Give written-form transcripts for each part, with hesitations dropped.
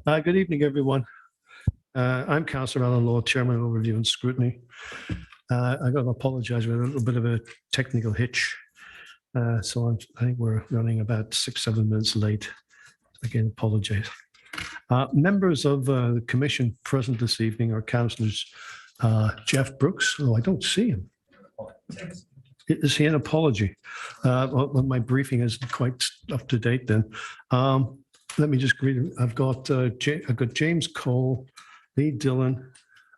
Good evening, everyone. I'm Councillor Alan Law, Chairman of Overview and Scrutiny. I got to apologise with a little bit of a technical hitch. I think we're running about 6-7 minutes late. Again, apologise. Members of the Commission present this evening are Councillors Jeff Brooks. Oh, I don't see him. Is he an apology? Well, my briefing isn't quite up to date then. Let me just greet him. I've got James Cole, Lee Dillon.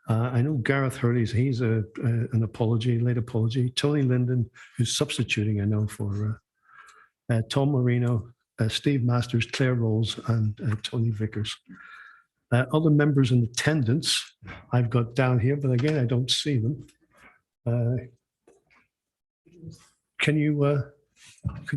I know Gareth Hurley's, he's an apology, late apology. Tony Linden, who's substituting, I know, for Tom Marino, Steve Masters, Claire Rolls, and Tony Vickers. Other members in attendance, I've got down here, but again, I don't see them. Can you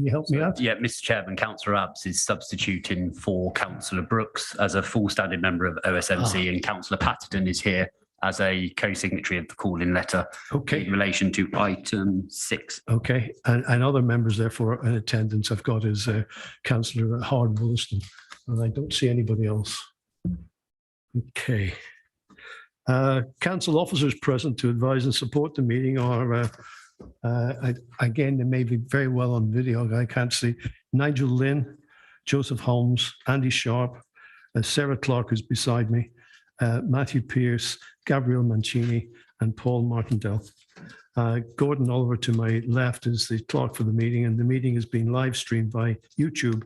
help me out? Yeah, Mr. Chairman, Councillor Abbs is substituting for Councillor Brooks as a full standing member of OSMC, and Councillor Patterson is here as a co-signatory of the call-in letter in relation to item 6. Okay, and other members therefore in attendance I've got is Councillor Howard Williston, and I don't see anybody else. Okay. Council officers present to advise and support the meeting are again, they may be very well on video. I can't see. Nigel Lynn, Joseph Holmes, Andy Sharp, Sarah Clark, who's beside me, Matthew Pierce, Gabrielle Mancini, and Paul Martindale. Gordon Oliver to my left is the clerk for the meeting, and the meeting is being live streamed by YouTube,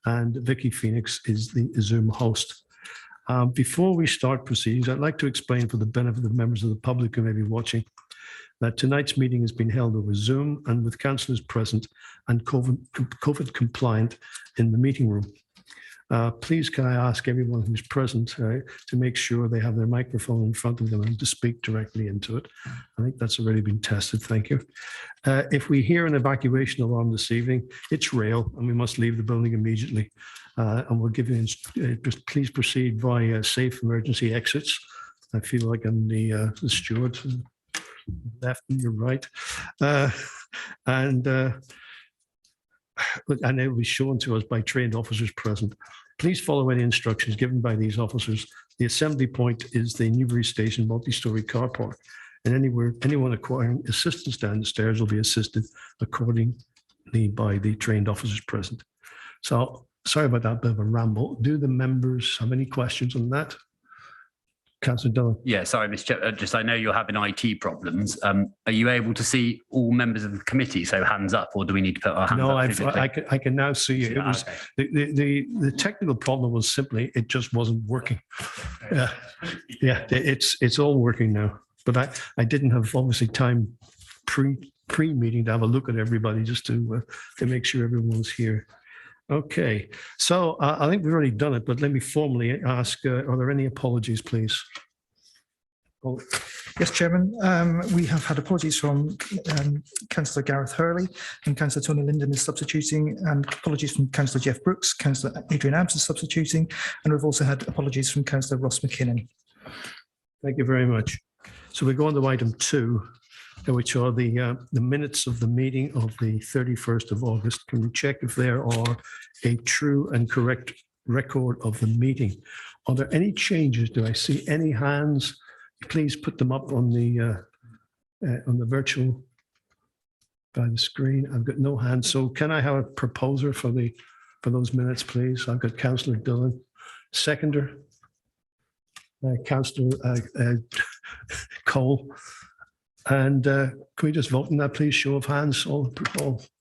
and Vicky Phoenix is the Zoom host. Before we start proceedings, I'd like to explain for the benefit of members of the public who may be watching that tonight's meeting has been held over Zoom and with councillors present and COVID compliant in the meeting room. Please can I ask everyone who's present to make sure they have their microphone in front of them and to speak directly into it. I think that's already been tested, thank you. If we hear an evacuation alarm this evening, it's real and we must leave the building immediately. And we'll give you, just please proceed via safe emergency exits. I feel like I'm the steward. Left and your right, and it will be shown to us by trained officers present. Please follow any instructions given by these officers. The assembly point is the Newbury Station multi-storey car park, and anyone acquiring assistance down the stairs will be assisted accordingly by the trained officers present. So sorry about that bit of a ramble. Do the members have any questions on that? Councillor Dillon. Yeah, sorry, Mr. Chair. Just I know you're having IT problems. Are you able to see all members of the committee? So hands up, or do we need to put our hands up? No, I can now see you. It was the technical problem was simply it just wasn't working. Yeah, it's all working now. But I didn't have obviously time pre-meeting to have a look at everybody just to make sure everyone's here. Okay, so I think we've already done it, but let me formally ask, are there any apologies, please? Oh. Yes, Chairman. We have had apologies from Councillor Gareth Hurley, and Councillor Tony Linden is substituting, and apologies from Councillor Jeff Brooks, Councillor Adrian Abbs is substituting, and we've also had apologies from Councillor Ross McKinnon. Thank you very much. So we go on to item 2. Which are the minutes of the meeting of the 31st of August. Can we check if there are a true and correct record of the meeting? Are there any changes? Do I see any hands? Please put them up on the virtual by the screen. I've got no hands. So can I have a proposer for those minutes, please? I've got Councillor Dillon. Seconder, Councillor Cole. And can we just vote on that, please? Show of hands. All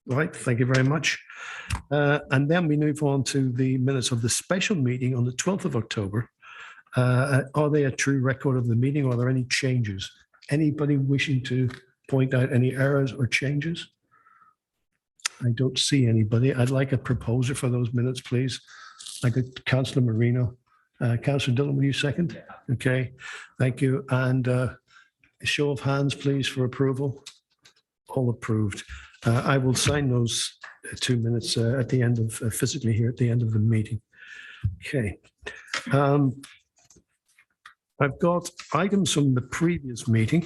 right. Thank you very much. And then we move on to the minutes of the special meeting on the 12th of October. Are they a true record of the meeting? Or are there any changes? Anybody wishing to point out any errors or changes? I don't see anybody. I'd like a proposer for those minutes, please. I got Councillor Marino. Councillor Dillon, will you second? Okay. Thank you. And a show of hands, please, for approval. All approved. I will sign those 2 minutes at the end of, physically here at the end of the meeting. Okay. I've got items from the previous meeting.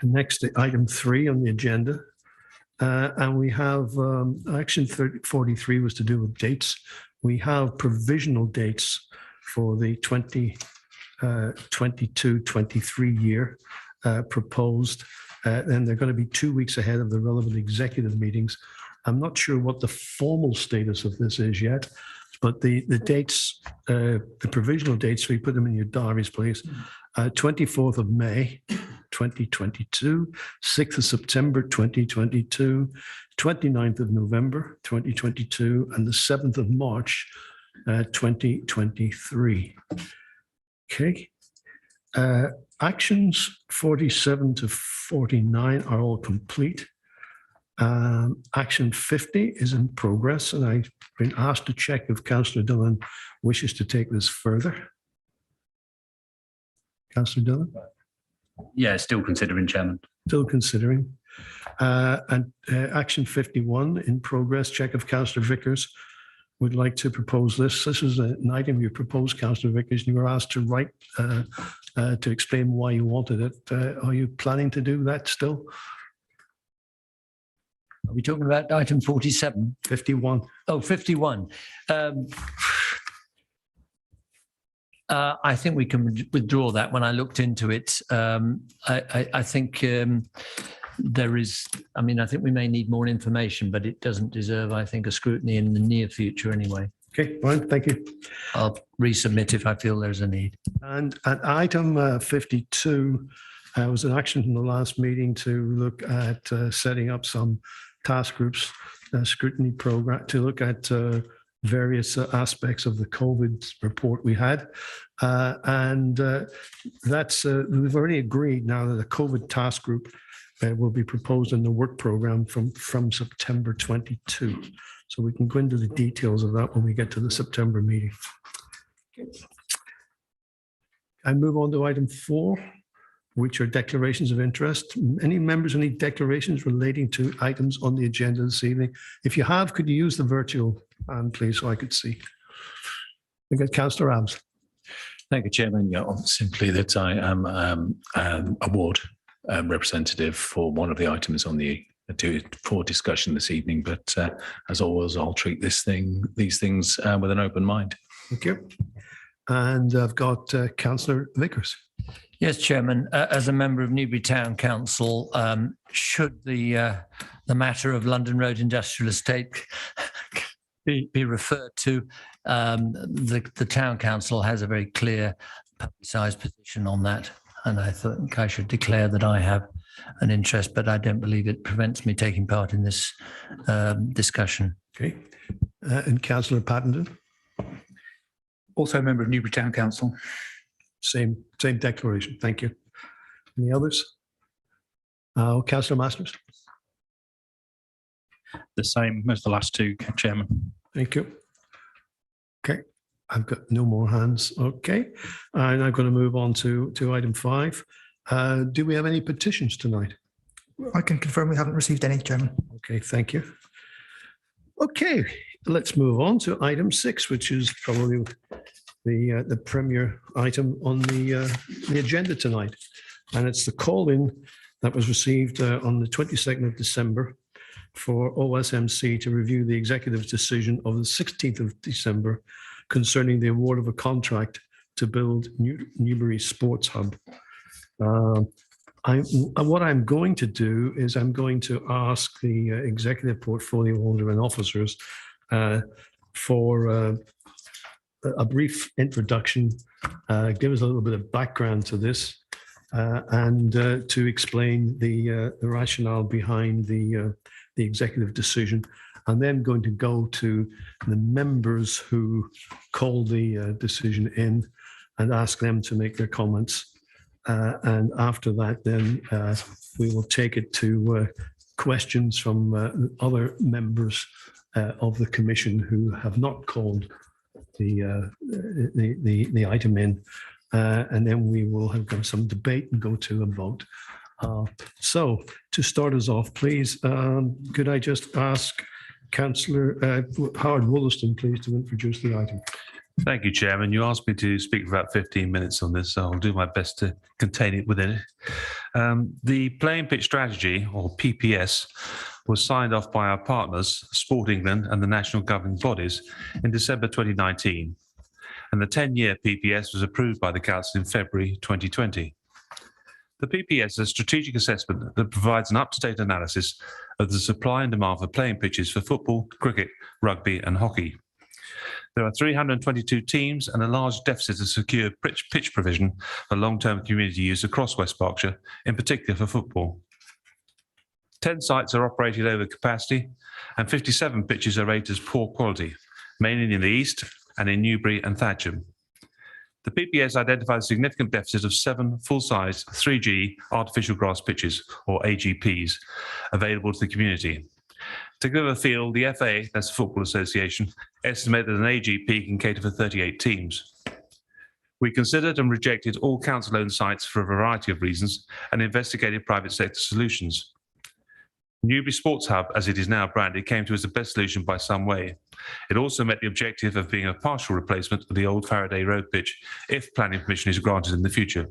Next, item 3 on the agenda. And we have action 43 was to do with dates. We have provisional dates for the 2022-23 year proposed. And they're going to be 2 weeks ahead of the relevant executive meetings. I'm not sure what the formal status of this is yet, but the dates, the provisional dates, we put them in your diaries, please. 24th of May, 2022, 6th of September, 2022, 29th of November, 2022, and the 7th of March, 2023. Okay. Actions 47 to 49 are all complete. Action 50 is in progress, and I've been asked to check if Councillor Dillon wishes to take this further. Councillor Dillon? Yeah, still considering, Chairman. Still considering. And Action 51 in progress, check if Councillor Vickers would like to propose this. This is an item you proposed, Councillor Vickers, and you were asked to write to explain why you wanted it. Are you planning to do that still? Are we talking about item 47? 51. Oh, 51. I think we can withdraw that. When I looked into it, I think there is, I mean, I think we may need more information, but it doesn't deserve, I think, a scrutiny in the near future anyway. Okay, fine, thank you. I'll resubmit if I feel there's a need. And at item 52 was an action from the last meeting to look at setting up some task groups, scrutiny program, to look at various aspects of the COVID report we had. That's, we've already agreed now that a COVID task group will be proposed in the work program from September 22. So we can go into the details of that when we get to the September meeting. Okay. I move on to item 4, which are declarations of interest. Any members, any declarations relating to items on the agenda this evening? If you have, could you use the virtual hand, please, so I could see? I got Councillor Abs. Thank you, Chairman. Yeah, simply that I am a ward representative for one of the items on the for discussion this evening. But as always, I'll treat these things with an open mind. Thank you. And I've got Councillor Vickers. Yes, Chairman. As a member of Newbury Town Council, should the matter of London Road Industrial Estate be referred to, the Town Council has a very clear publicised position on that, and I think I should declare that I have an interest, but I don't believe it prevents me taking part in this discussion. Okay. And Councillor Pattenden? Also a member of Newbury Town Council. Same declaration. Thank you. Any others? Councillor Masters? The same as the last two, Chairman. Thank you. Okay. I've got no more hands. Okay. And I'm going to move on to item 5. Do we have any petitions tonight? I can confirm we haven't received any, Chairman. Okay, thank you. Okay, let's move on to item 6, which is probably the premier item on the agenda tonight. And it's the call-in that was received on the 22nd of December for OSMC to review the executive's decision of the 16th of December concerning the award of a contract to build Newbury Sports Hub. What I'm going to do is I'm going to ask the executive portfolio holder and officers for a brief introduction, give us a little bit of background to this, and to explain the rationale behind the executive decision. I'm then going to go to the members who called the decision in and ask them to make their comments. And after that, then we will take it to questions from other members of the commission who have not called the item in, and then we will have some debate and go to a vote. So to start us off, please, could I just ask Councillor Howard Wollaston, please, to introduce the item. Thank you, Chairman. You asked me to speak for about 15 minutes on this, so I'll do my best to contain it within it. The playing pitch strategy, or PPS, was signed off by our partners, Sport England and the national governing bodies, in December 2019. and the 10-year PPS was approved by the Council in February 2020. The PPS is a strategic assessment that provides an up-to-date analysis of the supply and demand for playing pitches for football, cricket, rugby and hockey. There are 322 teams and a large deficit of secure pitch provision for long-term community use across West Berkshire, in particular for football. 10 sites are operated over capacity and 57 pitches are rated as poor quality, mainly in the east and in Newbury and Thatcham. The PPS identifies a significant deficit of 7 full-size 3G artificial grass pitches, or AGPs, available to the community. To give a feel, the FA, that's the Football Association, estimate that an AGP can cater for 38 teams. We considered and rejected all council-owned sites for a variety of reasons and investigated private sector solutions. Newbury Sports Hub, as it is now branded, came to us the best solution by some way. It also met the objective of being a partial replacement of the old Faraday road pitch if planning permission is granted in the future.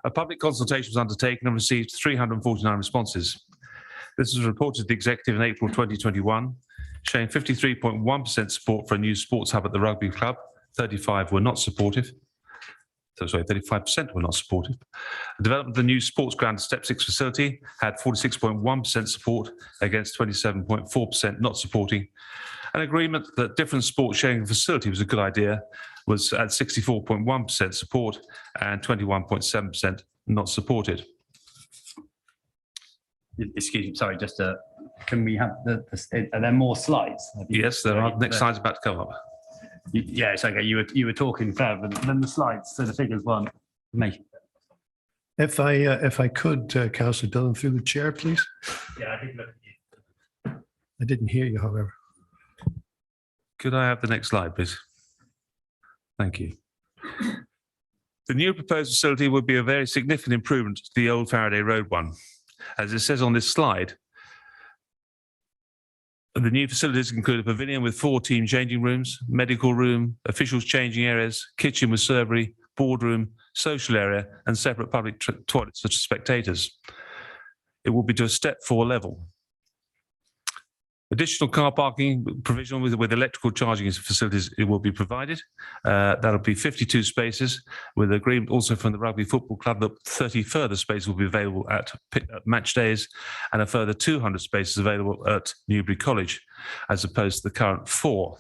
A public consultation was undertaken and received 349 responses. This was reported to the Executive in April 2021, showing 53.1% support for a new sports hub at the rugby club. 35% were not supportive. The development of the new sports ground Step 6 facility had 46.1% support against 27.4% not supporting. An agreement that different sports sharing a facility was a good idea was at 64.1% support and 21.7% not supported. Excuse me, sorry, can we have are there more slides? Yes, there are. Next slide's about to come up. Yeah, it's okay. You were talking further than the slides, so the figures weren't making. If I could, Councillor Dillon, through the chair, please. Yeah, I did look at you. I didn't hear you, however. Could I have the next slide, please? Thank you. The new proposed facility would be a very significant improvement to the old Faraday Road one. As it says on this slide, the new facilities include a pavilion with 4 team changing rooms, medical room, officials changing areas, kitchen with servery, boardroom, social area, and separate public toilets for spectators. It will be to a Step 4 level. Additional car parking provision with electrical charging facilities it will be provided. That'll be 52 spaces with agreement also from the Rugby Football Club that 30 further spaces will be available at match days and a further 200 spaces available at Newbury College, as opposed to the current 4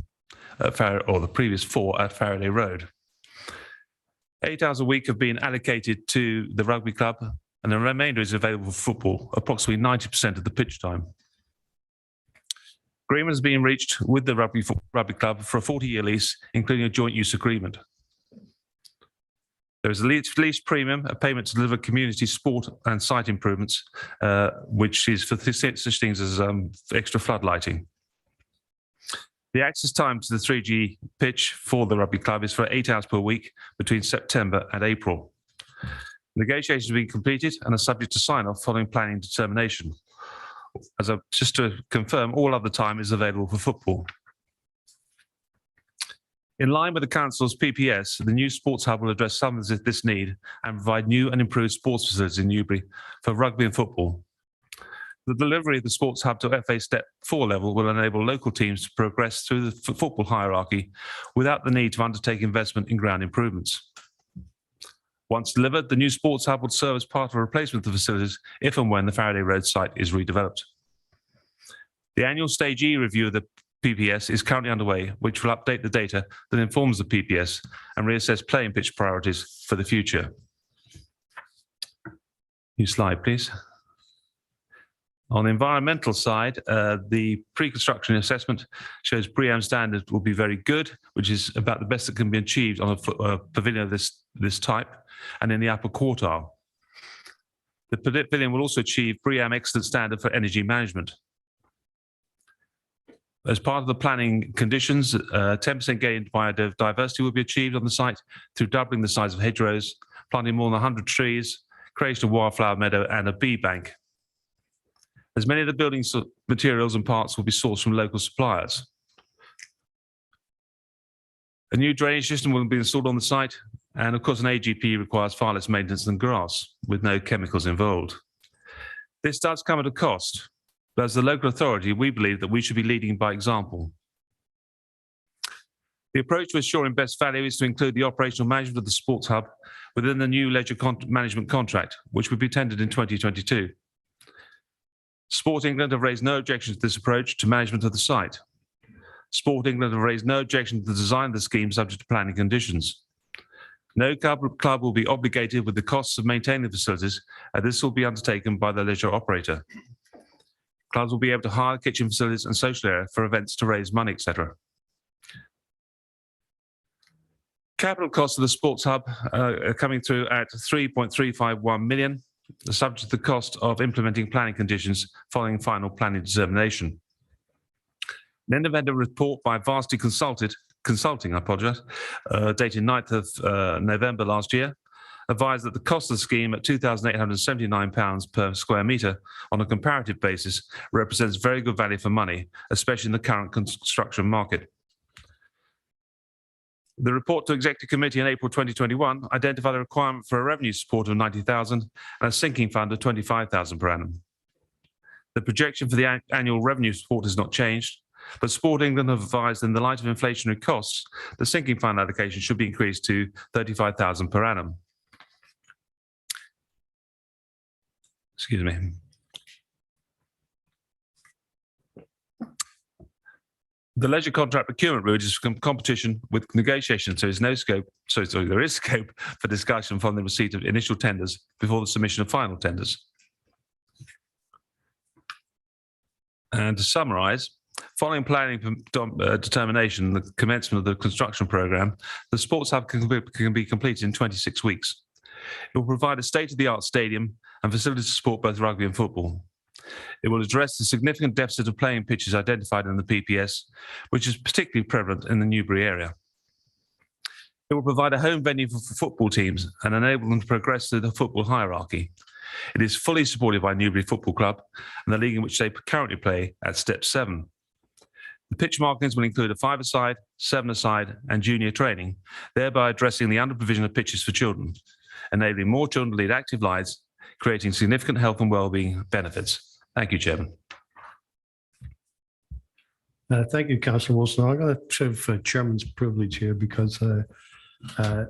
at the previous 4 at Faraday Road. 8 hours a week have been allocated to the rugby club and the remainder is available for football, approximately 90% of the pitch time. Agreement has been reached with the rugby club for a 40-year lease, including a joint use agreement. There is a lease premium, a payment to deliver community sport and site improvements, which is for such things as extra floodlighting. The access time to the 3G pitch for the rugby club is for 8 hours per week between September and April. Negotiations have been completed and are subject to sign-off following planning determination. Just to confirm, all other time is available for football. In line with the Council's PPS, the new sports hub will address some of this need and provide new and improved sports facilities in Newbury for rugby and football. The delivery of the sports hub to FA Step 4 level will enable local teams to progress through the football hierarchy without the need to undertake investment in ground improvements. Once delivered, the new sports hub will serve as part of a replacement of the facilities if and when the Faraday Road site is redeveloped. The annual Stage E review of the PPS is currently underway, which will update the data that informs the PPS and reassess playing pitch priorities for the future. New slide, please. On the environmental side, the pre-construction assessment shows BREEAM standard will be very good, which is about the best that can be achieved on a pavilion of this type and in the upper quartile. The pavilion will also achieve BREEAM excellent standard for energy management. As part of the planning conditions, 10% gain in biodiversity will be achieved on the site through doubling the size of hedgerows, planting more than 100 trees, creation of wildflower meadow and a bee bank. As many of the building materials and parts will be sourced from local suppliers. A new drainage system will be installed on the site, and of course an AGP requires far less maintenance than grass, with no chemicals involved. This does come at a cost, but as the local authority, we believe that we should be leading by example. The approach to ensuring best value is to include the operational management of the sports hub within the new leisure management contract, which would be tendered in 2022. Sport England have raised no objection to this approach to management of the site. Sport England have raised no objection to the design of the scheme subject to planning conditions. No club will be obligated with the costs of maintaining the facilities, and this will be undertaken by the leisure operator. Clubs will be able to hire kitchen facilities and social area for events to raise money, etc. Capital costs of the sports hub are coming through at 3.351 million, subject to the cost of implementing planning conditions following final planning determination. An independent report by Varsity Consulting, dated 9th of November last year, advised that the cost of the scheme at £2,879 per square metre on a comparative basis represents very good value for money, especially in the current construction market. The report to Executive Committee in April 2021 identified a requirement for a revenue support of 90,000 and a sinking fund of 25,000 per annum. The projection for the annual revenue support has not changed, but Sport England have advised in the light of inflationary costs, the sinking fund allocation should be increased to 35,000 per annum. Excuse me. The leisure contract procurement route is competition with negotiation, so there is scope for discussion from the receipt of initial tenders before the submission of final tenders. And to summarise, following planning determination, the commencement of the construction programme, the sports hub can be completed in 26 weeks. It will provide a state-of-the-art stadium and facilities to support both rugby and football. It will address the significant deficit of playing pitches identified in the PPS, which is particularly prevalent in the Newbury area. It will provide a home venue for football teams and enable them to progress through the football hierarchy. It is fully supported by Newbury Football Club and the league in which they currently play at Step 7. The pitch markings will include a 5-a-side, 7-a-side and junior training, thereby addressing the under-provision of pitches for children, enabling more children to lead active lives, creating significant health and well-being benefits. Thank you, Chairman. Thank you, Councillor Wilson. I'm going to have chairman's privilege here because I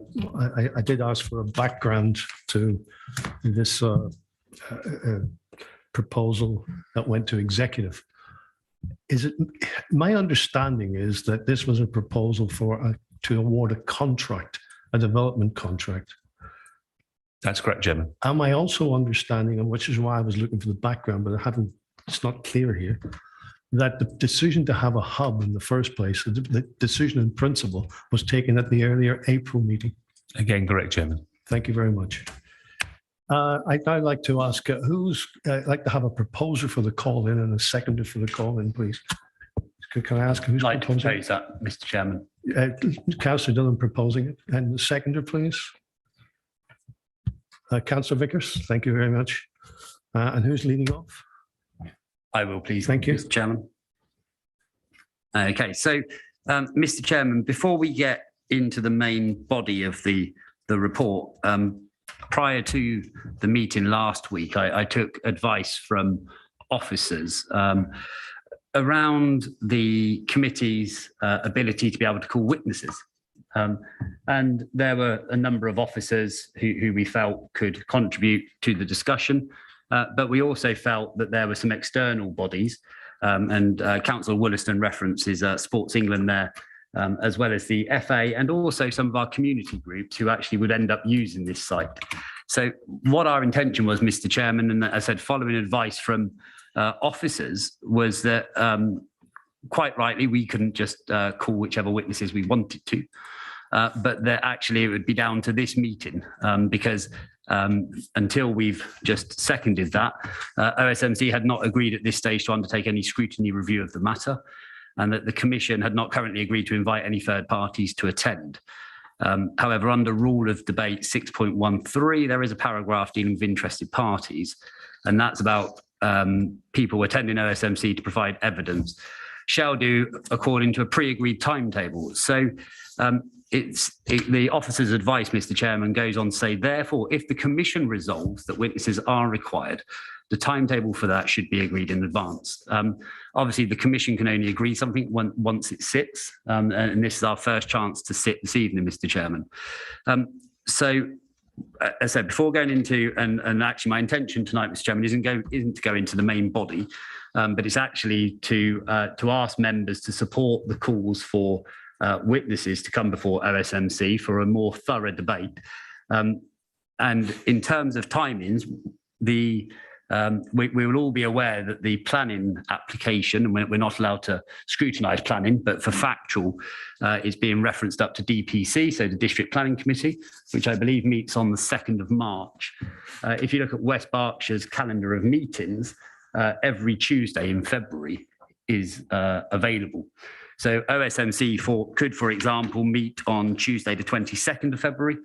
did ask for a background to this proposal that went to executive. My understanding is that this was a proposal to award a contract, a development contract. That's correct, Chairman. Am I also understanding, and which is why I was looking for the background, but it's not clear here, that the decision to have a hub in the first place, the decision in principle, was taken at the earlier April meeting? Again, correct, Chairman. Thank you very much. I'd now like to ask who's like to have a proposer for the call in and a seconder for the call in, please. Can I ask who's I'd like to proposing? propose that, Mr. Chairman. Councillor Dillon proposing it, and the seconder, please. Councillor Vickers, thank you very much. And who's leading off? I will, please. Thank you. Mr. Chairman. Okay, so Mr. Chairman, before we get into the main body of the report, prior to the meeting last week, I took advice from officers around the committee's ability to be able to call witnesses. And there were a number of officers who we felt could contribute to the discussion, but we also felt that there were some external bodies, and Councillor Wollaston references Sports England there, as well as the FA and also some of our community groups who actually would end up using this site. So what our intention was, Mr. Chairman, and as I said, following advice from officers, was that quite rightly, we couldn't just call whichever witnesses we wanted to. But that actually it would be down to this meeting because until we've just seconded that, OSMC had not agreed at this stage to undertake any scrutiny review of the matter, and that the Commission had not currently agreed to invite any third parties to attend. However, under Rule of Debate 6.13, there is a paragraph dealing with interested parties, and that's about people attending OSMC to provide evidence shall do according to a pre-agreed timetable. So the officer's advice, Mr. Chairman, goes on to say, therefore, if the Commission resolves that witnesses are required, the timetable for that should be agreed in advance. Obviously, the Commission can only agree something once it sits, and this is our first chance to sit this evening, Mr. Chairman. So, as I said, before going into, and actually my intention tonight, Mr. Chairman, isn't to go into the main body, but it's actually to ask members to support the calls for witnesses to come before OSMC for a more thorough debate. And in terms of timings, we will all be aware that the planning application, and we're not allowed to scrutinise planning, but for factual, is being referenced up to DPC, so the District Planning Committee, which I believe meets on the 2nd of March. If you look at West Berkshire's calendar of meetings, every Tuesday in February is available. So OSMC could, for example, meet on Tuesday, the 22nd of February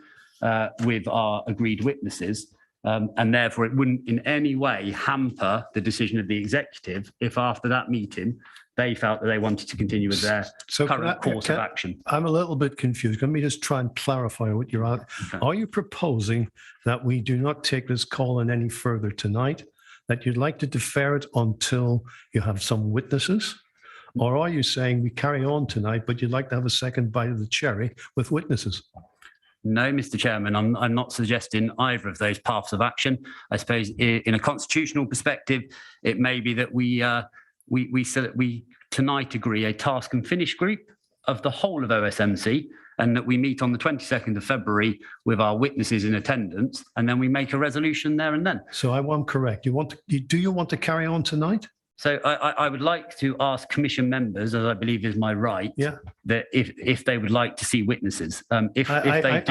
with our agreed witnesses. And therefore, it wouldn't in any way hamper the decision of the executive if after that meeting, they felt that they wanted to continue with their current course of action. I'm a little bit confused. Let me just try and clarify what you're at. Okay. Are you proposing that we do not take this call in any further tonight, that you'd like to defer it until you have some witnesses? Or are you saying we carry on tonight, but you'd like to have a second bite of the cherry with witnesses? No, Mr. Chairman, I'm not suggesting either of those paths of action. I suppose in a constitutional perspective, it may be that we tonight agree a task and finish group of the whole of OSMC, and that we meet on the 22nd of February with our witnesses in attendance, and then we make a resolution there and then. So I'm correct. Do you want to carry on tonight? So I would like to ask Commission members, as I believe is my right, that if they would like to see witnesses, I understand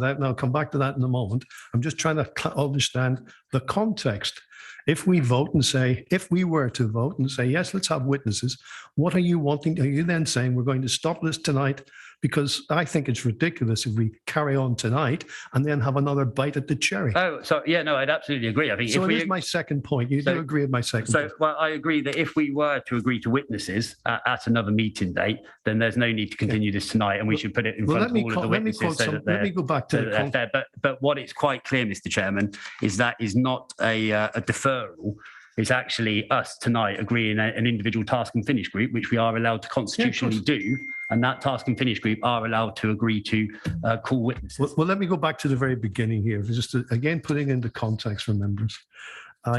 that, and I'll come back to that in a moment. I'm just trying to understand the context. If we vote and say, if we were to vote and say, yes, let's have witnesses, what are you wanting? Are you then saying we're going to stop this tonight? Because I think it's ridiculous if we carry on tonight and then have another bite at the cherry. Oh, so yeah, no, I'd absolutely agree. I think so. It is my second point. You do agree with my second point. Well, I agree that if we were to agree to witnesses at another meeting date, then there's no need to continue this tonight, and we should put it in front of all of the witnesses. Let me go back to the fair. But what is quite clear, Mr. Chairman, is that is not a deferral. It's actually us tonight agreeing an individual task and finish group, which we are allowed to constitutionally do. And that task and finish group are allowed to agree to call witnesses. Well, let me go back to the very beginning here. Just again, putting into context for members.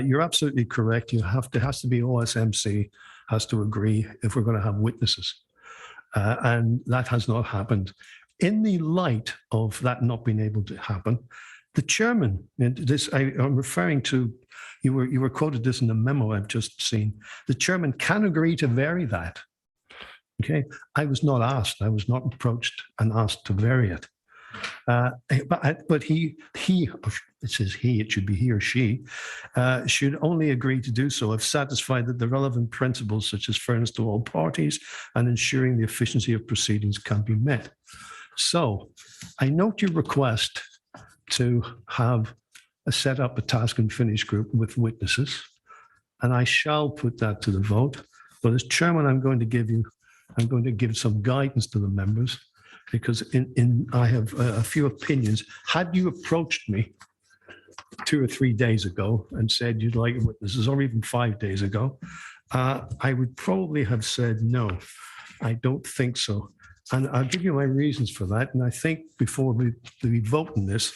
You're absolutely correct. There has to be OSMC has to agree if we're going to have witnesses. And that has not happened. In the light of that not being able to happen, the chairman, and this I'm referring to, you were quoted this in the memo I've just seen. The chairman can agree to vary that. Okay, I was not asked. I was not approached and asked to vary it. But he, it says he, it should be he or she, should only agree to do so if satisfied that the relevant principles such as fairness to all parties and ensuring the efficiency of proceedings can be met. So I note your request to have set up a task and finish group with witnesses, and I shall put that to the vote. But as chairman, I'm going to give some guidance to the members, because I have a few opinions. Had you approached me 2 or 3 days ago and said you'd like witnesses, or even 5 days ago, I would probably have said no, I don't think so. And I'll give you my reasons for that. And I think before we vote on this,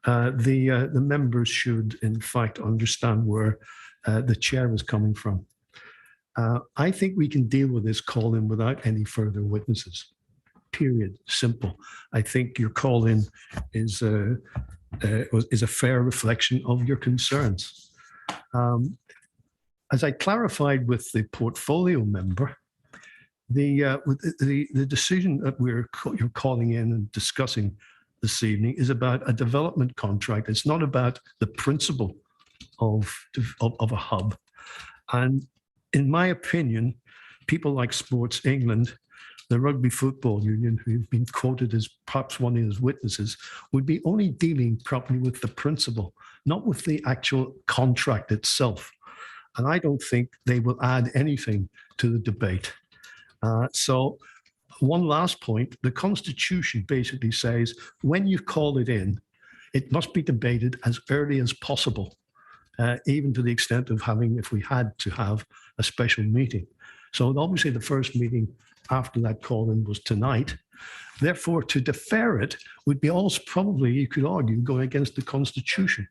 the members should, in fact, understand where the chair is coming from. I think we can deal with this call-in without any further witnesses. Period. Simple. I think your call-in is a fair reflection of your concerns. As I clarified with the portfolio member, the decision that you're calling in and discussing this evening is about a development contract. It's not about the principle of a hub. And in my opinion, people like Sports England, the Rugby Football Union, who've been quoted as perhaps one of his witnesses, would be only dealing properly with the principle, not with the actual contract itself. And I don't think they will add anything to the debate. So one last point, the Constitution basically says when you call it in, it must be debated as early as possible. even to the extent of having, if we had to have a special meeting. So obviously the first meeting after that call-in was tonight. Therefore, to defer it would be also probably, you could argue, going against the Constitution.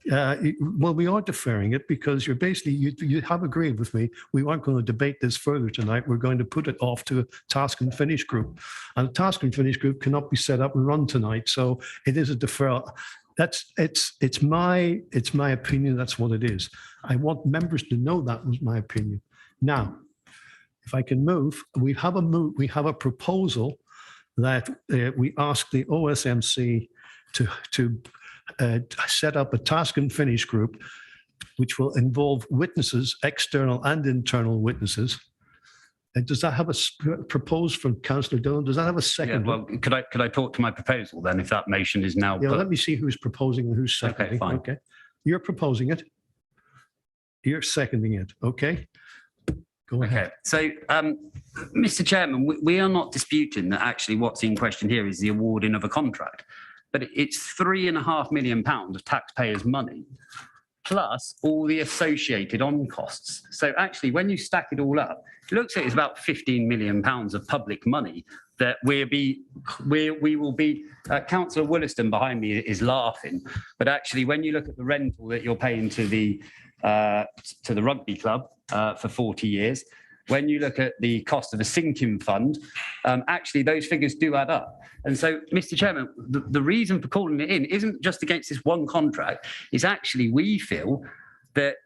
Well, we are deferring it because you're basically, you have agreed with me, we aren't going to debate this further tonight. We're going to put it off to a task and finish group. And a task and finish group cannot be set up and run tonight. So it is a deferral. It's my opinion. That's what it is. I want members to know that was my opinion. Now, if I can move, we have a proposal that we ask the OSMC to set up a task and finish group, which will involve witnesses, external and internal witnesses. And does that have a proposed from Councillor Dillon? Does that have a second? Yeah, well, could I talk to my proposal then, if that motion is now? Yeah, put? let me see who's proposing and who's seconding. Okay, fine. Okay, you're proposing it. You're seconding it. Okay. Go ahead. Okay, so, Mr. Chairman, we are not disputing that actually what's in question here is the awarding of a contract, but it's £3.5 million of taxpayers' money, plus all the associated on costs. So actually, when you stack it all up, it looks like it's about £15 million of public money that we will be, Councillor Wollaston behind me is laughing, but actually when you look at the rental that you're paying to the rugby club for 40 years, when you look at the cost of a sinking fund, actually those figures do add up. And so, Mr. Chairman, the reason for calling it in isn't just against this one contract, is actually we feel that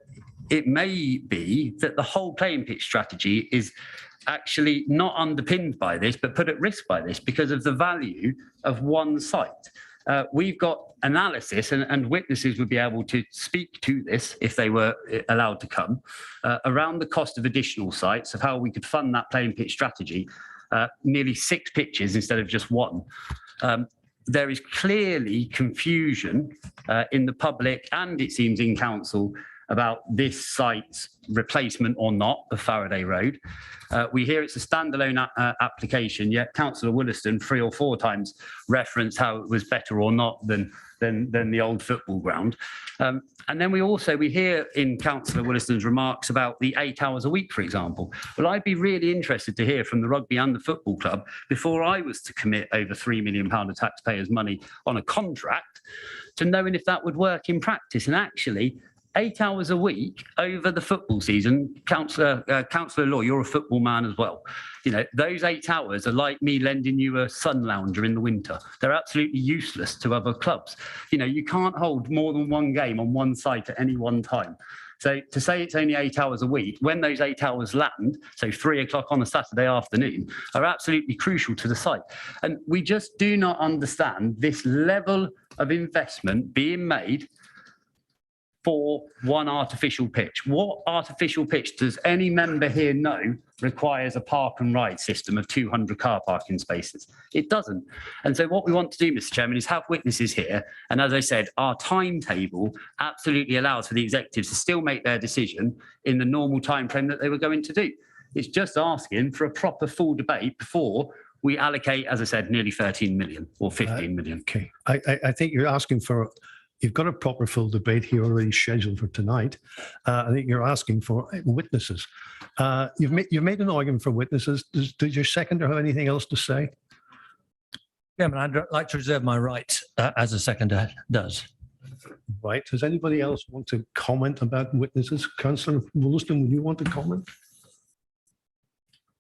it may be that the whole playing pitch strategy is actually not underpinned by this, but put at risk by this because of the value of one site. We've got analysis and witnesses would be able to speak to this if they were allowed to come around the cost of additional sites, of how we could fund that playing pitch strategy, nearly 6 pitches instead of just 1. There is clearly confusion in the public and it seems in council about this site's replacement or not of Faraday Road. We hear it's a standalone application, yet Councillor Wollaston 3 or 4 times referenced how it was better or not than the old football ground. And then we hear in Councillor Wollaston's remarks about the 8 hours a week, for example. Well, I'd be really interested to hear from the rugby and the football club before I was to commit over £3 million of taxpayers' money on a contract, to knowing if that would work in practice. And actually, 8 hours a week over the football season, Councillor Law, you're a football man as well. You know, those 8 hours are like me lending you a sun lounger in the winter. They're absolutely useless to other clubs. You know, you can't hold more than one game on one site at any one time. So to say it's only 8 hours a week, when those 8 hours land, so 3 o'clock on a Saturday afternoon, are absolutely crucial to the site. And we just do not understand this level of investment being made for one artificial pitch. What artificial pitch does any member here know requires a park and ride system of 200 car parking spaces? It doesn't. And so what we want to do, Mr. Chairman, is have witnesses here. And as I said, our timetable absolutely allows for the executives to still make their decision in the normal timeframe that they were going to do. It's just asking for a proper full debate before we allocate, as I said, nearly 13 million or 15 million. Okay, I think you're asking for, you've got a proper full debate here already scheduled for tonight. I think you're asking for witnesses. You've made an argument for witnesses. Does your seconder have anything else to say? Chairman, I'd like to reserve my right as a seconder does. Right. Does anybody else want to comment about witnesses? Councillor Wollaston, would you want to comment?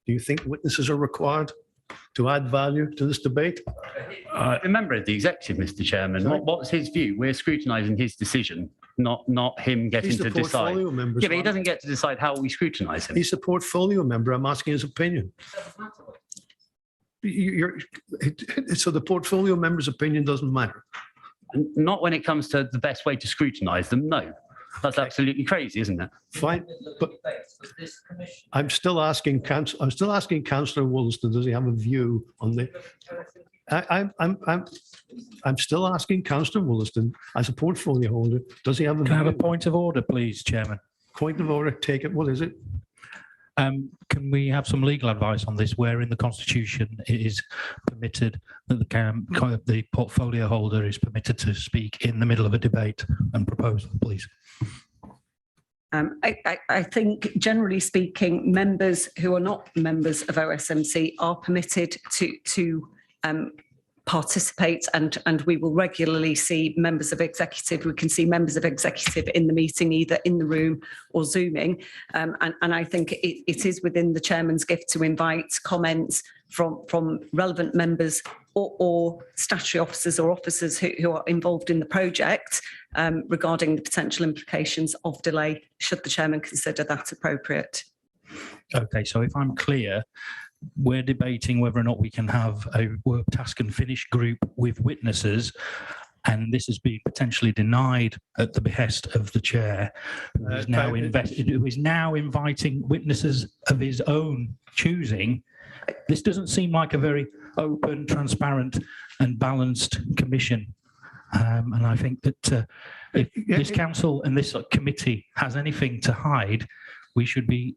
Do you think witnesses are required to add value to this debate? A member of the executive, Mr. Chairman, what's his view? We're scrutinising his decision, not him getting He's the to decide. portfolio member. Yeah, but he doesn't get to decide how we scrutinise him. He's a portfolio member. I'm asking his opinion. So the portfolio member's opinion doesn't matter. Not when it comes to the best way to scrutinise them, no. That's absolutely crazy, isn't it? Fine, but I'm still asking Councillor Wollaston, does he have a view on the? I'm still asking Councillor Wollaston, as a portfolio holder, does he have a? Can I have a point of order, please, Chairman? Point of order. Take it. What is it? Can we have some legal advice on this, where in the Constitution it is permitted that the portfolio holder is permitted to speak in the middle of a debate and proposal, please? I think, generally speaking, members who are not members of OSMC are permitted to participate, and we will regularly see members of executive. We can see members of executive in the meeting, either in the room or Zooming. And I think it is within the chairman's gift to invite comments from relevant members or statutory officers or officers who are involved in the project regarding the potential implications of delay, should the chairman consider that appropriate. Okay, so if I'm clear, we're debating whether or not we can have a work task and finish group with witnesses, and this has been potentially denied at the behest of the chair, who is now inviting witnesses of his own choosing. This doesn't seem like a very open, transparent and balanced commission. And I think that if this council and this committee has anything to hide, we should be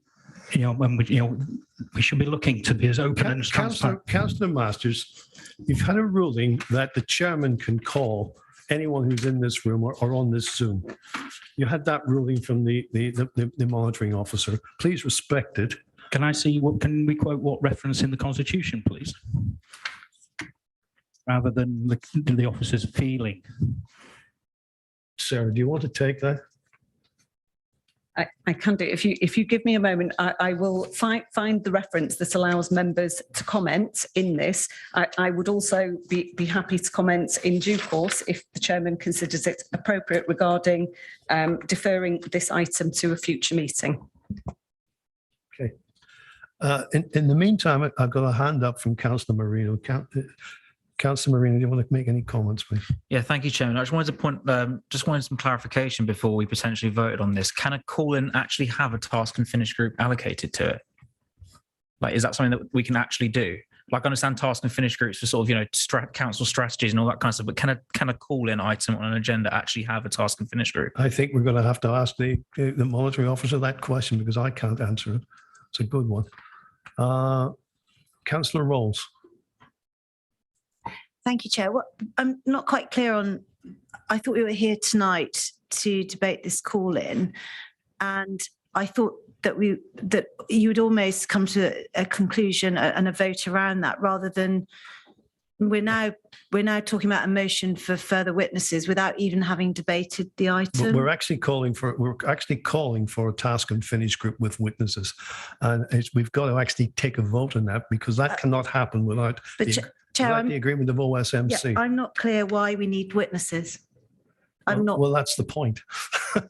we should be looking to be as open and transparent. Councillor Masters, you've had a ruling that the chairman can call anyone who's in this room or on this Zoom. You had that ruling from the monitoring officer. Please respect it. Can I see can we quote what reference in the Constitution, please? Rather than the officer's feeling. Sarah, do you want to take that? I can do. If you give me a moment, I will find the reference that allows members to comment in this. I would also be happy to comment in due course if the chairman considers it appropriate regarding deferring this item to a future meeting. Okay. In the meantime, I've got a hand up from Councillor Marino. Councillor Marino, do you want to make any comments, please? Yeah, thank you, Chairman. I just wanted to just wanted some clarification before we potentially voted on this. Can a call-in actually have a task and finish group allocated to it? Like, is that something that we can actually do? Like, I understand task and finish groups for sort of, council strategies and all that kind of stuff, but can a call-in item on an agenda actually have a task and finish group? I think we're going to have to ask the monitoring officer that question, because I can't answer it. It's a good one. Councillor Rolls. Thank you, Chair. I'm not quite clear on, I thought we were here tonight to debate this call-in, and I thought that you would almost come to a conclusion and a vote around that, rather than we're now talking about a motion for further witnesses without even having debated the item. We're actually calling for a task and finish group with witnesses, and we've got to actually take a vote on that, because that cannot happen without the agreement of OSMC. Yeah, I'm not clear why we need witnesses. I'm not. Well, that's the point.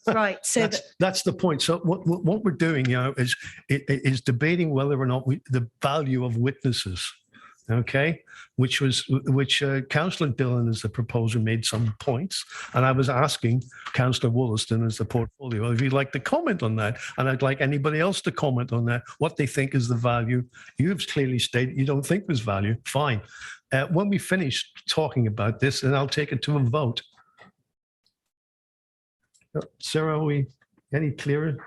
Right. So that's the point. So what we're doing now is debating whether or not the value of witnesses. Okay, which Councillor Dillon, as the proposer, made some points, and I was asking Councillor Wollaston, as the portfolio, if he'd like to comment on that, and I'd like anybody else to comment on that, what they think is the value. You've clearly stated you don't think there's value. Fine. When we finish talking about this, then I'll take it to a vote. Sarah, are we any clearer?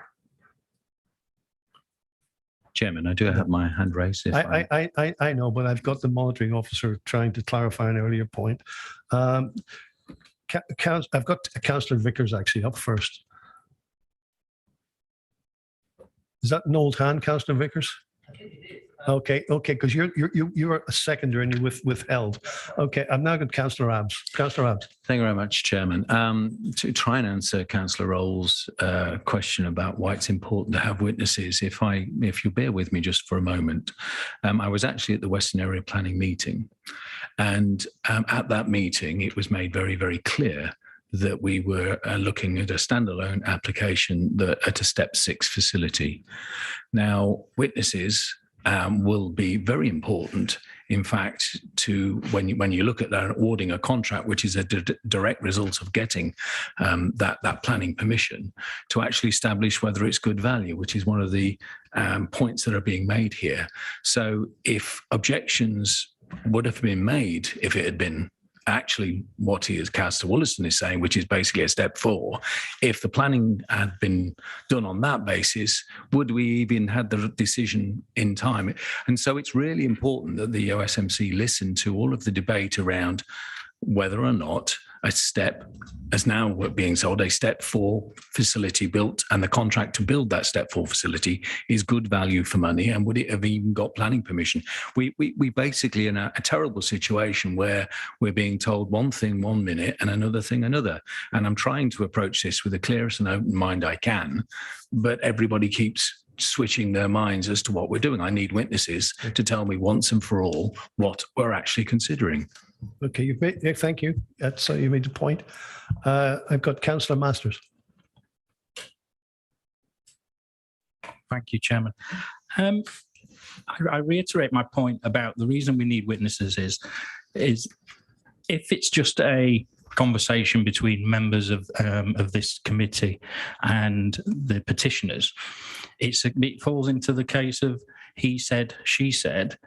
Chairman, I do have my hand raised. I know, but I've got the monitoring officer trying to clarify an earlier point. I've got Councillor Vickers actually up first. Is that an old hand, Councillor Vickers? Okay, because you're a seconder and you're withheld. Okay, I've now got Councillor Abbs. Councillor Abbs. Thank you very much, Chairman. To try and answer Councillor Roll's question about why it's important to have witnesses, if you bear with me just for a moment, I was actually at the Western Area Planning meeting, and at that meeting, it was made very, very clear that we were looking at a standalone application at a Step 6 facility. Now, witnesses will be very important, in fact, to when you look at that awarding a contract, which is a direct result of getting that planning permission, to actually establish whether it's good value, which is one of the points that are being made here. So if objections would have been made if it had been actually what he is, Councillor Wollaston is saying, which is basically a step 4. If the planning had been done on that basis, would we even had the decision in time? And so it's really important that the OSMC listen to all of the debate around whether or not a step, as now being sold, a step 4 facility built, and the contract to build that step 4 facility is good value for money, and would it have even got planning permission? We basically in a terrible situation where we're being told one thing one minute and another thing another. And I'm trying to approach this with the clearest and open mind I can, but everybody keeps switching their minds as to what we're doing. I need witnesses to tell me once and for all what we're actually considering. Okay, thank you. That's you made the point. I've got Councillor Masters. Thank you, Chairman. I reiterate my point about the reason we need witnesses is if it's just a conversation between members of this committee and the petitioners, it falls into the case of he said, she said,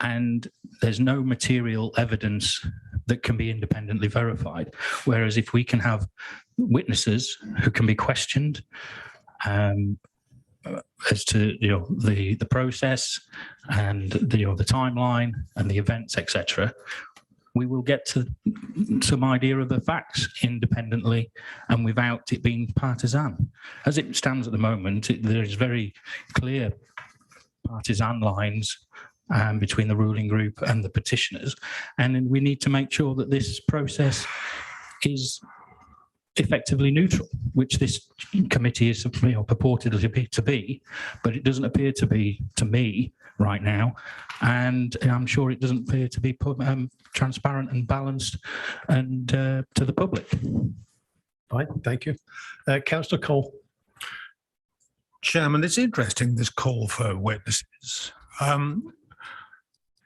and there's no material evidence that can be independently verified. Whereas if we can have witnesses who can be questioned as to the process and the timeline and the events, etc., we will get to some idea of the facts independently and without it being partisan. As it stands at the moment, there is very clear partisan lines between the ruling group and the petitioners. And we need to make sure that this process is effectively neutral, which this committee is purportedly to be, but it doesn't appear to be to me right now. And I'm sure it doesn't appear to be transparent and balanced and to the public. Fine, thank you. Councillor Cole. Chairman, it's interesting, this call for witnesses.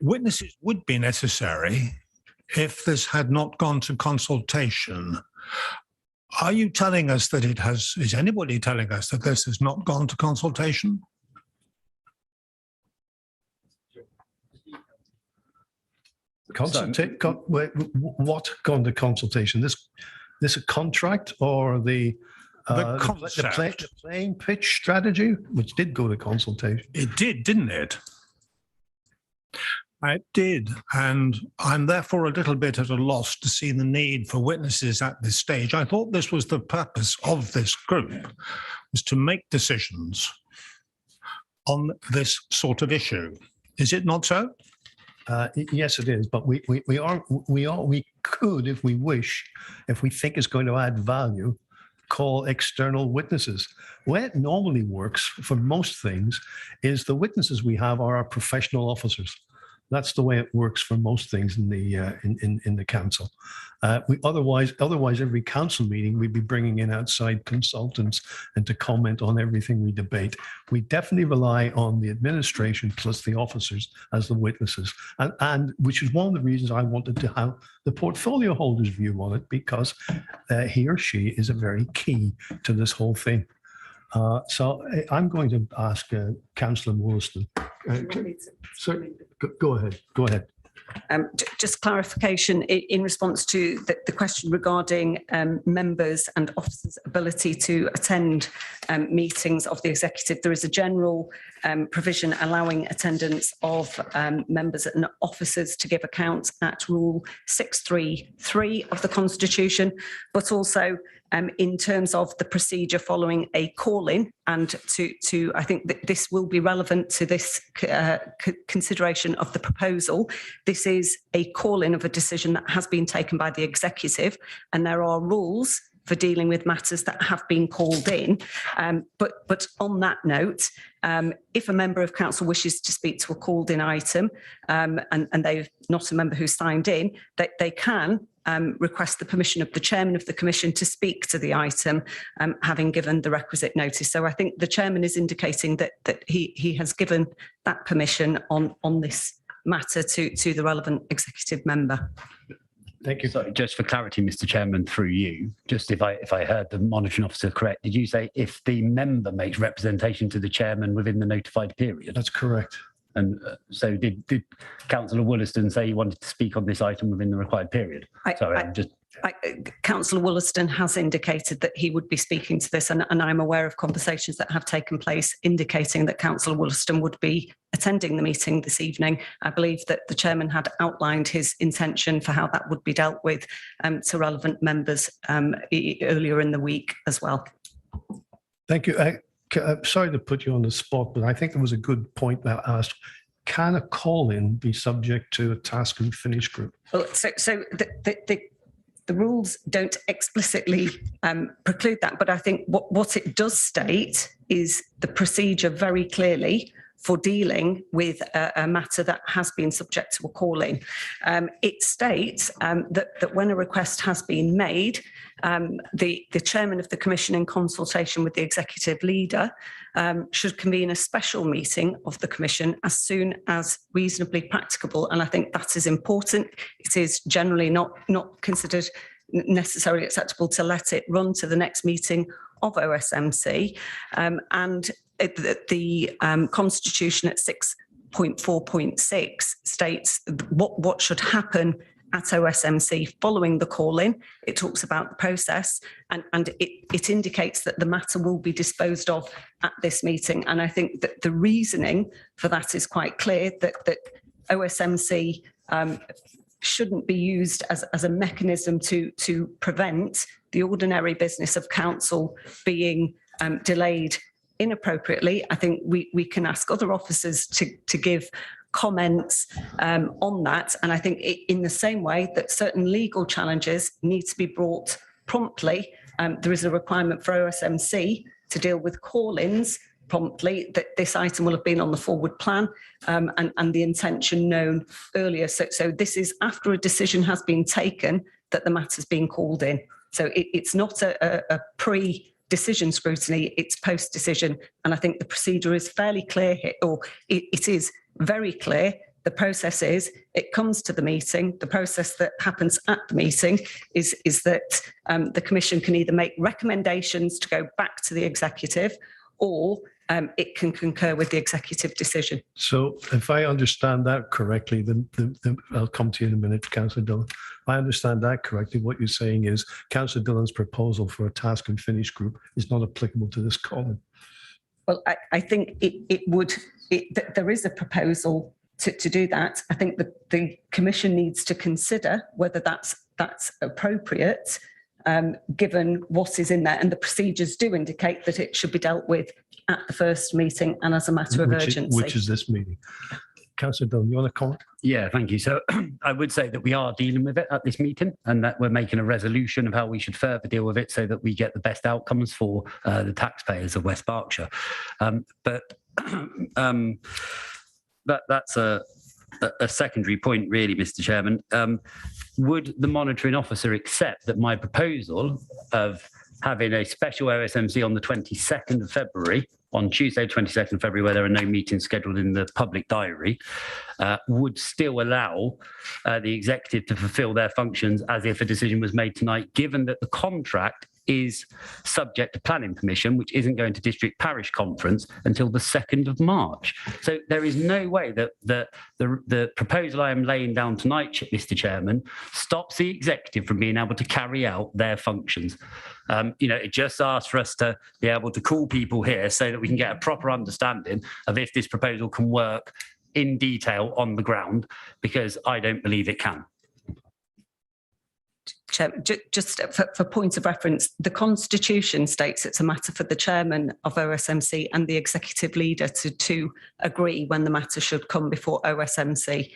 Witnesses would be necessary if this had not gone to consultation. Are you telling us that it has, is anybody telling us that this has not gone to consultation? What gone to consultation? This a contract or the playing pitch strategy, which did go to consultation? It did, didn't it? It did, and I'm therefore a little bit at a loss to see the need for witnesses at this stage. I thought this was the purpose of this group, was to make decisions on this sort of issue. Is it not so? Yes, it is. But we could, if we wish, if we think it's going to add value, call external witnesses. The way it normally works for most things is the witnesses we have are our professional officers. That's the way it works for most things in the council. Otherwise, every council meeting we'd be bringing in outside consultants and to comment on everything we debate. We definitely rely on the administration plus the officers as the witnesses, and which is one of the reasons I wanted to have the portfolio holder's view on it, because he or she is a very key to this whole thing. So I'm going to ask Councillor Wollaston. Sir, go ahead. Just clarification in response to the question regarding members and officers' ability to attend meetings of the executive. There is a general provision allowing attendance of members and officers to give accounts at Rule 633 of the Constitution, but also in terms of the procedure following a call-in, and to I think that this will be relevant to this consideration of the proposal. This is a call-in of a decision that has been taken by the executive, and there are rules for dealing with matters that have been called in. But on that note, if a member of council wishes to speak to a called-in item and they're not a member who signed in, they can request the permission of the chairman of the commission to speak to the item, having given the requisite notice. So I think the chairman is indicating that he has given that permission on this matter to the relevant executive member. Thank you. So just for clarity, Mr. Chairman, through you, just if I heard the monitoring officer correct, did you say if the member makes representation to the chairman within the notified period? That's correct. And so did Councillor Wollaston say he wanted to speak on this item within the required period? Councillor Wollaston has indicated that he would be speaking to this, and I'm aware of conversations that have taken place indicating that Councillor Wollaston would be attending the meeting this evening. I believe that the chairman had outlined his intention for how that would be dealt with to relevant members earlier in the week as well. Thank you. I'm sorry to put you on the spot, but I think there was a good point that I asked. Can a call-in be subject to a task and finish group? Well, so the rules don't explicitly preclude that, but I think what it does state is the procedure very clearly for dealing with a matter that has been subject to a call-in. It states that when a request has been made, the chairman of the commission, in consultation with the executive leader, should convene a special meeting of the commission as soon as reasonably practicable. And I think that is important. It is generally not considered necessarily acceptable to let it run to the next meeting of OSMC. And the Constitution at 6.4.6 states what should happen at OSMC following the call-in. It talks about the process, and it indicates that the matter will be disposed of at this meeting. And I think that the reasoning for that is quite clear, that OSMC shouldn't be used as a mechanism to prevent the ordinary business of council being delayed inappropriately. I think we can ask other officers to give comments on that. And I think in the same way that certain legal challenges need to be brought promptly, there is a requirement for OSMC to deal with call-ins promptly, that this item will have been on the forward plan and the intention known earlier. So this is after a decision has been taken that the matter's been called in. So it's not a pre-decision scrutiny, it's post-decision. And I think the procedure is fairly clear here, or it is very clear. The process is, it comes to the meeting. The process that happens at the meeting is that the commission can either make recommendations to go back to the executive, or it can concur with the executive decision. So if I understand that correctly, then I'll come to you in a minute, Councillor Dillon. If I understand that correctly, what you're saying is Councillor Dillon's proposal for a task and finish group is not applicable to this call-in. Well, I think there is a proposal to do that. I think that the commission needs to consider whether that's appropriate, given what is in there, and the procedures do indicate that it should be dealt with at the first meeting and as a matter of urgency. Which is this meeting. Councillor Dillon, you want to comment? Yeah, thank you. So I would say that we are dealing with it at this meeting, and that we're making a resolution of how we should further deal with it so that we get the best outcomes for the taxpayers of West Berkshire. That's a secondary point, really, Mr. Chairman. Would the monitoring officer accept that my proposal of having a special OSMC on the 22nd of February, on Tuesday, 22nd of February, where there are no meetings scheduled in the public diary, would still allow the executive to fulfil their functions as if a decision was made tonight, given that the contract is subject to planning permission, which isn't going to district parish conference until the 2nd of March. So there is no way that the proposal I am laying down tonight, Mr. Chairman, stops the executive from being able to carry out their functions. It just asks for us to be able to call people here so that we can get a proper understanding of if this proposal can work in detail on the ground, because I don't believe it can. Just for point of reference, the Constitution states it's a matter for the chairman of OSMC and the executive leader to agree when the matter should come before OSMC.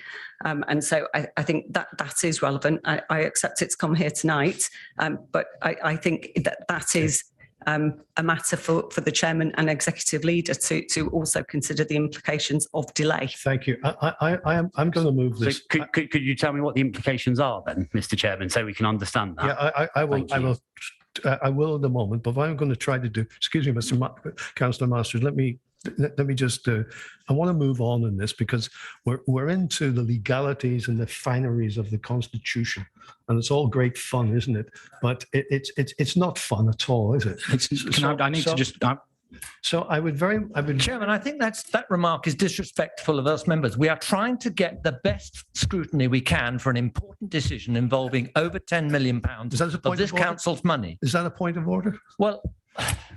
And so I think that is relevant. I accept it's come here tonight, but I think that is a matter for the chairman and executive leader to also consider the implications of delay. Thank you. I'm going to move this. So could you tell me what the implications are then, Mr. Chairman, so we can understand that? Yeah, I will in a moment, but what I'm going to try to do, excuse me, Councillor Masters, let me just, I want to move on in this, because we're into the legalities and the fineries of the Constitution, and it's all great fun, isn't it? But it's not fun at all, is it? So I would. Chairman, I think that remark is disrespectful of us members. We are trying to get the best scrutiny we can for an important decision involving over £10 million of this council's money. Is that a point of order? Well,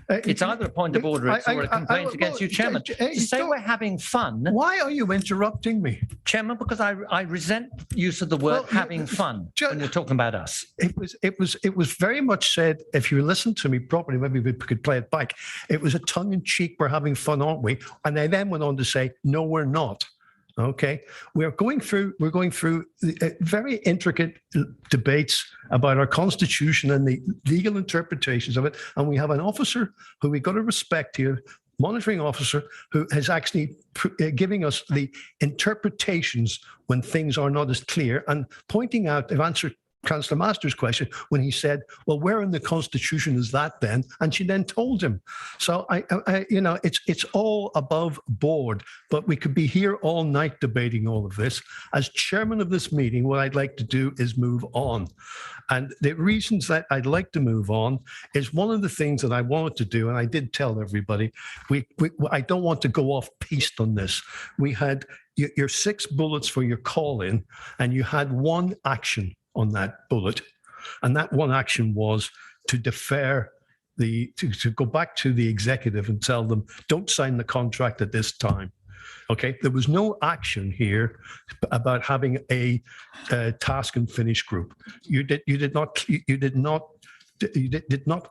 it's either a point of order or a complaint against you, Chairman. To say we're having fun. Why are you interrupting me? Chairman, because I resent use of the word having fun when you're talking about us. It was very much said, if you listen to me properly, maybe we could play it back. It was a tongue in cheek, we're having fun, aren't we? And they then went on to say, no, we're not. Okay, we're going through very intricate debates about our constitution and the legal interpretations of it. And we have an officer who we got to respect here, monitoring officer, who is actually giving us the interpretations when things are not as clear and pointing out, they've answered Councillor Masters' question when he said, well, where in the Constitution is that then? And she then told him. So, it's all above board, but we could be here all night debating all of this. As chairman of this meeting, what I'd like to do is move on. And the reasons that I'd like to move on is one of the things that I wanted to do, and I did tell everybody, I don't want to go off piste on this. We had your 6 bullets for your call-in, and you had one action on that bullet, and that one action was to defer to go back to the executive and tell them, don't sign the contract at this time. Okay, there was no action here about having a task and finish group. You did not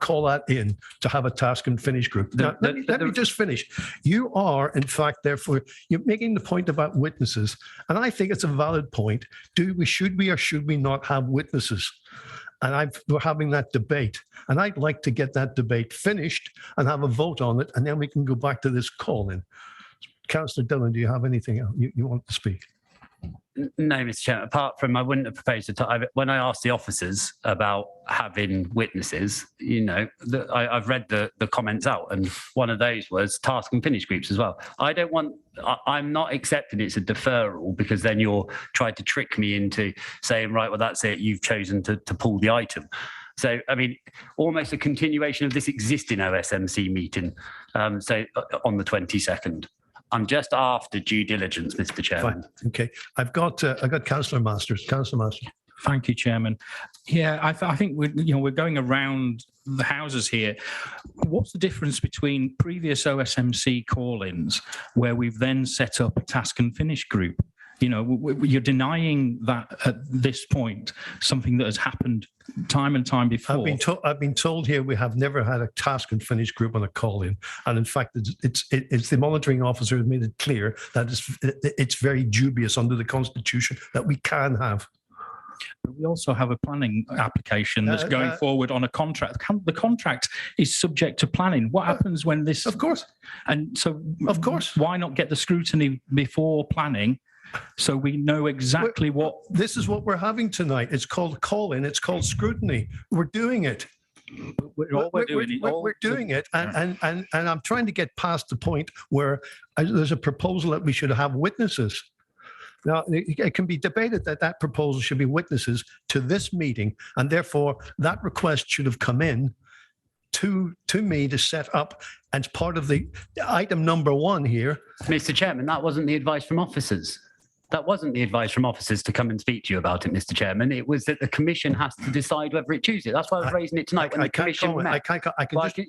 call that in to have a task and finish group. Now, let me just finish. You are, in fact, therefore, you're making the point about witnesses, and I think it's a valid point. Should we or should we not have witnesses? And we're having that debate, and I'd like to get that debate finished and have a vote on it, and then we can go back to this call-in. Councillor Dillon, do you have anything else you want to speak? No, Mr. Chairman, apart from I wouldn't have proposed it. When I asked the officers about having witnesses, I've read the comments out, and one of those was task and finish groups as well. I'm not accepting it's a deferral, because then you're trying to trick me into saying, right, well, that's it, you've chosen to pull the item. So, I mean, almost a continuation of this existing OSMC meeting, so on the 22nd. I'm just after due diligence, Mr. Chairman. Fine. Okay. I've got Councillor Masters. Councillor Masters. Thank you, Chairman. Yeah, I think we're going around the houses here. What's the difference between previous OSMC call-ins where we've then set up a task and finish group? You're denying that at this point, something that has happened time and time before. I've been told here we have never had a task and finish group on a call-in, and in fact, it's the monitoring officer has made it clear that it's very dubious under the Constitution that we can have. But we also have a planning application that's going forward on a contract. The contract is subject to planning. What happens when this? Of course. And so, of course, why not get the scrutiny before planning? So we know exactly what. This is what we're having tonight. It's called call-in. It's called scrutiny. We're doing it. We're doing it, and I'm trying to get past the point where there's a proposal that we should have witnesses. Now, it can be debated that proposal should be witnesses to this meeting, and therefore that request should have come in to me to set up as part of the item number 1 here. Mr. Chairman, that wasn't the advice from officers. That wasn't the advice from officers to come and speak to you about it, Mr. Chairman. It was that the Commission has to decide whether it chooses it. That's why I was raising it tonight when the Commission met.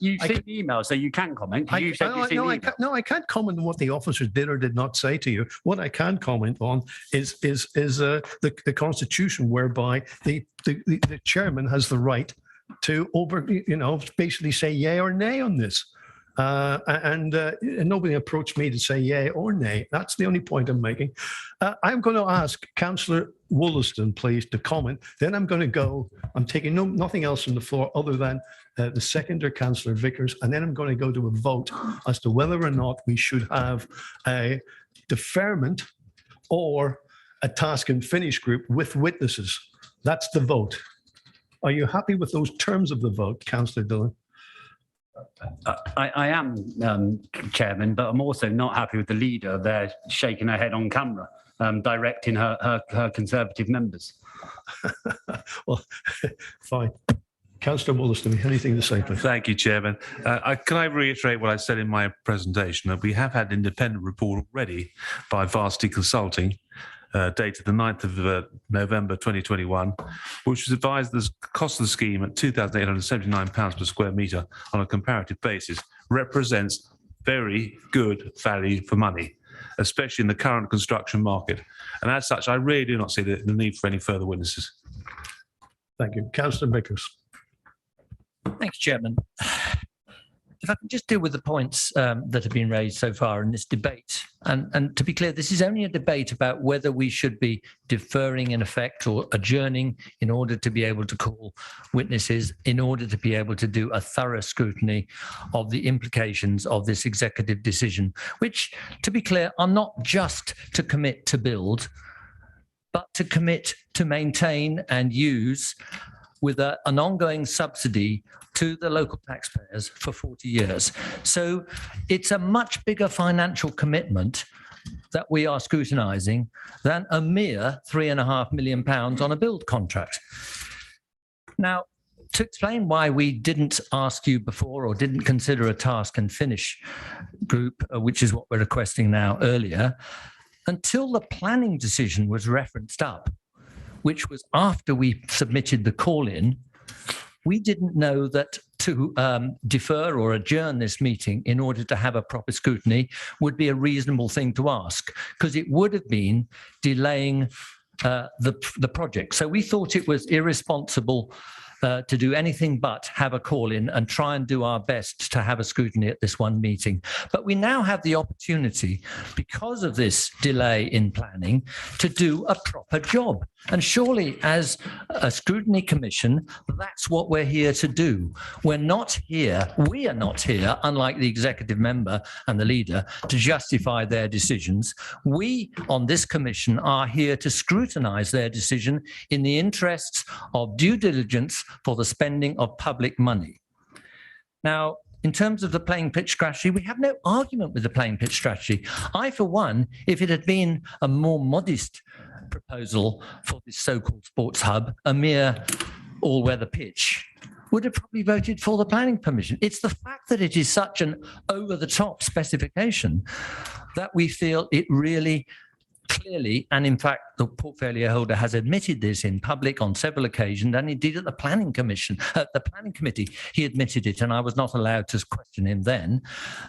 You've seen the email, so you can comment. You said you've seen the email. No, I can't comment on what the officers did or did not say to you. What I can comment on is the Constitution, whereby the chairman has the right to basically say yay or nay on this. And nobody approached me to say yay or nay. That's the only point I'm making. I'm going to ask Councillor Wollaston, please, to comment. Then I'm going to go. I'm taking nothing else from the floor other than the seconder, Councillor Vickers, and then I'm going to go to a vote as to whether or not we should have a deferment or a task and finish group with witnesses. That's the vote. Are you happy with those terms of the vote, Councillor Dillon? I am, Chairman, but I'm also not happy with the leader there shaking her head on camera, directing her Conservative members. Well, fine. Councillor Wollaston, anything to say, please? Thank you, Chairman. Can I reiterate what I said in my presentation, that we have had an independent report already by Varsity Consulting, dated the 9th of November 2021, which was advised the cost of the scheme at £2,879 per square metre on a comparative basis represents very good value for money, especially in the current construction market. And as such, I really do not see the need for any further witnesses. Thank you. Councillor Vickers. Thanks, Chairman. If I can just deal with the points that have been raised so far in this debate. And to be clear, this is only a debate about whether we should be deferring in effect or adjourning in order to be able to call witnesses, in order to be able to do a thorough scrutiny of the implications of this executive decision, which, to be clear, are not just to commit to build, but to commit to maintain and use with an ongoing subsidy to the local taxpayers for 40 years. So it's a much bigger financial commitment that we are scrutinising than a mere £3.5 million on a build contract. Now, to explain why we didn't ask you before or didn't consider a task and finish group, which is what we're requesting now earlier, until the planning decision was referenced up, which was after we submitted the call-in, we didn't know that to defer or adjourn this meeting in order to have a proper scrutiny would be a reasonable thing to ask, because it would have been delaying the project. So we thought it was irresponsible to do anything but have a call in and try and do our best to have a scrutiny at this one meeting. But we now have the opportunity, because of this delay in planning, to do a proper job. And surely, as a scrutiny commission, that's what we're here to do. We are not here, unlike the executive member and the leader, to justify their decisions. We, on this commission, are here to scrutinise their decision in the interests of due diligence for the spending of public money. Now, in terms of the playing pitch strategy, we have no argument with the playing pitch strategy. I, for one, if it had been a more modest proposal for this so-called sports hub, a mere all-weather pitch, would have probably voted for the planning permission. It's the fact that it is such an over-the-top specification that we feel it really clearly, and in fact, the portfolio holder has admitted this in public on several occasions, and indeed at the planning committee, he admitted it, and I was not allowed to question him then,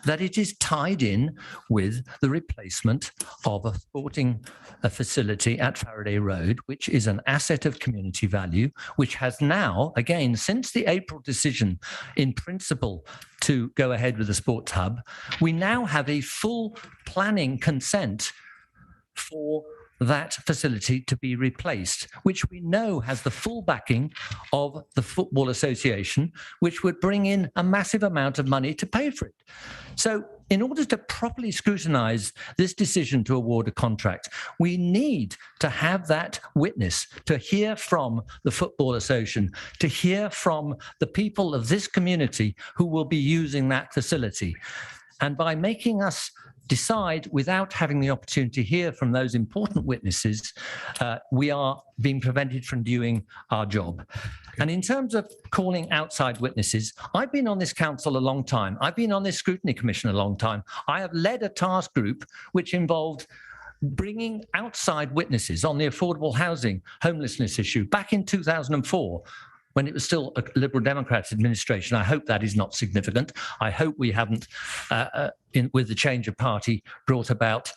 that it is tied in with the replacement of a sporting facility at Faraday Road, which is an asset of community value, which has now, again, since the April decision in principle to go ahead with the sports hub, we now have a full planning consent for that facility to be replaced, which we know has the full backing of the Football Association, which would bring in a massive amount of money to pay for it. So in order to properly scrutinise this decision to award a contract, we need to have that witness, to hear from the Football Association, to hear from the people of this community who will be using that facility. And by making us decide without having the opportunity to hear from those important witnesses, we are being prevented from doing our job. And in terms of calling outside witnesses, I've been on this council a long time. I've been on this scrutiny commission a long time. I have led a task group which involved bringing outside witnesses on the affordable housing homelessness issue back in 2004. When it was still a Liberal Democrat administration. I hope that is not significant. I hope we haven't, with the change of party, brought about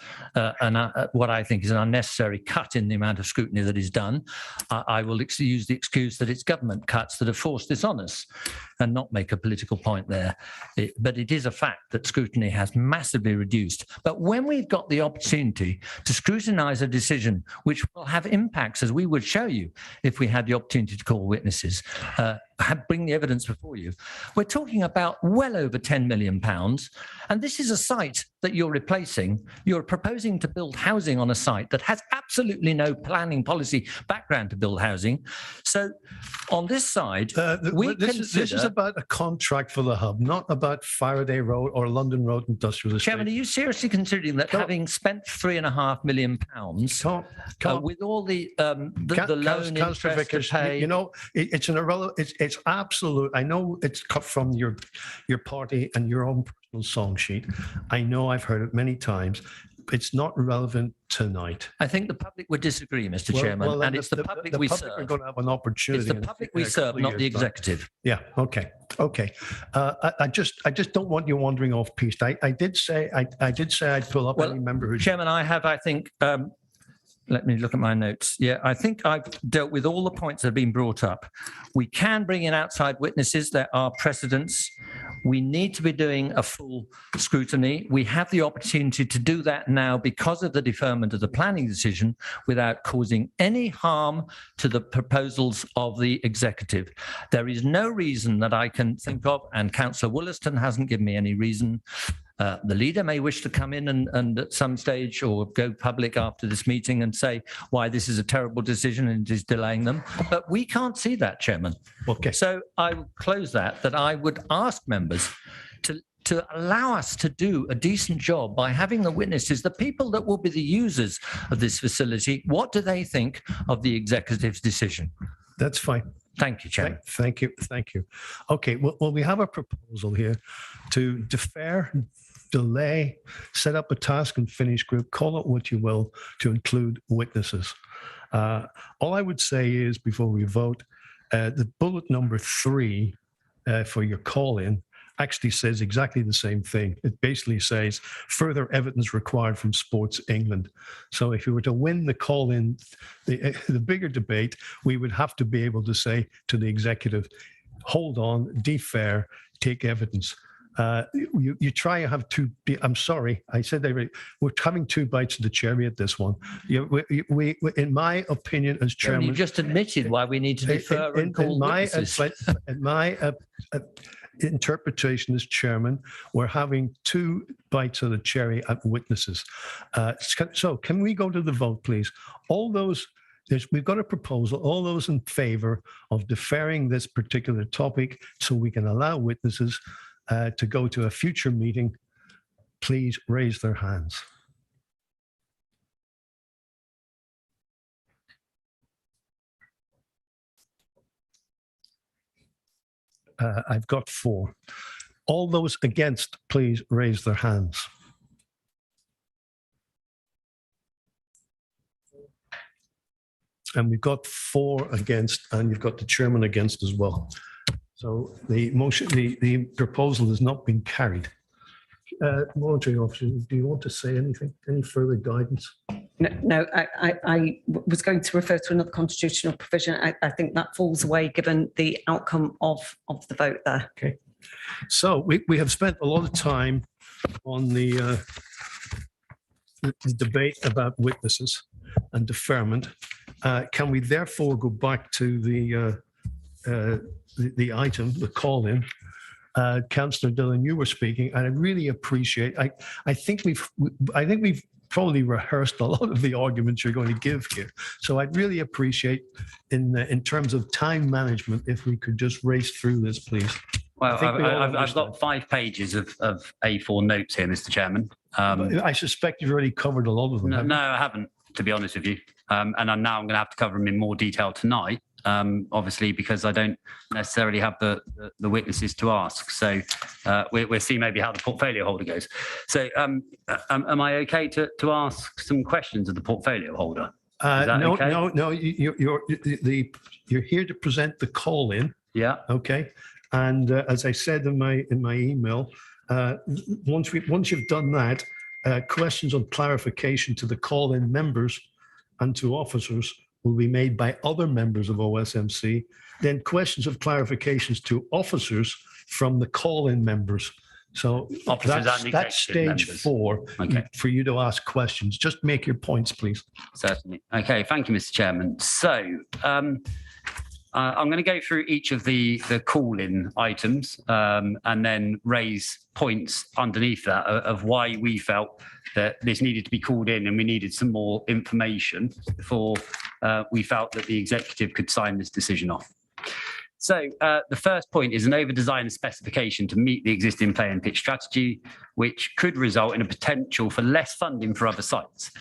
what I think is an unnecessary cut in the amount of scrutiny that is done. I will use the excuse that it's government cuts that have forced this on us and not make a political point there. But it is a fact that scrutiny has massively reduced. But when we've got the opportunity to scrutinise a decision which will have impacts, as we would show you if we had the opportunity to call witnesses, bring the evidence before you. We're talking about well over £10 million. And this is a site that you're replacing. You're proposing to build housing on a site that has absolutely no planning policy background to build housing. So on this side, this is about a contract for the hub, not about Faraday Road or London Road Industrial Estate. Chairman, are you seriously considering that having spent £3.5 million with all the loan interest to pay? You know, it's an irrelevant. it's absolute. I know it's cut from your party and your own personal song sheet. I know I've heard it many times. It's not relevant tonight. I think the public would disagree, Mr. Chairman, and it's the public we serve. Are going to have an opportunity. It's the public we serve, not the executive. Yeah. Okay. I just don't want you wandering off piste. I did say I'd pull up any member who. Chairman, I think. Let me look at my notes. Yeah, I think I've dealt with all the points that have been brought up. We can bring in outside witnesses. There are precedents. We need to be doing a full scrutiny. We have the opportunity to do that now because of the deferment of the planning decision without causing any harm to the proposals of the executive. There is no reason that I can think of, and Councillor Wollaston hasn't given me any reason. The leader may wish to come in and at some stage or go public after this meeting and say why this is a terrible decision and is delaying them. But we can't see that, Chairman. Okay. So I will close that I would ask members to allow us to do a decent job by having the witnesses, the people that will be the users of this facility. What do they think of the executive's decision? That's fine. Thank you, Chairman. Thank you. Okay, well, we have a proposal here to defer, delay, set up a task and finish group, call it what you will, to include witnesses. All I would say is, before we vote, the bullet number 3 for your call-in actually says exactly the same thing. It basically says further evidence required from Sports England. So if you were to win the call-in, the bigger debate, we would have to be able to say to the executive, hold on, defer, take evidence. You try to have two. I'm sorry, I said we're having 2 bites of the cherry at this one. We in my opinion, as chairman, you just admitted why we need to defer and call witnesses. In my interpretation as chairman, we're having 2 bites of the cherry at witnesses. So can we go to the vote, please? All those. We've got a proposal. All those in favour of deferring this particular topic so we can allow witnesses to go to a future meeting, please raise their hands. I've got 4. All those against, please raise their hands. And we've got 4 against, and you've got the chairman against as well. So the motion, the proposal has not been carried. Monitoring officer, do you want to say anything? Any further guidance? No, I was going to refer to another constitutional provision. I think that falls away given the outcome of the vote there. Okay. So we have spent a lot of time on the debate about witnesses and deferment. Can we therefore go back to the item, the call-in? Councillor Dillon, you were speaking, and I really appreciate. I think we've probably rehearsed a lot of the arguments you're going to give here. So I'd really appreciate, in terms of time management, if we could just race through this, please. Well, I've got 5 pages of A4 notes here, Mr. Chairman. I suspect you've already covered a lot of them. No, I haven't, to be honest with you. And I'm going to have to cover them in more detail tonight, obviously, because I don't necessarily have the witnesses to ask. So we'll see maybe how the portfolio holder goes. So am I okay to ask some questions of the portfolio holder? No, okay? no. You're here to present the call-in. Yeah. Okay. And as I said in my email, once you've done that, questions on clarification to the call-in members and to officers will be made by other members of OSMC. Then questions of clarifications to officers from the call-in members. So that's stage members. 4 for you to ask questions. Just make your points, please. Certainly. Okay. Thank you, Mr. Chairman. So I'm going to go through each of the call-in items and then raise points underneath that of why we felt that this needed to be called in and we needed some more information before we felt that the executive could sign this decision off. So the first point is an over-design specification to meet the existing play and pitch strategy, which could result in a potential for less funding for other sites.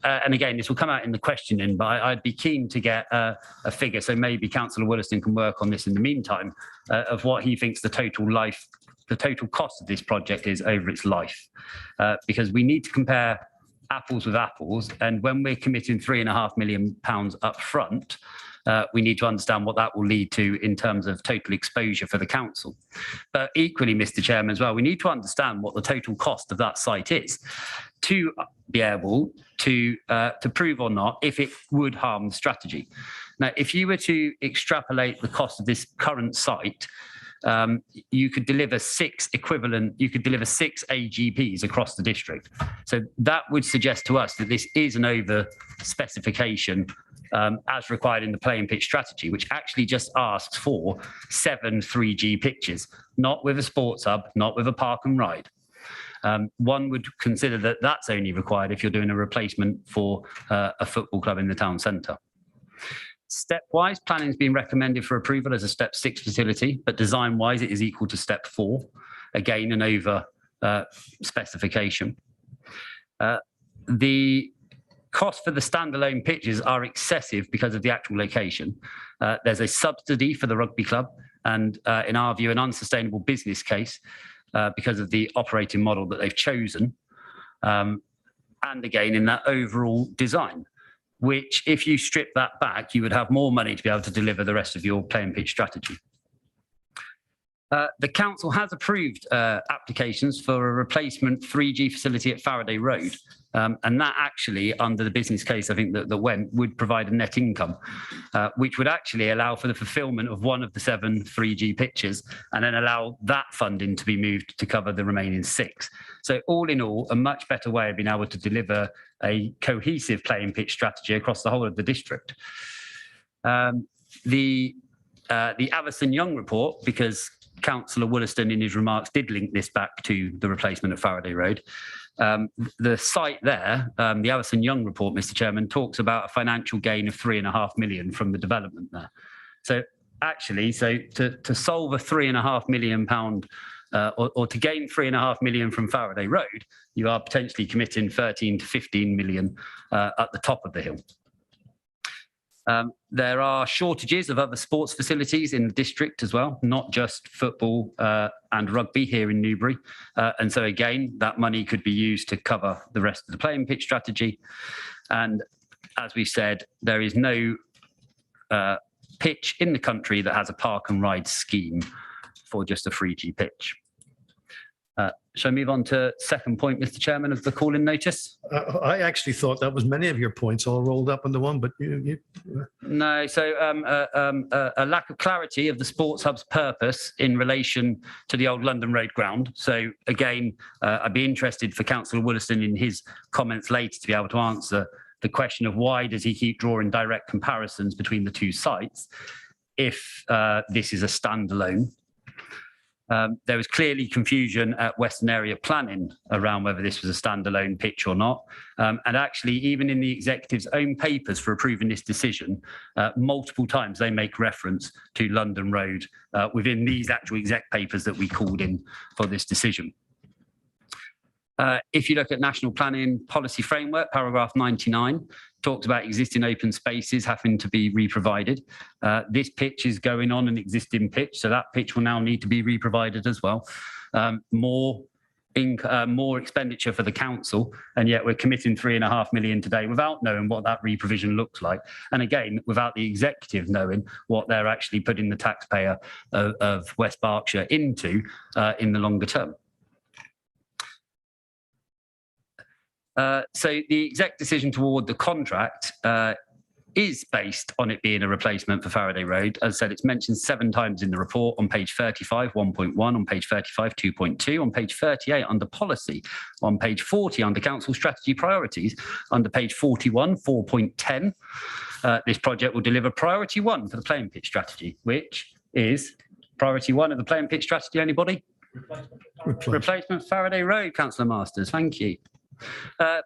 And again, this will come out in the questioning, but I'd be keen to get a figure. So maybe Councillor Williston can work on this in the meantime of what he thinks the total cost of this project is over its life, because we need to compare apples with apples. And when we're committing £3.5 million up front, we need to understand what that will lead to in terms of total exposure for the council. But equally, Mr. Chairman, as well, we need to understand what the total cost of that site is to be able to prove or not if it would harm the strategy. Now, if you were to extrapolate the cost of this current site, you could deliver six AGPs across the district. So that would suggest to us that this is an over specification as required in the play and pitch strategy, which actually just asks for 7 3G pitches, not with a sports hub, not with a park and ride. One would consider that that's only required if you're doing a replacement for a football club in the town centre. Step-wise, planning has been recommended for approval as a step 6 facility, but design-wise, it is equal to step 4, again, an over specification. The cost for the standalone pitches are excessive because of the actual location. There's a subsidy for the rugby club and, in our view, an unsustainable business case because of the operating model that they've chosen. And again, in that overall design, which if you strip that back, you would have more money to be able to deliver the rest of your play and pitch strategy. The council has approved applications for a replacement 3G facility at Faraday Road. And that actually, under the business case, I think that went, would provide a net income, which would actually allow for the fulfilment of one of the 7 3G pitches and then allow that funding to be moved to cover the remaining 6. So all in all, a much better way of being able to deliver a cohesive play and pitch strategy across the whole of the district. The Avison Young report, because Councillor Williston in his remarks did link this back to the replacement of Faraday Road. The site there, the Avison Young report, Mr. Chairman, talks about a financial gain of £3.5 million from the development there. So actually, to solve a £3.5 million or to gain £3.5 million from Faraday Road, you are potentially committing 13 to 15 million at the top of the hill. There are shortages of other sports facilities in the district as well, not just football and rugby here in Newbury. And so again, that money could be used to cover the rest of the play and pitch strategy. And as we said, there is no pitch in the country that has a park and ride scheme for just a 3G pitch. Shall I move on to second point, Mr. Chairman, of the call-in notice? I actually thought that was many of your points all rolled up into one, but you... No, so a lack of clarity of the sports hub's purpose in relation to the old London Road ground. So again, I'd be interested for Councillor Williston in his comments later to be able to answer the question of why does he keep drawing direct comparisons between the two sites if this is a standalone. There was clearly confusion at Western Area Planning around whether this was a standalone pitch or not. And actually, even in the executive's own papers for approving this decision, multiple times they make reference to London Road within these actual exec papers that we called in for this decision. If you look at National Planning Policy Framework, paragraph 99, talks about existing open spaces having to be re-provided. This pitch is going on an existing pitch, so that pitch will now need to be re-provided as well. More expenditure for the council, and yet we're committing £3.5 million today without knowing what that re-provision looks like. And again, without the executive knowing what they're actually putting the taxpayer of West Berkshire into in the longer term. So the exec decision to award the contract is based on it being a replacement for Faraday Road. As I said, it's mentioned 7 times in the report on page 35, 1.1, on page 35, 2.2, on page 38 under policy, on page 40 under council strategy priorities, under page 41, 4.10. This project will deliver priority 1 for the play and pitch strategy, which is priority 1 of the play and pitch strategy. Anybody? Replacement Faraday Road, Councillor Masters. Thank you.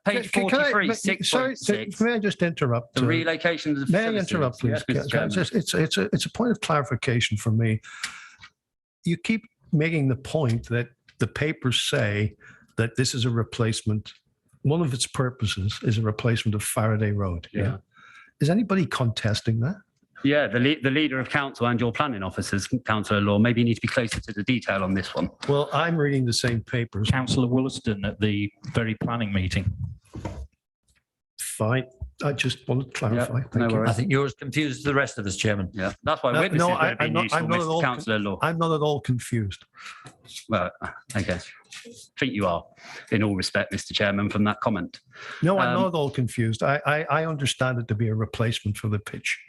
Page 43, 6.6. May I just interrupt? The relocation of the May I interrupt, please? It's a point of clarification for me. You keep making the point that the papers say that this is a replacement one of its purposes is a replacement of Faraday Road. Yeah. Is anybody contesting that? Yeah, the leader of council and your planning officers, Councillor Law, maybe you need to be closer to the detail on this one. Well, I'm reading the same papers. Councillor Wollaston at the very planning meeting. Fine. I just want to clarify. Yeah, Thank no you. worries. I think you're as confused as the rest of us, Chairman. Yeah, that's why No, witnesses no, would have been useful, Mr. Councillor Law. I'm not at all confused. Well, okay. I think you are, in all respect, Mr. Chairman, from that comment. No, I'm not at all confused. I understand it to be a replacement for the pitch.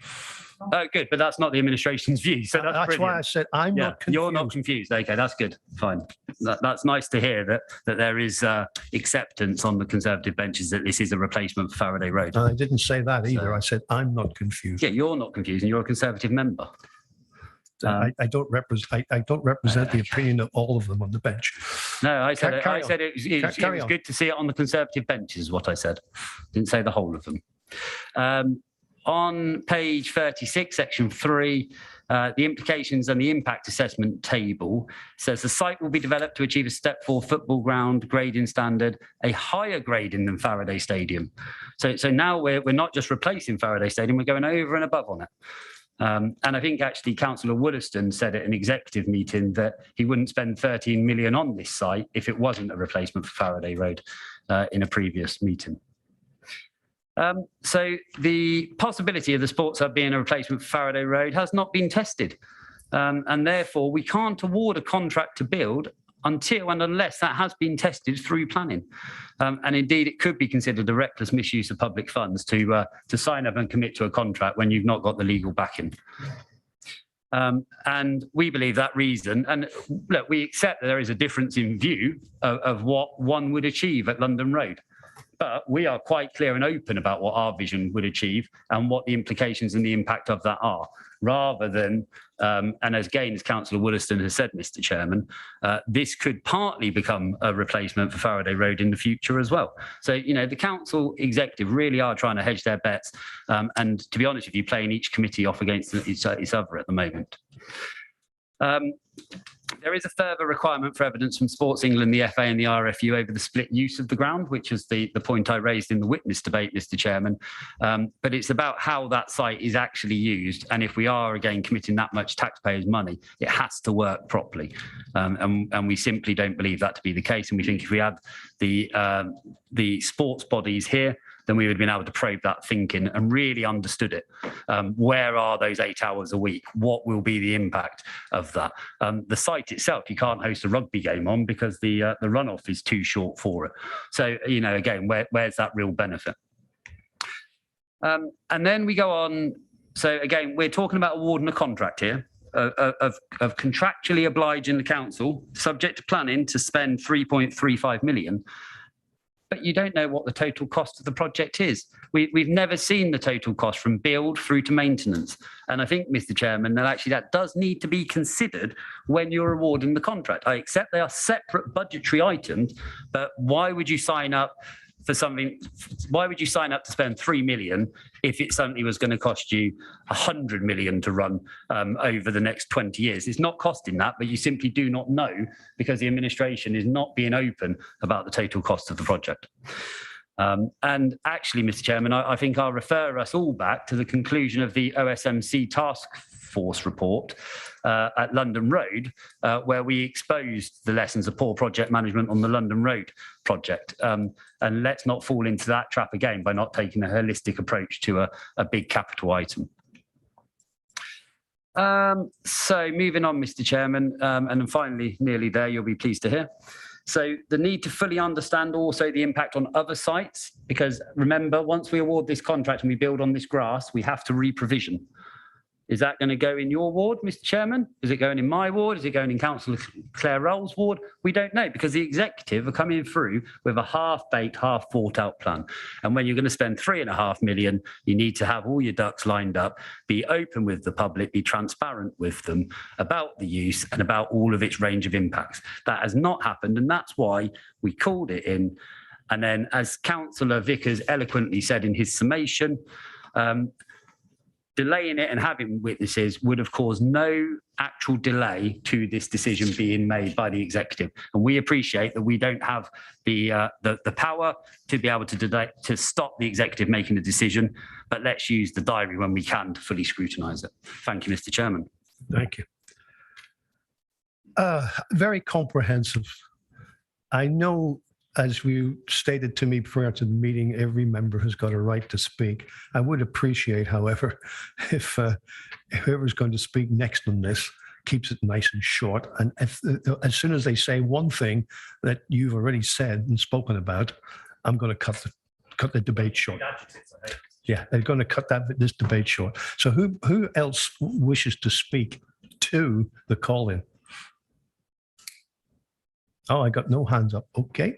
Oh, good, but that's not the administration's view. So that's That's why I brilliant. said I'm not confused. You're not confused. Okay, that's good. Fine. That's nice to hear that there is acceptance on the Conservative benches that this is a replacement for Faraday Road. I didn't say that either. So- I said I'm not confused. Yeah, you're not confused, and you're a Conservative member. I don't represent. I don't represent the opinion of all of them on the bench. No, I said Carry on. it was Carry on. good to see it on the Conservative benches, is what I said. Didn't say the whole of them. On page 36, section 3, the implications and the impact assessment table says the site will be developed to achieve a step 4 football ground grading standard, a higher grading than Faraday Stadium. So now we're not just replacing Faraday Stadium, we're going over and above on it. And I think actually Councillor Wollaston said at an executive meeting that he wouldn't spend 13 million on this site if it wasn't a replacement for Faraday Road in a previous meeting. So the possibility of the sports hub being a replacement for Faraday Road has not been tested. And therefore we can't award a contract to build until and unless that has been tested through planning. And indeed, it could be considered a reckless misuse of public funds to sign up and commit to a contract when you've not got the legal backing. And we believe that reason, and look, we accept that there is a difference in view of what one would achieve at London Road. But we are quite clear and open about what our vision would achieve and what the implications and the impact of that are, rather than, and as again, as Councillor Wollaston has said, Mr. Chairman, this could partly become a replacement for Faraday Road in the future as well. So, you know, the council executive really are trying to hedge their bets. And to be honest with you, playing each committee off against each other at the moment. There is a further requirement for evidence from Sports England, the FA and the RFU over the split use of the ground, which is the point I raised in the witness debate, Mr. Chairman. But it's about how that site is actually used. And if we are, again, committing that much taxpayers' money, it has to work properly. And we simply don't believe that to be the case. And we think if we had the sports bodies here, then we would have been able to probe that thinking and really understood it. Where are those 8 hours a week? What will be the impact of that? The site itself, you can't host a rugby game on because the runoff is too short for it. So, you know, again, where's that real benefit? And then we go on. So again, we're talking about awarding a contract here of contractually obliging the council, subject to planning, to spend 3.35 million. But you don't know what the total cost of the project is. We've never seen the total cost from build through to maintenance. And I think, Mr. Chairman, that actually that does need to be considered when you're awarding the contract. I accept they are separate budgetary items, but why would you sign up for something? Why would you sign up to spend 3 million if it suddenly was going to cost you 100 million to run over the next 20 years? It's not costing that, but you simply do not know because the administration is not being open about the total cost of the project. And actually, Mr. Chairman, I think I'll refer us all back to the conclusion of the OSMC task force report at London Road, where we exposed the lessons of poor project management on the London Road project. And let's not fall into that trap again by not taking a holistic approach to a big capital item. So moving on, Mr. Chairman, and then finally, nearly there, you'll be pleased to hear. So the need to fully understand also the impact on other sites, because remember, once we award this contract and we build on this grass, we have to re-provision. Is that going to go in your ward, Mr. Chairman? Is it going in my ward? Is it going in Councillor Claire Roll's ward? We don't know, because the executive are coming through with a half-baked, half-thought-out plan. And when you're going to spend 3.5 million, you need to have all your ducks lined up, be open with the public, be transparent with them about the use and about all of its range of impacts. That has not happened, and that's why we called it in. And then, as Councillor Vickers eloquently said in his summation, delaying it and having witnesses would have caused no actual delay to this decision being made by the executive. And we appreciate that we don't have the power to be able to stop the executive making a decision, but let's use the diary when we can to fully scrutinise it. Thank you, Mr. Chairman. Thank you. Very comprehensive. I know, as you stated to me prior to the meeting, every member has got a right to speak. I would appreciate, however, if whoever's going to speak next on this keeps it nice and short. And if, as soon as they say one thing that you've already said and spoken about, I'm going to cut the debate short. Yeah, they're going to cut this debate short. So who else wishes to speak to the call-in? Oh, I got no hands up. Okay.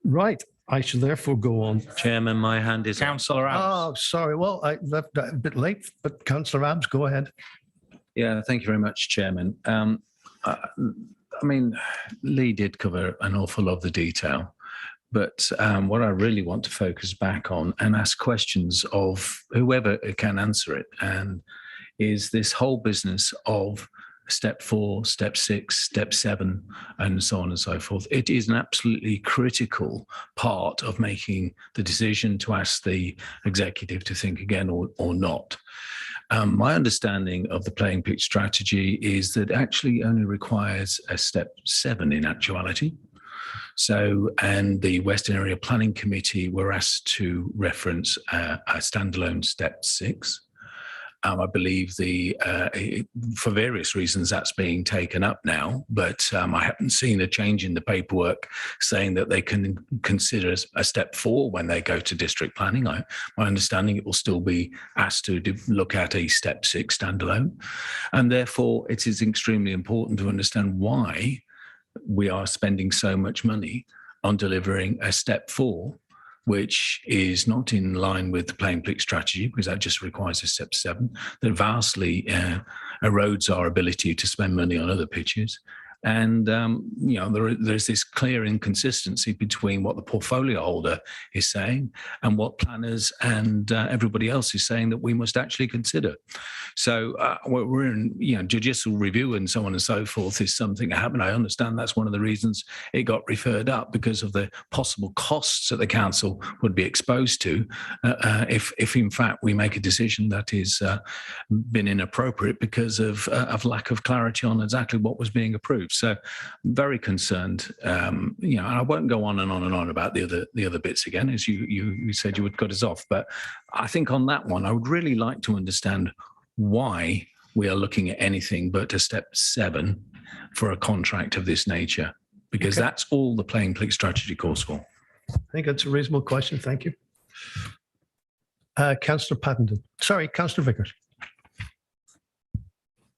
Right. I shall therefore go on. Chairman, my hand is Councillor Abs. Oh, sorry. Well, I left that a bit late, but Councillor Abs, go ahead. Yeah, thank you very much, Chairman. I mean, Lee did cover an awful lot of the detail, but what I really want to focus back on and ask questions of whoever can answer it, and is this whole business of step 4, step 6, step 7, and so on and so forth. It is an absolutely critical part of making the decision to ask the executive to think again or not. My understanding of the playing pitch strategy is that it actually only requires a step 7 in actuality. So, and the Western Area Planning Committee were asked to reference a standalone step 6. I believe for various reasons that's being taken up now, but I haven't seen a change in the paperwork saying that they can consider a step 4 when they go to district planning. My understanding, it will still be asked to look at a step 6 standalone. And therefore, it is extremely important to understand why we are spending so much money on delivering a step 4, which is not in line with the playing pitch strategy, because that just requires a step 7, that vastly erodes our ability to spend money on other pitches. And, there's this clear inconsistency between what the portfolio holder is saying and what planners and everybody else is saying that we must actually consider. So we're in, judicial review and so on and so forth is something that happened. I understand that's one of the reasons it got referred up, because of the possible costs that the council would be exposed to if in fact we make a decision that is been inappropriate because of lack of clarity on exactly what was being approved. So very concerned, and I won't go on and on and on about the other bits again, as you said you would cut us off. But I think on that one, I would really like to understand why we are looking at anything but a step 7 for a contract of this nature, because that's all the playing pitch strategy calls for. I think that's a reasonable question. Thank you. Councillor Paddington. Sorry, Councillor Vickers.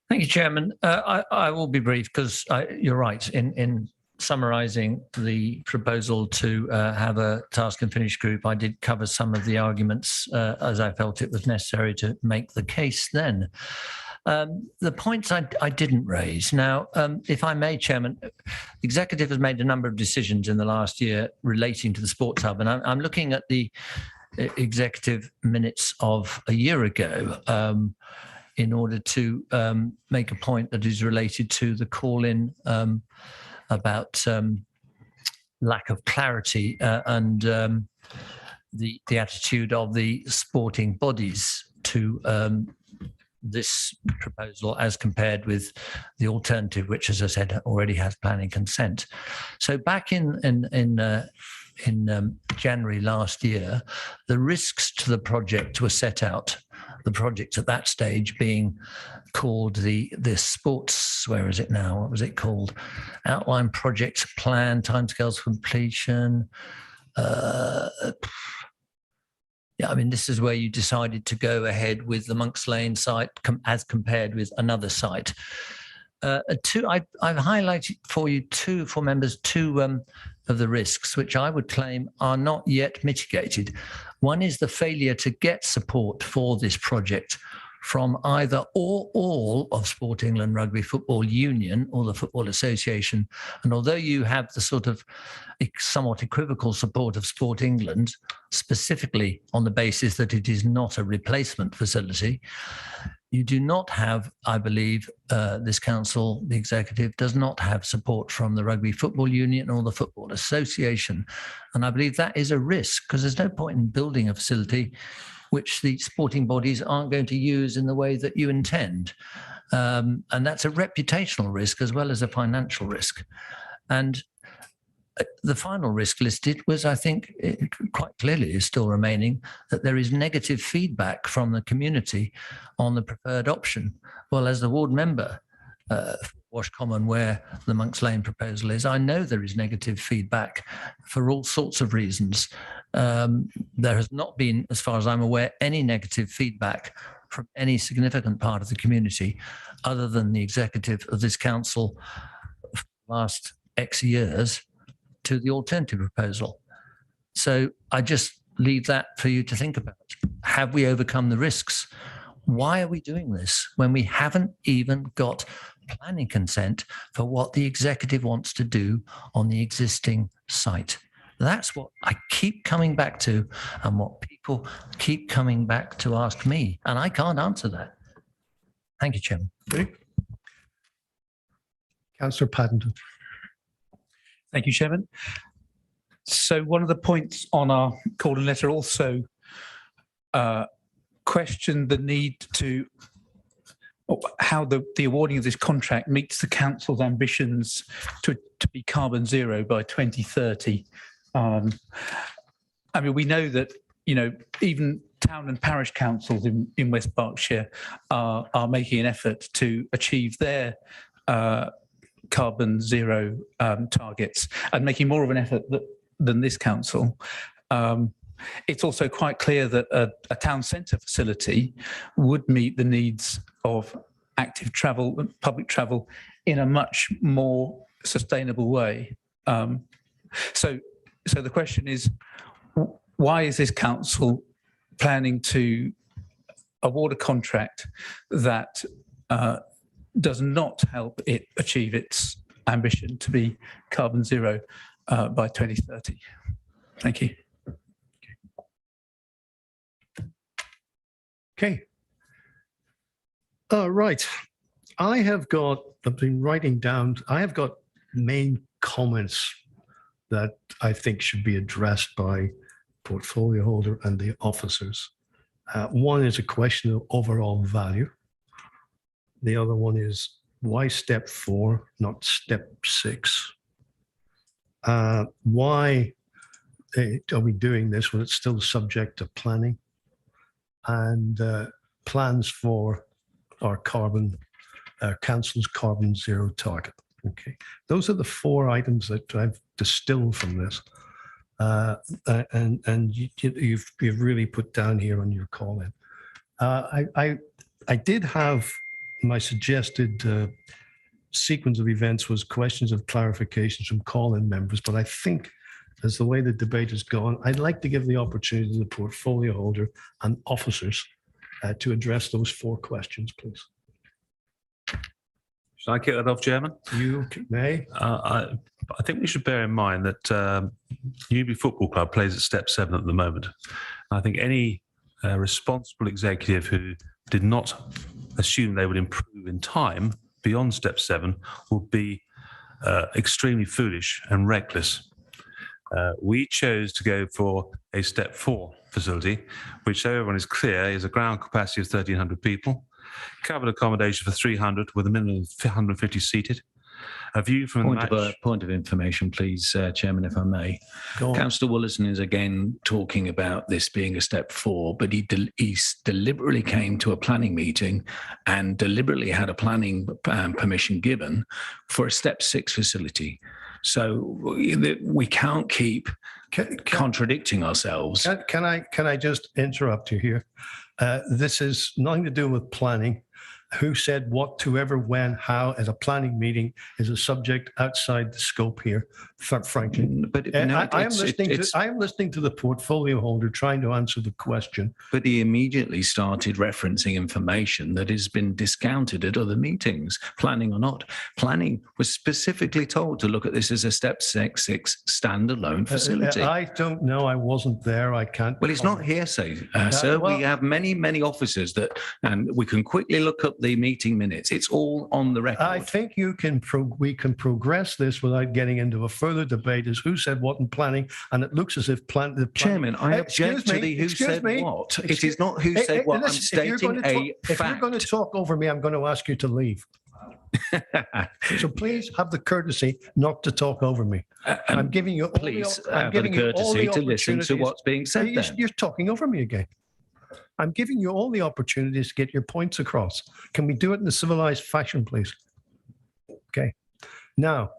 Thank you, Chairman. I will be brief because you're right in summarising the proposal to have a task and finish group. I did cover some of the arguments as I felt it was necessary to make the case then. The points I didn't raise. Now, if I may, Chairman, the executive has made a number of decisions in the last year relating to the sports hub, and I'm looking at the executive minutes of a year ago in order to make a point that is related to the call-in about lack of clarity and the attitude of the sporting bodies to this proposal as compared with the alternative, which, as I said, already has planning consent. So back in January last year, the risks to the project were set out. The project at that stage being called the sports, where is it now? What was it called? Outline project plan, timescales for completion. This is where you decided to go ahead with the Monks Lane site as compared with another site. I've highlighted for you two of the risks, which I would claim are not yet mitigated. One is the failure to get support for this project from either or all of Sport England Rugby Football Union or the Football Association. And although you have the sort of somewhat equivocal support of Sport England, specifically on the basis that it is not a replacement facility, you do not have, I believe, this council, the executive, does not have support from the Rugby Football Union or the Football Association. And I believe that is a risk, because there's no point in building a facility which the sporting bodies aren't going to use in the way that you intend. And that's a reputational risk as well as a financial risk. And the final risk listed was, I think, quite clearly is still remaining, that there is negative feedback from the community on the preferred option. Well, as the ward member, Wash Common, where the Monks Lane proposal is, I know there is negative feedback for all sorts of reasons. There has not been, as far as I'm aware, any negative feedback from any significant part of the community other than the executive of this council for the last X years to the alternative proposal. So I just leave that for you to think about. Have we overcome the risks? Why are we doing this when we haven't even got planning consent for what the executive wants to do on the existing site? That's what I keep coming back to, and what people keep coming back to ask me, and I can't answer that. Thank you, Chairman. Okay. Councillor Paddington. Thank you, Chairman. So one of the points on our call-in letter also questioned the need to, how the awarding of this contract meets the council's ambitions to be carbon zero by 2030. I mean, we know that, you know, even town and parish councils in West Berkshire are making an effort to achieve their carbon zero targets, and making more of an effort than this council. It's also quite clear that a town centre facility would meet the needs of active travel, public travel, in a much more sustainable way. So the question is, why is this council planning to award a contract that does not help it achieve its ambition to be carbon zero by 2030? Thank you. Okay. Right. I've been writing down, I have got main comments that I think should be addressed by portfolio holder and the officers. One is a question of overall value. The other one is, why step 4, not step 6? Why are we doing this when it's still subject to planning and plans for our council's carbon zero target? Okay, those are the 4 items that I've distilled from this, and you've really put down here on your call-in. I did have my suggested sequence of events was questions of clarifications from call-in members, but I think as the way the debate has gone, I'd like to give the opportunity to the portfolio holder and officers to address those 4 questions, please. Should I kick that off, Chairman? You may. I think we should bear in mind that Newbury Football Club plays at step 7 at the moment. I think any responsible executive who did not assume they would improve in time beyond step 7 would be extremely foolish and reckless. We chose to go for a step 4 facility, which, so everyone is clear, is a ground capacity of 1,300 people, covered accommodation for 300 with a minimum of 150 seated. A view from the match. Point of information, please, Chairman, if I may. Councillor Willison is again talking about this being a step 4, but he deliberately came to a planning meeting and deliberately had a planning permission given for a step 6 facility. So we can't keep contradicting ourselves. Can I just interrupt you here? This is nothing to do with planning. Who said what, to ever, when, how, at a planning meeting is a subject outside the scope here, frankly. But I am listening to the portfolio holder trying to answer the question. But he immediately started referencing information that has been discounted at other meetings, planning or not. Planning was specifically told to look at this as a step six standalone facility. I don't know. I wasn't there. I can't. Well, it's not hearsay, sir. well, we have many officers that, and we can quickly look up the meeting minutes. It's all on the record. I think we can progress this without getting into a further debate as who said what in planning, and it looks as if Chairman, I object to the who said what. It is not who said what. I'm stating a fact. If you're going to talk over me, I'm going to ask you to leave. So please have the courtesy not to talk over me. I'm giving you please have the courtesy to listen to what's being said. You're talking over me again. I'm giving you all the opportunities to get your points across. Can we do it in a civilized fashion, please? Okay. Now,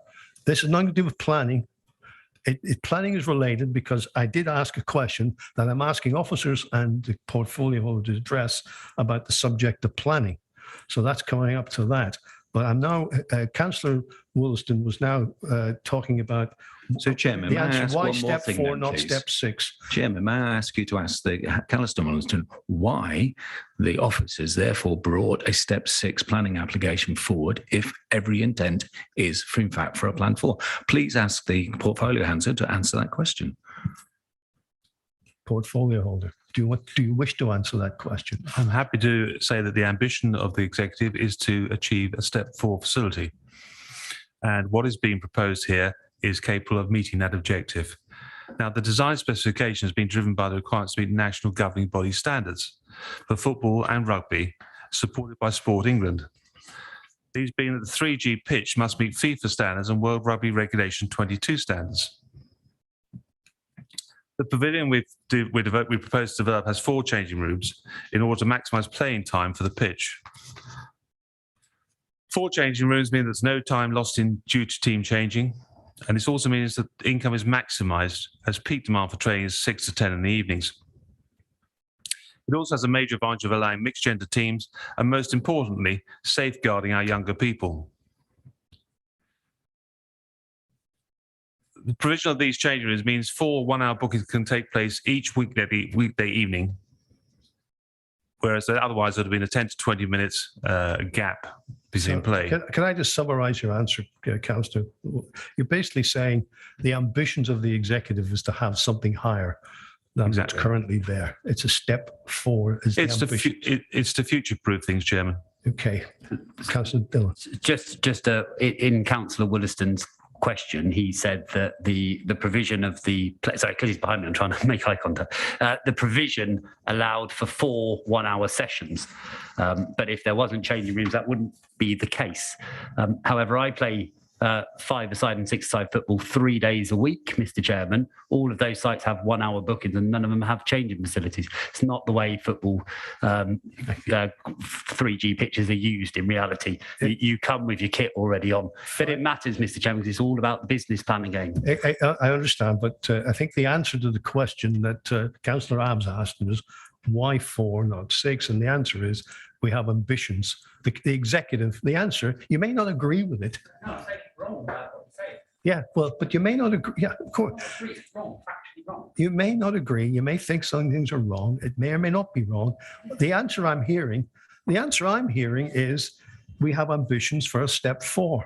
this has nothing to do with planning. Planning is related because I did ask a question that I'm asking officers and the portfolio holder to address about the subject of planning. So that's coming up to that. But I'm now, Councillor Wollaston was now talking about so, Chairman, the answer, why step 4, then, not please? step 6? Chairman, may I ask you to ask the Councillor Wollaston why the officers therefore brought a step 6 planning application forward if every intent is, in fact, for a plan 4? Please ask the portfolio handler to answer that question. Portfolio holder, do you wish to answer that question? I'm happy to say that the ambition of the executive is to achieve a step 4 facility. And what is being proposed here is capable of meeting that objective. Now, the design specification has been driven by the requirements to meet national governing body standards for football and rugby, supported by Sport England. These being that the 3G pitch must meet FIFA standards and World Rugby Regulation 22 standards. The pavilion we propose to develop has 4 changing rooms in order to maximise playing time for the pitch. 4 changing rooms mean there's no time lost due to team changing, and this also means that income is maximised as peak demand for training is 6 to 10 in the evenings. It also has a major advantage of allowing mixed gender teams and, most importantly, safeguarding our younger people. The provision of these changing rooms means 4 one-hour bookings can take place each weekday evening, whereas otherwise there would have been a 10 to 20 minutes gap between play. Can I just summarise your answer, Councillor? You're basically saying the ambitions of the executive is to have something higher than what's currently there. It's a step 4. It's to future-proof things, Chairman. Okay, Councillor Dillon. Just in Councillor Wollaston's question, he said that the provision of the sorry, because he's behind me, I'm trying to make eye contact. The provision allowed for 4 one-hour sessions, but if there wasn't changing rooms, that wouldn't be the case. However, I play 5-a-side and 6-a-side football 3 days a week, Mr. Chairman. All of those sites have 1-hour bookings and none of them have changing facilities. It's not the way football 3G pitches are used in reality. You come with your kit already on. But it matters, Mr. Chairman, because it's all about the business plan again. I understand, but I think the answer to the question that Councillor Abbs asked was why 4, not 6? And the answer is we have ambitions. The executive, the answer, you may not agree with it. No, I'm saying it's wrong about what you're saying. Yeah, well, but you may not agree. Yeah, of course. It's wrong, factually wrong. You may not agree. You may think some things are wrong. It may or may not be wrong. The answer I'm hearing is we have ambitions for a step 4.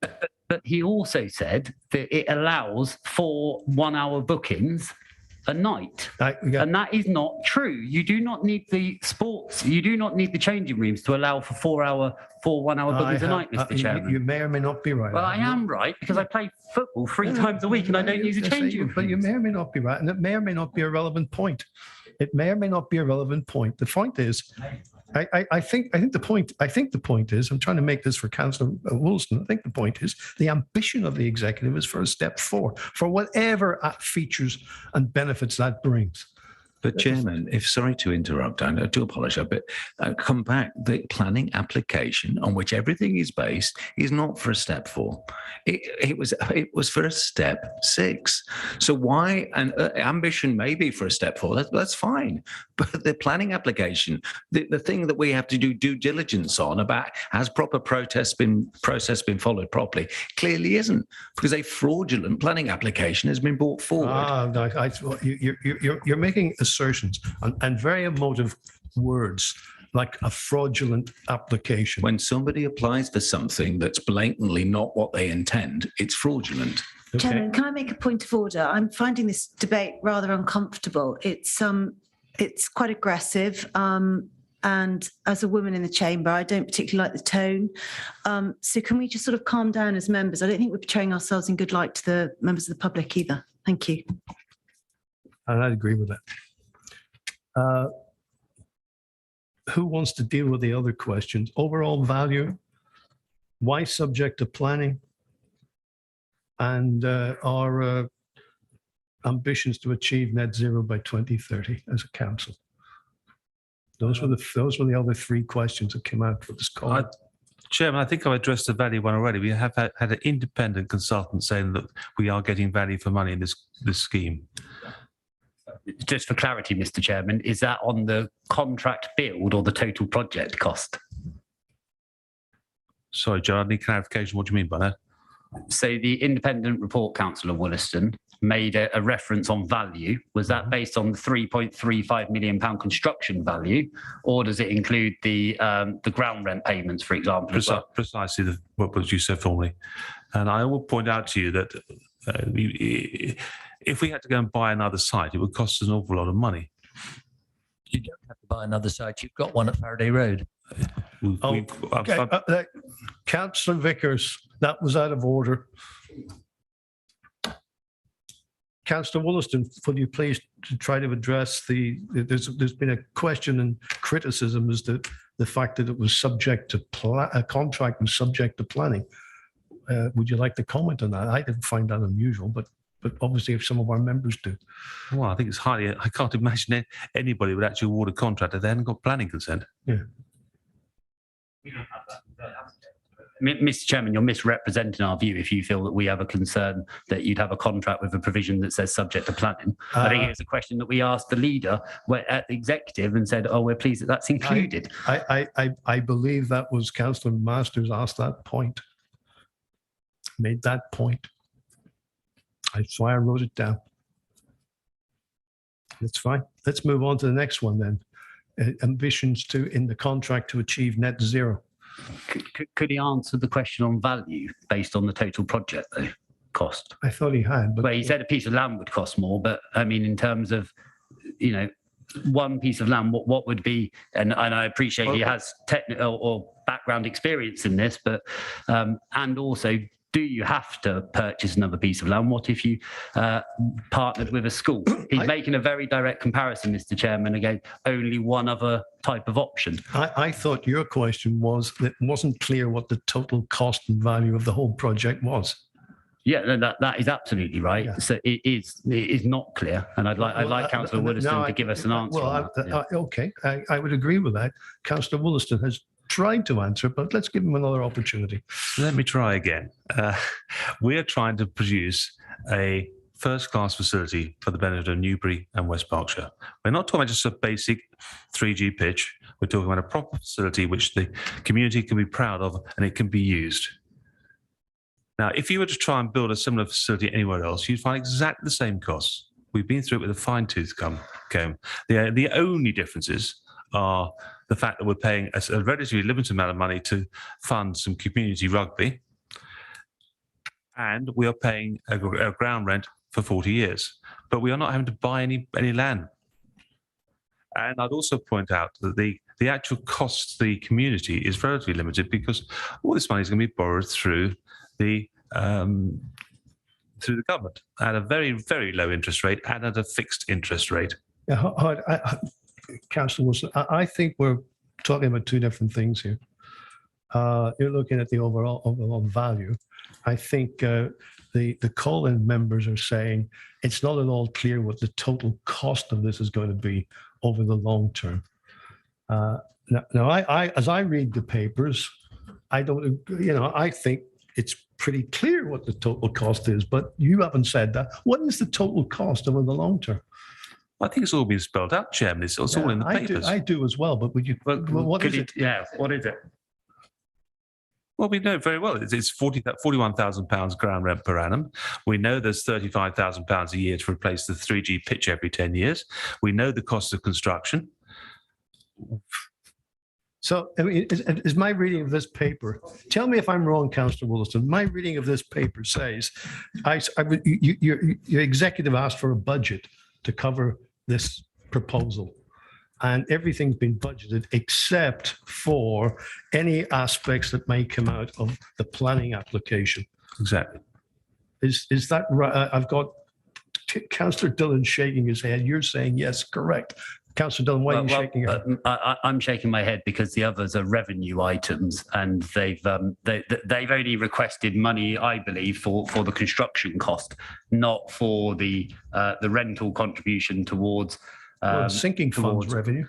But he also said that it allows 4 one-hour bookings a night. And that is not true. You do not need the sports, you do not need the changing rooms to allow for 4 one-hour bookings a night, Mr. Chairman. You may or may not be right. Well, I am right because I play football 3 times a week and I don't use a changing room. But you may or may not be right, and it may or may not be a relevant point. It may or may not be a relevant point. The point is, I think the point is, I'm trying to make this for Councillor Wollaston. I think the point is the ambition of the executive is for a step 4, for whatever features and benefits that brings. But Chairman, if sorry to interrupt, I do apologise, but come back. The planning application on which everything is based is not for a step 4. It was for a step 6. So why an ambition may be for a step 4? That's fine. But the planning application, the thing that we have to do due diligence on about has proper process been followed properly, clearly isn't, because a fraudulent planning application has been brought forward. No, you're making assertions and very emotive words like a fraudulent application. When somebody applies for something that's blatantly not what they intend, it's fraudulent. Okay. Chairman, can I make a point of order? I'm finding this debate rather uncomfortable. It's quite aggressive. And as a woman in the chamber, I don't particularly like the tone. So can we just sort of calm down as members? I don't think we're portraying ourselves in good light to the members of the public either. Thank you. And I'd agree with that. Who wants to deal with the other questions? Overall value, why subject to planning, and our ambitions to achieve net zero by 2030 as a council. Those were the other 3 questions that came out for this call. Chairman, I think I've addressed the value one already. We have had an independent consultant saying that we are getting value for money in this scheme. Just for clarity, Mr. Chairman, is that on the contract build or the total project cost? Sorry, Joe, I need clarification. What do you mean by that? So the independent report, Councillor Wollaston, made a reference on value. Was that based on the £3.35 million construction value, or does it include the ground rent payments, for example? Precisely what you said formally. And I will point out to you that if we had to go and buy another site, it would cost us an awful lot of money. You don't have to buy another site. You've got one at Faraday Road. Councillor Vickers, that was out of order. Councillor Wollaston, would you please try to address there's been a question and criticism as to the fact that it was subject to a contract was subject to planning. Would you like to comment on that? I didn't find that unusual, but obviously if some of our members do. Well, I think it's I can't imagine anybody would actually award a contract if they hadn't got planning consent. Yeah. Mr. Chairman, you're misrepresenting our view if you feel that we have a concern that you'd have a contract with a provision that says subject to planning. I think it's a question that we asked the leader at the executive and said, oh, we're pleased that that's included. I believe that was Councillor Masters asked that point, made that point. That's why I wrote it down. That's fine. Let's move on to the next one then. Ambitions in the contract to achieve net zero. Could he answer the question on value based on the total project though, cost? I thought he had. But well, he said a piece of land would cost more, but I mean, in terms of, one piece of land, what would be, and I appreciate he has technical or background experience in this, but, and also, do you have to purchase another piece of land? What if you partnered with a school? He's making a very direct comparison, Mr. Chairman, again, only one other type of option. I thought your question was that it wasn't clear what the total cost and value of the whole project was. Yeah, that is absolutely right. Yeah. So it is not clear, and I'd like Councillor Wollaston to give us an answer. Well, on that. Yeah. Okay, I would agree with that. Councillor Wollaston has tried to answer, but let's give him another opportunity. Let me try again. We are trying to produce a first-class facility for the benefit of Newbury and West Berkshire. We're not talking about just a basic 3G pitch. We're talking about a proper facility which the community can be proud of and it can be used. Now, if you were to try and build a similar facility anywhere else, you'd find exactly the same costs. We've been through it with a fine-tooth comb. The only differences are the fact that we're paying a relatively limited amount of money to fund some community rugby, and we are paying a ground rent for 40 years. But we are not having to buy any land. And I'd also point out that the actual cost to the community is relatively limited because all this money is going to be borrowed through the government at a very, very low interest rate and at a fixed interest rate. Yeah, Councillor Wilson, I think we're talking about two different things here. You're looking at the overall value. I think the call-in members are saying it's not at all clear what the total cost of this is going to be over the long term. Now, I as I read the papers, I don't, I think it's pretty clear what the total cost is, but you haven't said that. What is the total cost over the long term? I think it's all been spelled out, Chairman. It's all in the papers. I do as well, but would you? What is it? Yeah, what is it? Well, we know very well it's £41,000 ground rent per annum. We know there's £35,000 a year to replace the 3G pitch every 10 years. We know the cost of construction. So, I mean, is my reading of this paper, tell me if I'm wrong, Councillor Williston, my reading of this paper says, your executive asked for a budget to cover this proposal. And everything's been budgeted except for any aspects that may come out of the planning application. Exactly. Is that right? I've got Councillor Dillon shaking his head. You're saying yes, correct. Councillor Dillon, why are you shaking your head? I'm shaking my head because the others are revenue items, and they've only requested money, I believe, for the construction cost, not for the rental contribution towards. Sinking funds revenue.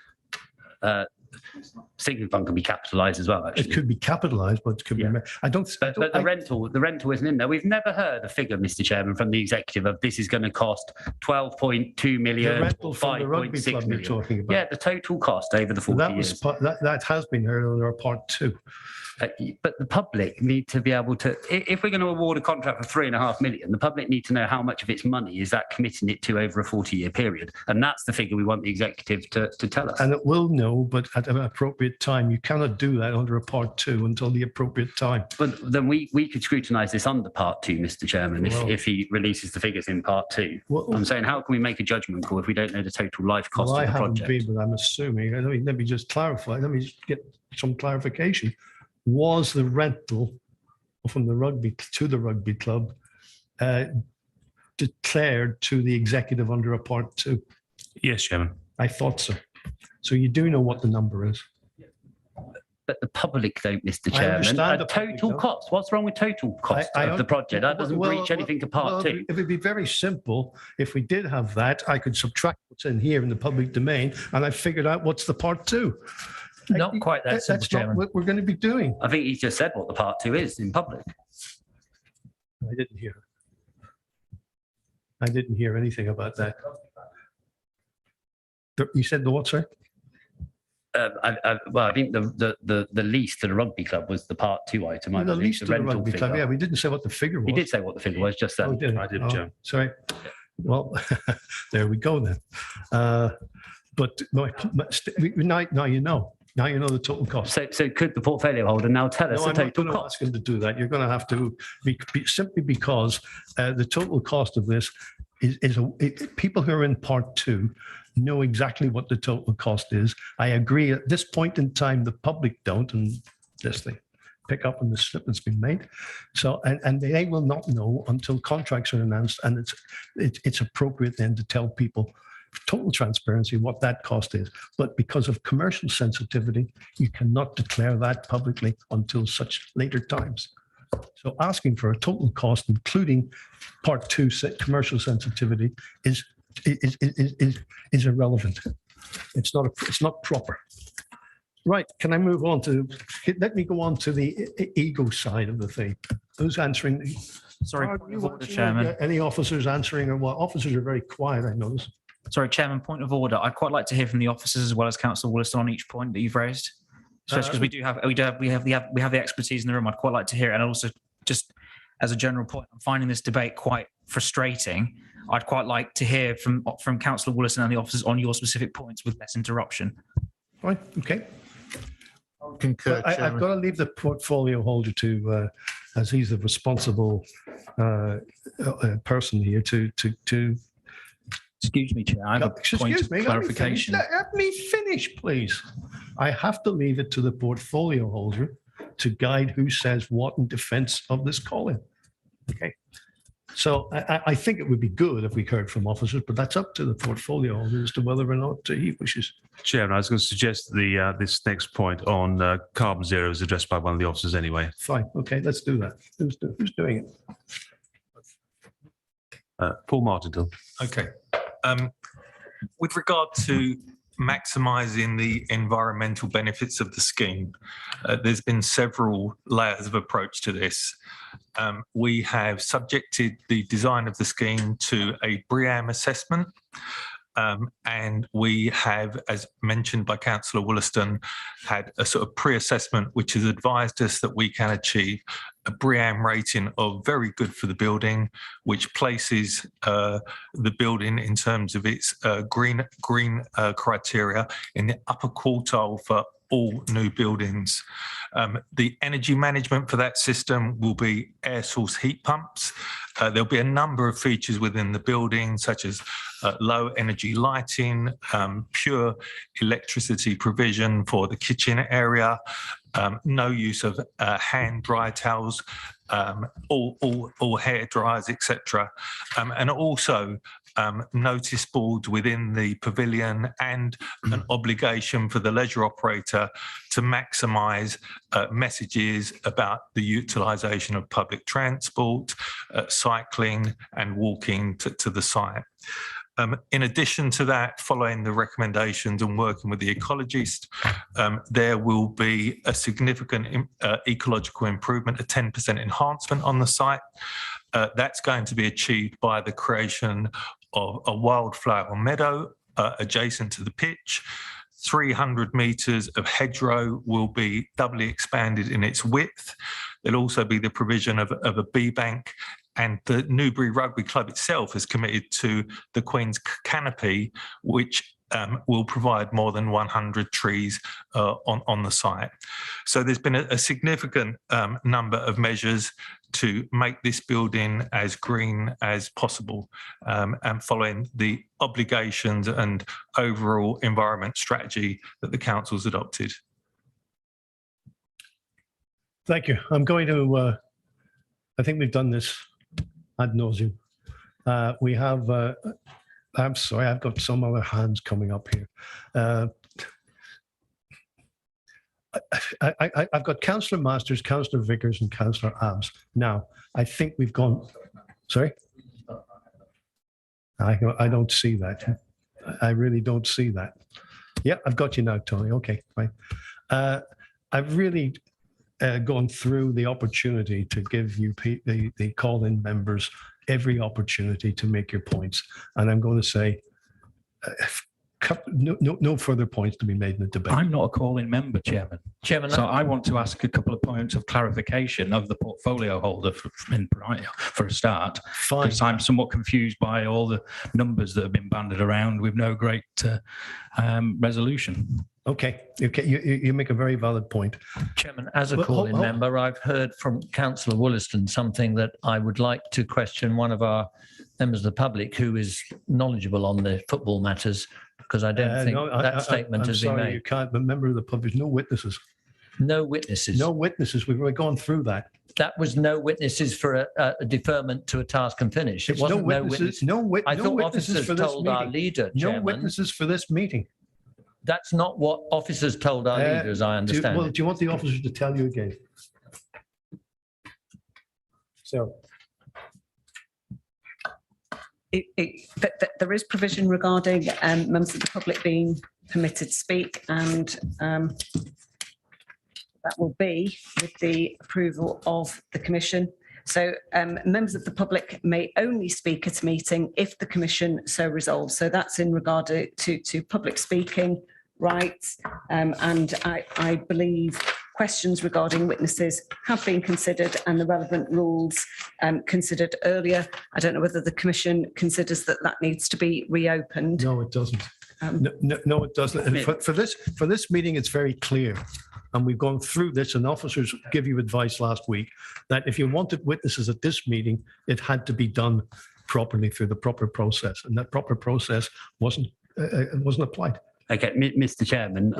Sinking fund can be capitalised as well. Actually, it could be capitalised, but it could be. I don't. But the rental isn't in there. We've never heard a figure, Mr. Chairman, from the executive of this is going to cost 12.2 million. The rental from the rugby club you're talking about. Yeah, the total cost over the 40 years. That has been heard under part 2. But the public need to be able to, if we're going to award a contract for £3.5 million, the public need to know how much of its money is that committing it to over a 40-year period. And that's the figure we want the executive to tell us. And it will know, but at an appropriate time. You cannot do that under a part 2 until the appropriate time. But then we could scrutinise this under part 2, Mr. Chairman, if he releases the figures in part 2. Well, I'm saying, how can we make a judgment call if we don't know the total life cost of the project? I haven't been, but I'm assuming. Let me just clarify. Let me just get some clarification. Was the rental from the rugby to the rugby club declared to the executive under a part 2? Yes, Chairman. I thought so. So you do know what the number is. But the public don't, Mr. Chairman. A total cost. What's wrong with total cost of the project? That doesn't breach anything to part 2. It would be very simple. If we did have that, I could subtract what's in here in the public domain, and I figured out what's the part 2. Not quite that simple, Chairman. That's not what we're going to be doing. I think he just said what the part 2 is in public. I didn't hear. I didn't hear anything about that. You said the what, sir? I think the lease to the rugby club was the part 2 item. The lease to the rugby club. Yeah, we didn't say what the figure was. He did say what the figure was just then. Oh, did I didn't, Joe. Sorry. Well, there we go then. But now you know. Now you know the total cost. So could the portfolio holder now tell us the total cost? I'm not going to ask him to do that. You're going to have to be simply because the total cost of this is people who are in part 2 know exactly what the total cost is. I agree. At this point in time, the public don't, and this thing pick up on the slip that's been made. So and they will not know until contracts are announced, and it's appropriate then to tell people total transparency what that cost is. But because of commercial sensitivity, you cannot declare that publicly until such later times. So asking for a total cost, including part 2 commercial sensitivity, is irrelevant. It's not proper. Right. Can I move on to? Let me go on to the ego side of the thing. Who's answering? Sorry, Chairman. Any officers answering, or what? Officers are very quiet, I notice. Sorry, Chairman, point of order. I'd quite like to hear from the officers as well as Councillor Williston on each point that you've raised, especially because we have the expertise in the room. I'd quite like to hear it. And also, just as a general point, I'm finding this debate quite frustrating. I'd quite like to hear from Councillor Williston and the officers on your specific points with less interruption. Right. Okay. Concur, I've got to leave the portfolio holder to, as he's the responsible person here, to. Excuse me, Chair. I have a point of clarification. Let me finish, please. I have to leave it to the portfolio holder to guide who says what in defense of this calling. Okay. So I think it would be good if we heard from officers, but that's up to the portfolio holder as to whether or not he wishes. Chairman, I was going to suggest this next point on carbon zero is addressed by one of the officers anyway. Fine. Okay, let's do that. Who's doing it? Paul Martindale. Okay. With regard to maximising the environmental benefits of the scheme, there's been several layers of approach to this. We have subjected the design of the scheme to a BREEAM assessment. And we have, as mentioned by Councillor Wollaston, had a sort of pre-assessment which has advised us that we can achieve a BREEAM rating of very good for the building, which places the building in terms of its green criteria in the upper quartile for all new buildings. The energy management for that system will be air source heat pumps. There'll be a number of features within the building, such as low energy lighting, pure electricity provision for the kitchen area, no use of hand dry towels, all hair dryers, etc. And also notice boards within the pavilion and an obligation for the leisure operator to maximise messages about the utilisation of public transport, cycling and walking to the site. In addition to that, following the recommendations and working with the ecologist, there will be a significant ecological improvement, a 10% enhancement on the site. That's going to be achieved by the creation of a wildflower meadow adjacent to the pitch. 300 metres of hedgerow will be doubly expanded in its width. There'll also be the provision of a bee bank, and the Newbury Rugby Club itself is committed to the Queen's Canopy, which will provide more than 100 trees on the site. So there's been a significant number of measures to make this building as green as possible, and following the obligations and overall environment strategy that the council's adopted. Thank you. I'm going to, I think we've done this ad nauseum. We have, I'm sorry, I've got some other hands coming up here. I've got Councillor Masters, Councillor Vickers and Councillor Abbs. Now, I think we've gone, sorry? I don't see that. I really don't see that. Yeah, I've got you now, Tony. Okay, fine. I've really gone through the opportunity to give you the call-in members every opportunity to make your points. And I'm going to say no further points to be made in the debate. I'm not a call-in member, Chairman. So I want to ask a couple of points of clarification of the portfolio holder for a start. Fine. Because I'm somewhat confused by all the numbers that have been banded around with no great resolution. Okay, you make a very valid point. Chairman, as a call-in member, I've heard from Councillor Wollaston something that I would like to question one of our members of the public who is knowledgeable on the football matters, because I don't think that statement has been made. You can't, but member of the public, no witnesses. No witnesses. No witnesses. We've already gone through that. That was no witnesses for a deferment to a task and finish. It wasn't no witnesses. I thought officers told our leader, Chairman. No witnesses for this meeting. That's not what officers told our leaders, I understand. Do you want the officers to tell you again? So. There is provision regarding members of the public being permitted to speak, and that will be with the approval of the Commission. So members of the public may only speak at a meeting if the Commission so resolves. So that's in regard to public speaking rights, and I believe questions regarding witnesses have been considered and the relevant rules considered earlier. I don't know whether the Commission considers that needs to be reopened. No, it doesn't. No, it doesn't. And for this meeting, it's very clear. And we've gone through this, and officers give you advice last week that if you wanted witnesses at this meeting, it had to be done properly through the proper process, and that proper process wasn't applied. Okay, Mr. Chairman,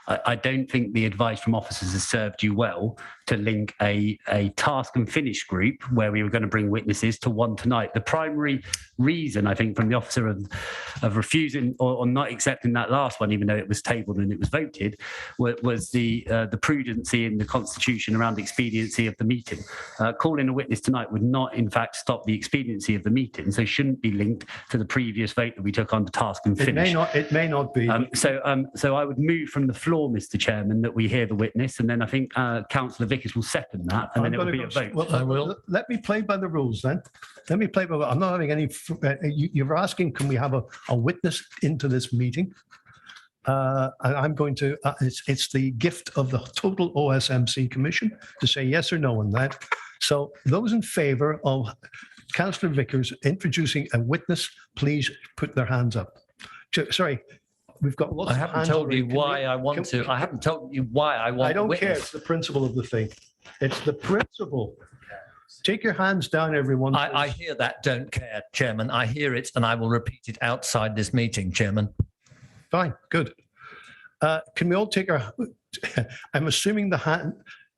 I don't think the advice from officers has served you well, to link a task and finish group where we were going to bring witnesses to one tonight. The primary reason, I think, from the officer of refusing or not accepting that last one, even though it was tabled and it was voted, was the prudency in the constitution around the expediency of the meeting. Calling a witness tonight would not, in fact, stop the expediency of the meeting, so shouldn't be linked to the previous vote that we took on the task and finish. It may not be. So I would move from the floor, Mr. Chairman, that we hear the witness, and then I think Councillor Vickers will second that, and then it will be a vote. Well, I will. Let me play by the rules then. Let me play by. I'm not having any. You're asking, can we have a witness into this meeting? And I'm going to. It's the gift of the total OSMC Commission to say yes or no on that. So those in favour of Councillor Vickers introducing a witness, please put their hands up. Sorry. We've got lots of hands. I haven't told you why I want to. I haven't told you why I want. I don't care. witness. It's the principle of the thing. It's the principle. Take your hands down, everyone. I hear that. Don't care, Chairman. I hear it, and I will repeat it outside this meeting, Chairman. Fine. Good. Can we all take our? I'm assuming the hand.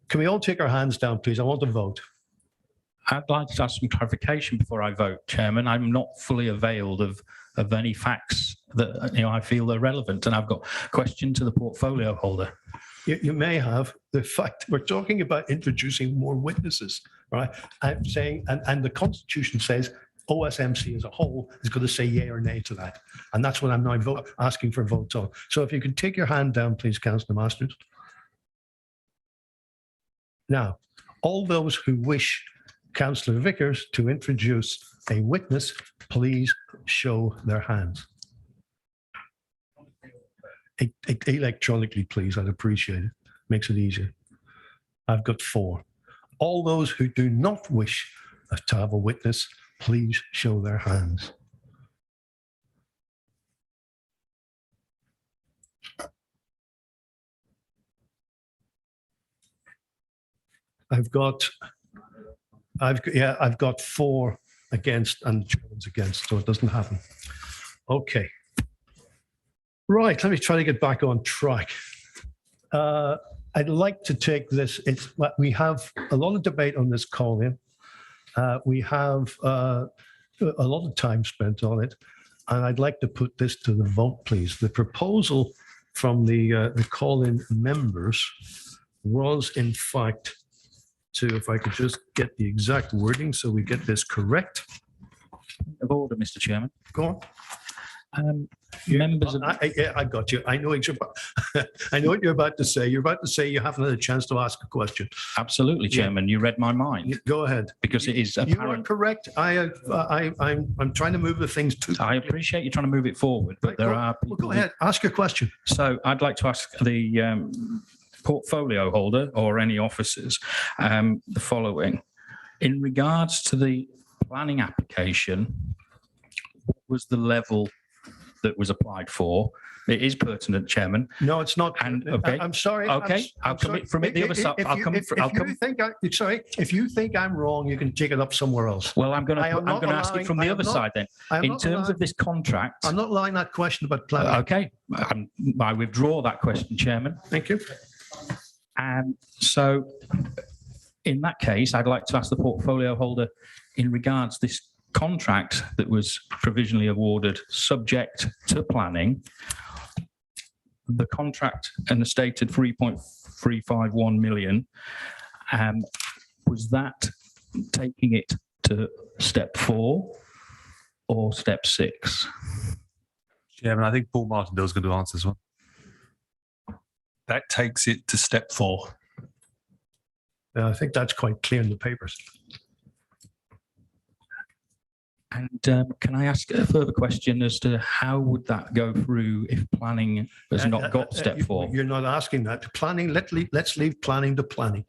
Can we all take our hands down, please? I want to vote. I'd like to ask some clarification before I vote, Chairman. I'm not fully availed of any facts that I feel are relevant, and I've got a question to the portfolio holder. You may have. The fact we're talking about introducing more witnesses, right? I'm saying, and the Constitution says OSMC as a whole is going to say yay or nay to that, and that's what I'm now asking for votes on. So if you could take your hand down, please, Councillor Masters. Now, all those who wish Councillor Vickers to introduce a witness, please show their hands. Electronically, please. I'd appreciate it. Makes it easier. I've got 4. All those who do not wish to have a witness, please show their hands. I've got 4 against and the chairman's against, so it doesn't happen. Okay. Right, let me try to get back on track. I'd like to take this. We have a lot of debate on this call-in. We have a lot of time spent on it, and I'd like to put this to the vote, please. The proposal from the call-in members was, in fact, to, if I could just get the exact wording so we get this correct. Of order, Mr. Chairman. Go on. Members of... I got you. I know I know what you're about to say. You're about to say you haven't had a chance to ask a question. Absolutely, Chairman. You read my mind. Go ahead. Because it is apparent. You are correct. I'm trying to move the things to. I appreciate you trying to move it forward, but there are people. Well, go ahead. Ask your question. So I'd like to ask the portfolio holder or any officers the following. In regards to the planning application, what was the level that was applied for? It is pertinent, Chairman. No, it's not. And okay, I'm sorry. Okay, I'll come from it the other side. If you think I'm wrong, you can take it up somewhere else. Well, I'm going to ask it from the other side then. In terms of this contract, I'm not allowing that question about planning. Okay, I withdraw that question, Chairman. Thank you. And so, in that case, I'd like to ask the portfolio holder in regards to this contract that was provisionally awarded subject to planning, the contract and the stated 3.351 million, was that taking it to step 4 or step 6? Chairman, I think Paul Martindale's going to answer this one. That takes it to step 4. I think that's quite clear in the papers. And can I ask a further question as to how would that go through if planning has not got step 4? You're not asking that. Planning, let's leave planning to planning.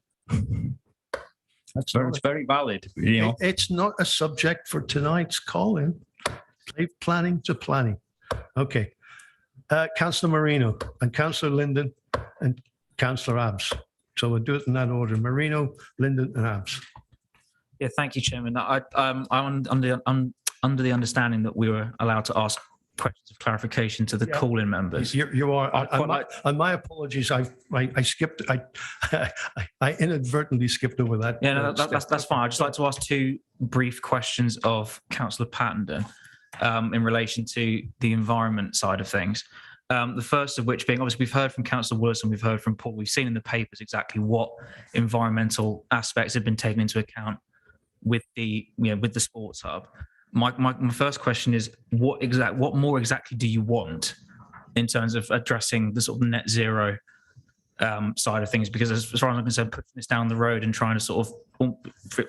It's very valid. It's not a subject for tonight's call-in. Leave planning to planning. Okay. Councillor Marino and Councillor Linden and Councillor Abbs. So we'll do it in that order. Marino, Linden and Abbs. Yeah, thank you, Chairman. I'm under the understanding that we were allowed to ask questions of clarification to the Yeah. call-in members. You are, I'd quite and my apologies. I skipped. I inadvertently skipped over that. Yeah, no, that's fine. I'd just like to ask two brief questions of Councillor Pattenden in relation to the environment side of things. The first of which being, obviously, we've heard from Councillor Wilson, we've heard from Paul, we've seen in the papers exactly what environmental aspects have been taken into account with the sports hub. My first question is, what more exactly do you want in terms of addressing the sort of net zero side of things? Because as far as I'm concerned, putting this down the road and trying to sort of,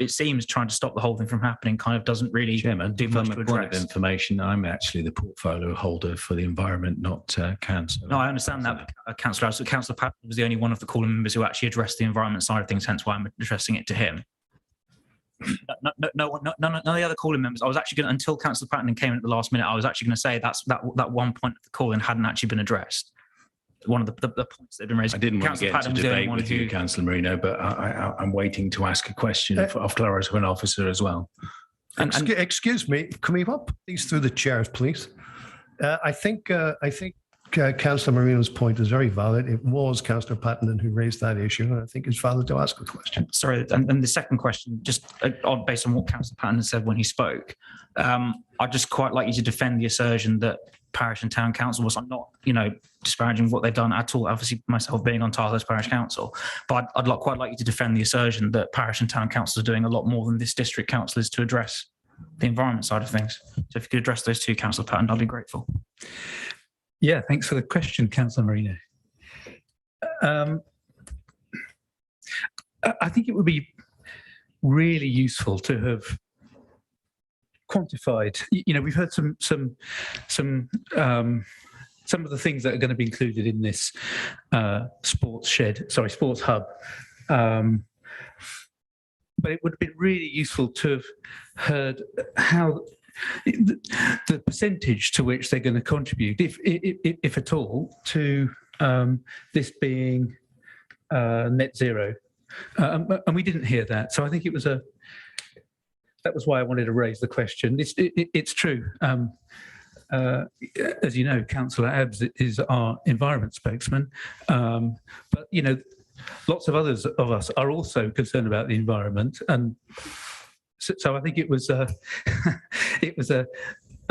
it seems trying to stop the whole thing from happening kind of doesn't really do much to From a point of address. information, I'm actually the portfolio holder for the environment, not council. No, I understand that, Councillor. So Councillor Patton was the only one of the calling members who actually addressed the environment side of things, hence why I'm addressing it to him. None of the other calling members. I was actually going to, until Councillor Patton came in at the last minute, I was actually going to say that one point of the call-in hadn't actually been addressed. One of the points that have been raised. I didn't want to get into debate with you, Councillor Marino, but I'm waiting to ask a question of Clara to an officer as well. Excuse me, can we put these through the chairs, please? I think Councillor Marino's point is very valid. It was Councillor Pattenden who raised that issue, and I think it's valid to ask a question. Sorry, and the second question, just based on what Councillor Pattenden said when he spoke, I'd just quite like you to defend the assertion that Parish and Town Council was, I'm not, disparaging what they've done at all, obviously myself being on Tilehurst Parish Council, but I'd quite like you to defend the assertion that Parish and Town Council are doing a lot more than this district council is to address the environment side of things. So if you could address those two, Councillor Pattenden, I'd be grateful. Yeah, thanks for the question, Councillor Marino. I think it would be really useful to have quantified. We've heard some of the things that are going to be included in this sports hub. But it would have been really useful to have heard how the percentage to which they're going to contribute, if at all, to this being net zero. And we didn't hear that. So I think that was why I wanted to raise the question. It's true. As you know, Councillor Abbs is our environment spokesman. But, lots of others of us are also concerned about the environment. And so I think it was a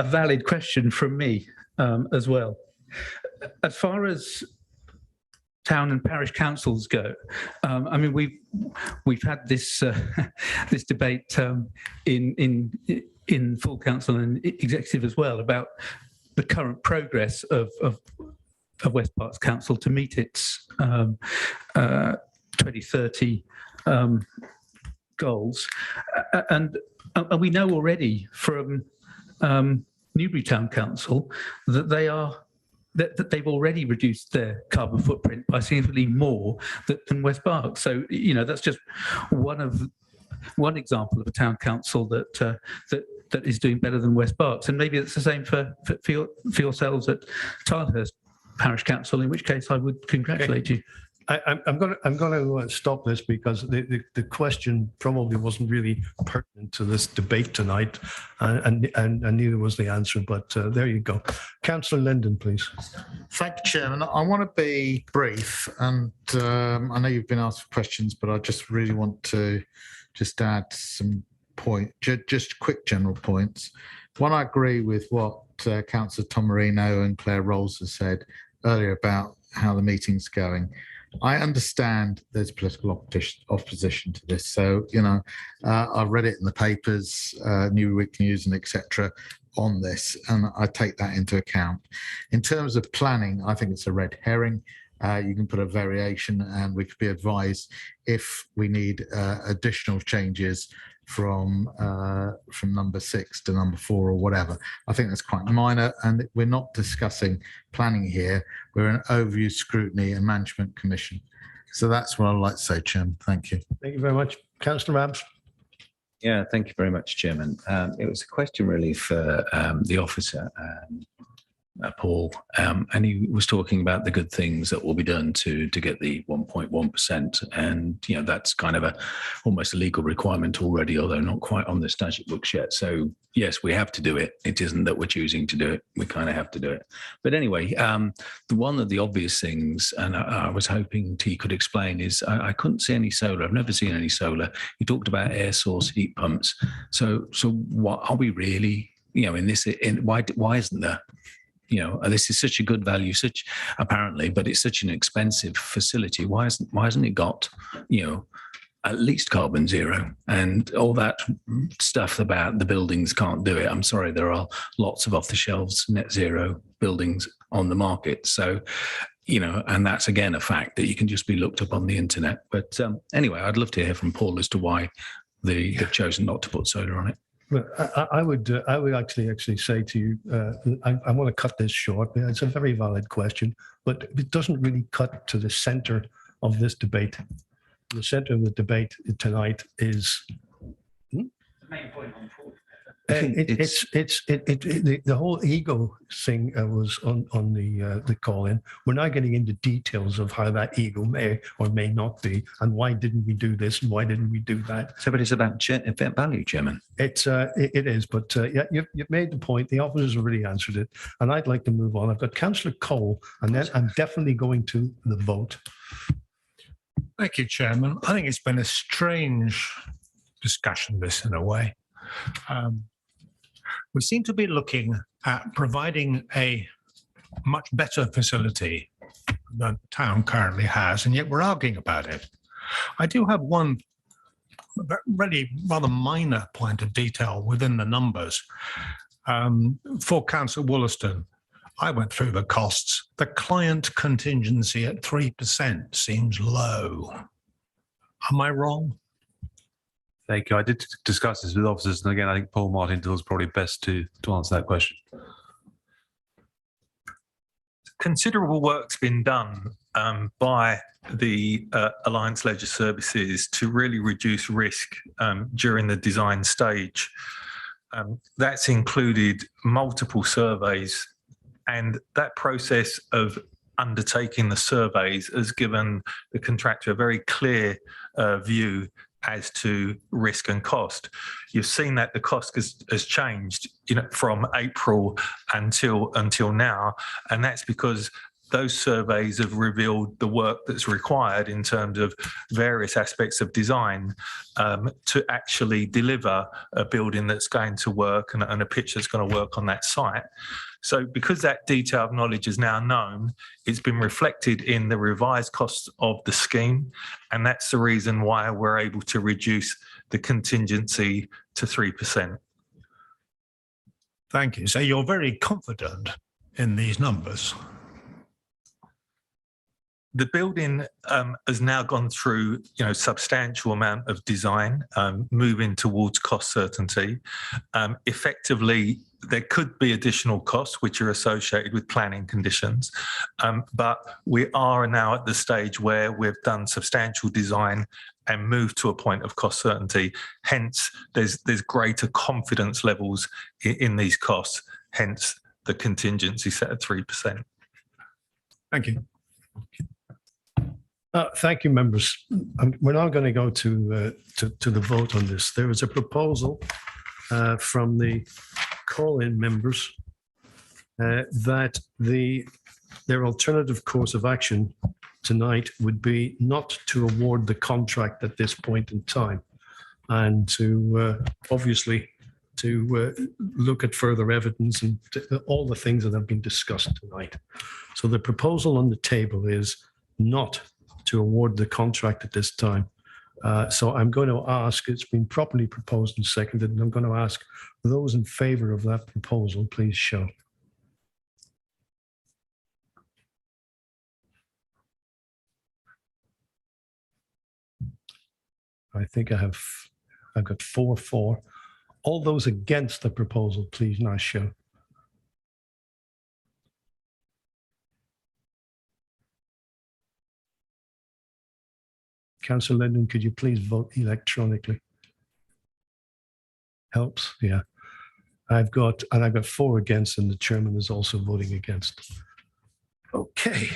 valid question from me as well. As far as town and parish councils go, we've had this this debate in full council and executive as well about the current progress of West Berks Council to meet its 2030 goals, and we know already from Newbury Town Council that they've already reduced their carbon footprint by significantly more than West Berks. So that's just one example of a town council that is doing better than West Berks, and maybe it's the same for yourselves at Tilehurst Parish Council, in which case I would congratulate you. I'm going to stop this because the question probably wasn't really pertinent to this debate tonight, and neither was the answer. But there you go, Councillor Linden, please. Thank you, Chairman. I want to be brief, and I know you've been asked for questions, but I just really want to just add some just quick general points. One, I agree with what Councillor Tom Marino and Claire Rolls has said earlier about how the meeting's going. I understand there's political opposition to this. So, I've read it in the papers, New Week News and etc. on this, and I take that into account. In terms of planning, I think it's a red herring. You can put a variation and we could be advised if we need additional changes from number 6 to number 4 or whatever. I think that's quite minor, and we're not discussing planning here. We're an overview, scrutiny and management commission. So that's what I'd like to say, Chairman. Thank you. Thank you very much. Councillor Abbs. Yeah, thank you very much, Chairman. It was a question really for the officer. Paul, and he was talking about the good things that will be done to get the 1.1%, and that's kind of almost a legal requirement already, although not quite on the statute books yet. So yes, we have to do it. It isn't that we're choosing to do it; we kind of have to do it. But anyway, one of the obvious things, and I was hoping T could explain, is I couldn't see any solar. I've never seen any solar. You talked about air source heat pumps. So what are we really? Why isn't there? This is such a good value, but it's such an expensive facility. Why hasn't it got, at least carbon zero? And all that stuff about the buildings can't do it. I'm sorry, there are lots of off the shelves net zero buildings on the market. So, and that's again a fact that you can just be looked up on the internet. But anyway, I'd love to hear from Paul as to why they've chosen not to put solar on it. Well, I would actually say to you, I want to cut this short. It's a very valid question, but it doesn't really cut to the center of this debate. The center of the debate tonight is The main point on Paul. the whole ego thing was on the call in. We're not getting into details of how that ego may or may not be, and why didn't we do this and why didn't we do that. So, but it's about value, Chairman. It is, but yeah, you've made the point. The officers already answered it, and I'd like to move on. I've got Councillor Cole, and then I'm definitely going to the vote. Thank you, Chairman. I think it's been a strange discussion, this in a way. We seem to be looking at providing a much better facility than the town currently has, and yet we're arguing about it. I do have one really rather minor point of detail within the numbers. For Councillor Wollaston, I went through the costs. The client contingency at 3% seems low. Am I wrong? Thank you. I did discuss this with officers, and again, I think Paul Martindale is probably best to answer that question. Considerable work's been done by the Alliance Leisure Services to really reduce risk during the design stage. That's included multiple surveys, and that process of undertaking the surveys has given the contractor a very clear view as to risk and cost. You've seen that the cost has changed, from April until now, and that's because those surveys have revealed the work that's required in terms of various aspects of design to actually deliver a building that's going to work and a pitch that's going to work on that site. So because that detailed knowledge is now known, it's been reflected in the revised costs of the scheme. And that's the reason why we're able to reduce the contingency to 3%. Thank you. So you're very confident in these numbers? The building has now gone through, substantial amount of design, moving towards cost certainty. Effectively, there could be additional costs which are associated with planning conditions, but we are now at the stage where we've done substantial design and moved to a point of cost certainty. Hence, there's greater confidence levels in these costs. Hence, the contingency set at 3%. Thank you. Thank you, members. We're now going to go to the vote on this. There is a proposal from the call-in members that their alternative course of action tonight would be not to award the contract at this point in time, and to obviously to look at further evidence and all the things that have been discussed tonight. So the proposal on the table is not to award the contract at this time. So I'm going to ask, it's been properly proposed and seconded, and I'm going to ask those in favour of that proposal, please show. I think I've got 4-4. All those against the proposal, please now show. Councillor Linden, could you please vote electronically? Helps, yeah. I've got 4 against, and the chairman is also voting against. Okay.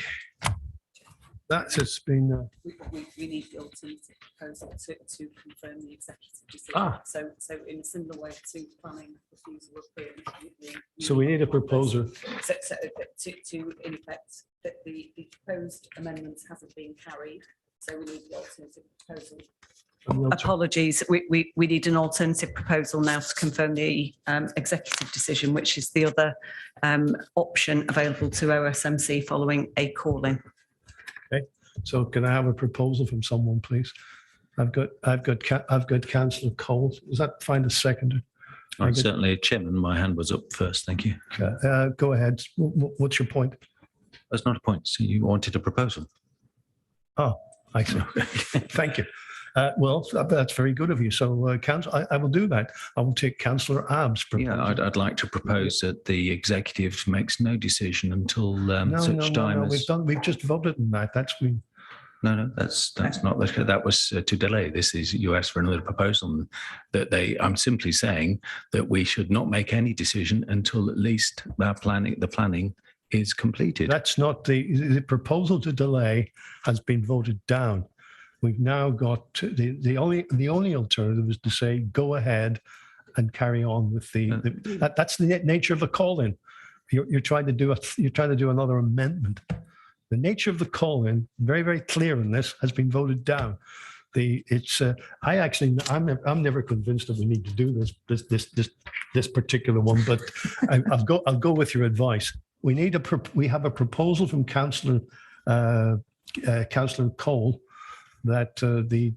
That has been. We need the alternative proposal to confirm the executive decision. So in a similar way to planning refusal of permit. So we need a proposal. So to in effect that the proposed amendments hasn't been carried. So we need the alternative proposal. Apologies, we need an alternative proposal now to confirm the executive decision, which is the other option available to OSMC following a call-in. Okay, so can I have a proposal from someone, please? I've got Councillor Cole. Is that find a seconder? Certainly, Chairman, my hand was up first. Thank you. Go ahead. What's your point? That's not a point. So you wanted a proposal. Oh, I see. Thank you. Well, that's very good of you. So, Councillor, I will do that. I will take Councillor Abb's proposal. Yeah, I'd like to propose that the executive makes no decision until such time as we've just voted on that. That's been. No, that's not that was to delay. This is you asked for another proposal I'm simply saying that we should not make any decision until at least the planning is completed. That's not the proposal to delay has been voted down. We've now got the only alternative is to say go ahead and carry on with that's the nature of the call-in. You're trying to do another amendment. The nature of the call-in, very, very clear in this, has been voted down. I'm never convinced that we need to do this particular one, but I'll go with your advice. We have a proposal from Councillor Cole that the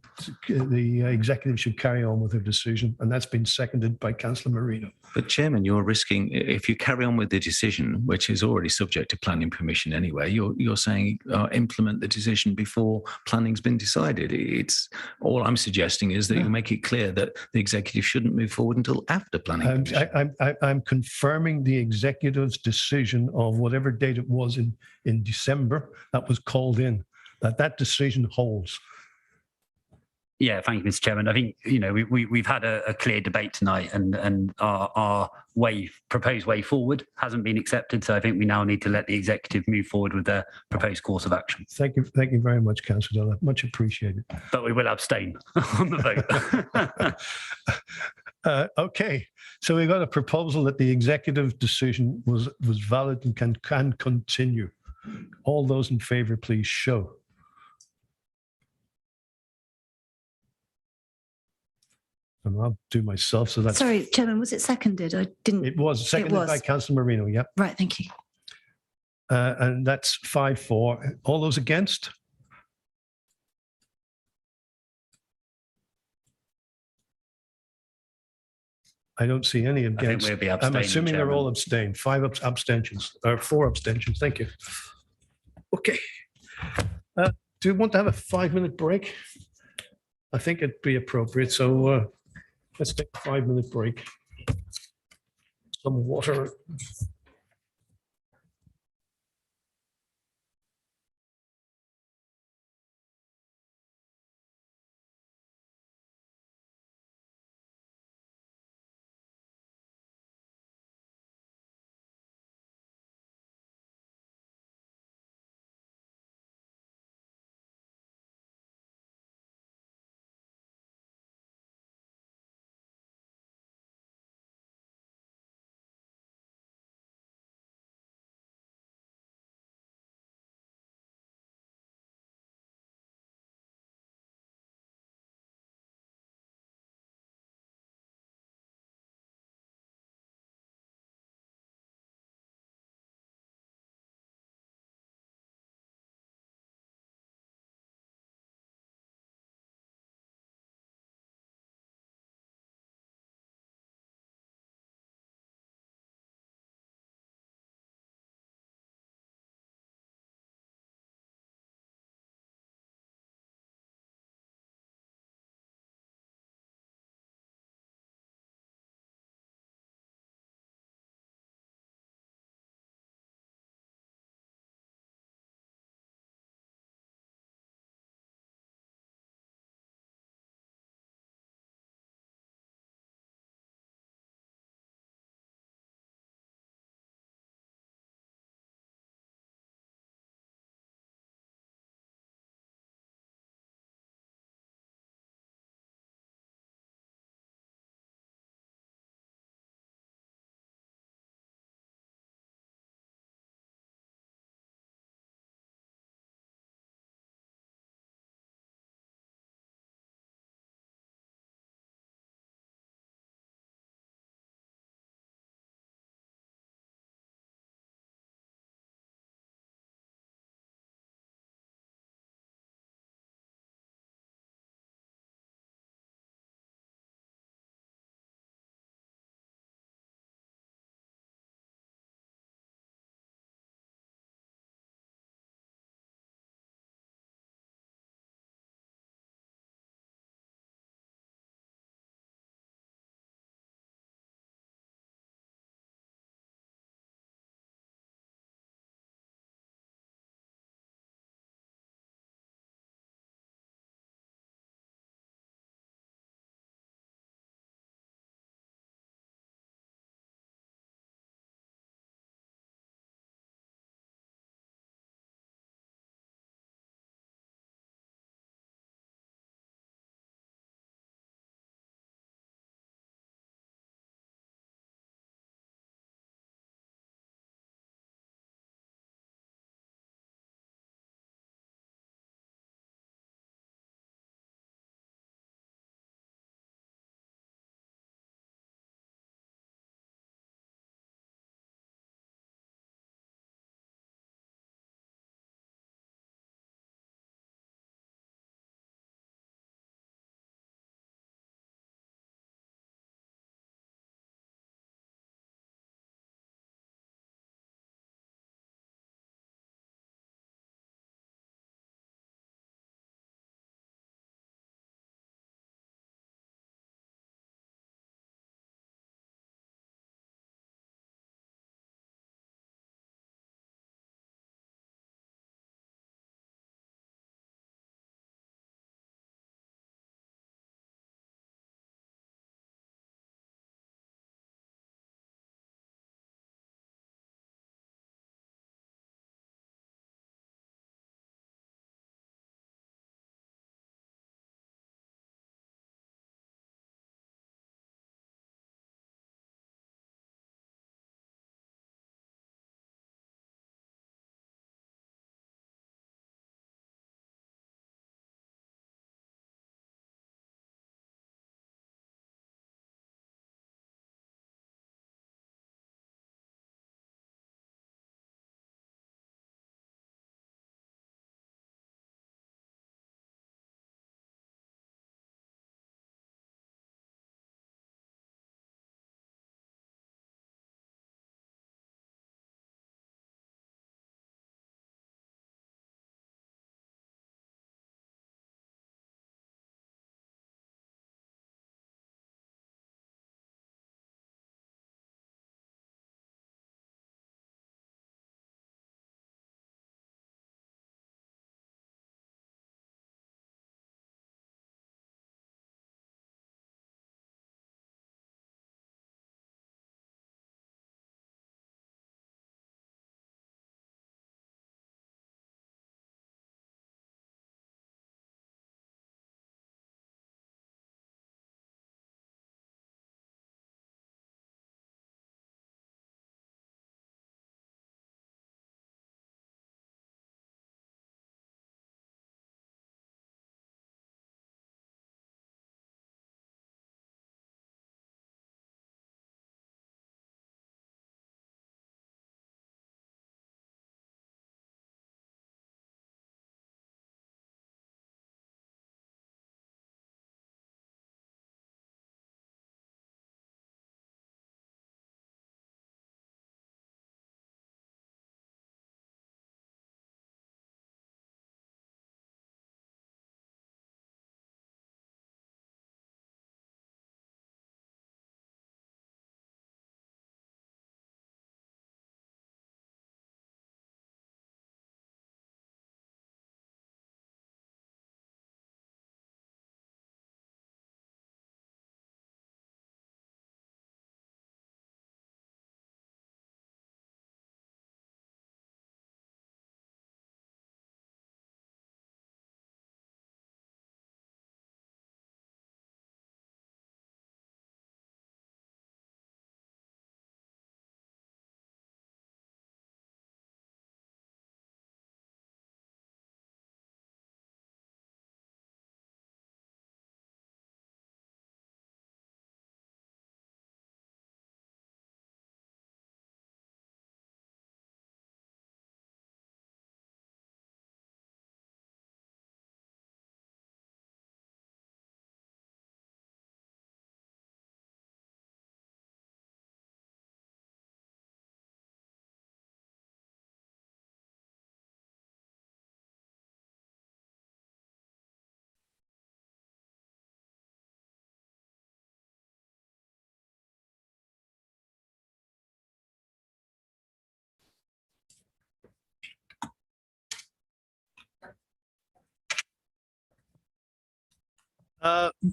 executive should carry on with her decision, and that's been seconded by Councillor Marino. But Chairman, you're risking, if you carry on with the decision, which is already subject to planning permission anyway, you're saying implement the decision before planning's been decided. It's all I'm suggesting is that you make it clear that the executive shouldn't move forward until after planning permission. I'm confirming the executive's decision of whatever date it was in December that was called in, that decision holds. Yeah, thank you, Mr. Chairman. I think we've had a clear debate tonight, and our proposed way forward hasn't been accepted. So I think we now need to let the executive move forward with their proposed course of action. Thank you very much, Councillor Della. Much appreciated. But we will abstain on the vote. Okay, so we've got a proposal that the executive decision was valid and can continue. All those in favour, please show. And I'll do myself. So that's. Sorry, Chairman, was it seconded? I didn't. It was seconded by Councillor Marino. Yep. Right. Thank you. And that's 5-4. All those against? I don't see any against. I think we'll be I'm assuming Chairman. they're all abstained. 5 abstentions or 4 abstentions. Thank you. Okay. Do you want to have a 5-minute break? I think it'd be appropriate. So let's take a 5-minute break. Some water.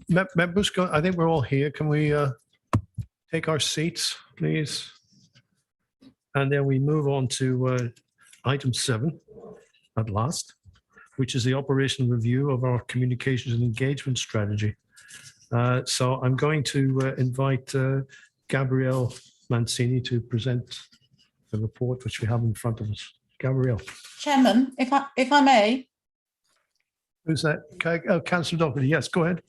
Members, I think we're all here. Can we take our seats, please? And then we move on to item 7 at last, which is the operational review of our communications and engagement strategy. So I'm going to invite Gabrielle Mancini to present the report which we have in front of us. Gabrielle. Chairman, if I may. Who's that? Councillor Doherty. Yes, go ahead.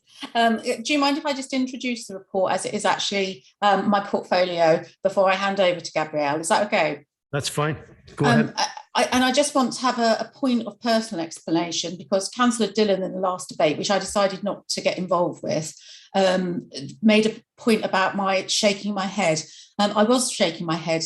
Do you mind if I just introduce the report as it is actually my portfolio before I hand over to Gabrielle? Is that okay? That's fine. Go ahead. I just want to have a point of personal explanation because Councillor Dillon in the last debate, which I decided not to get involved with, made a point about my shaking my head. I was shaking my head,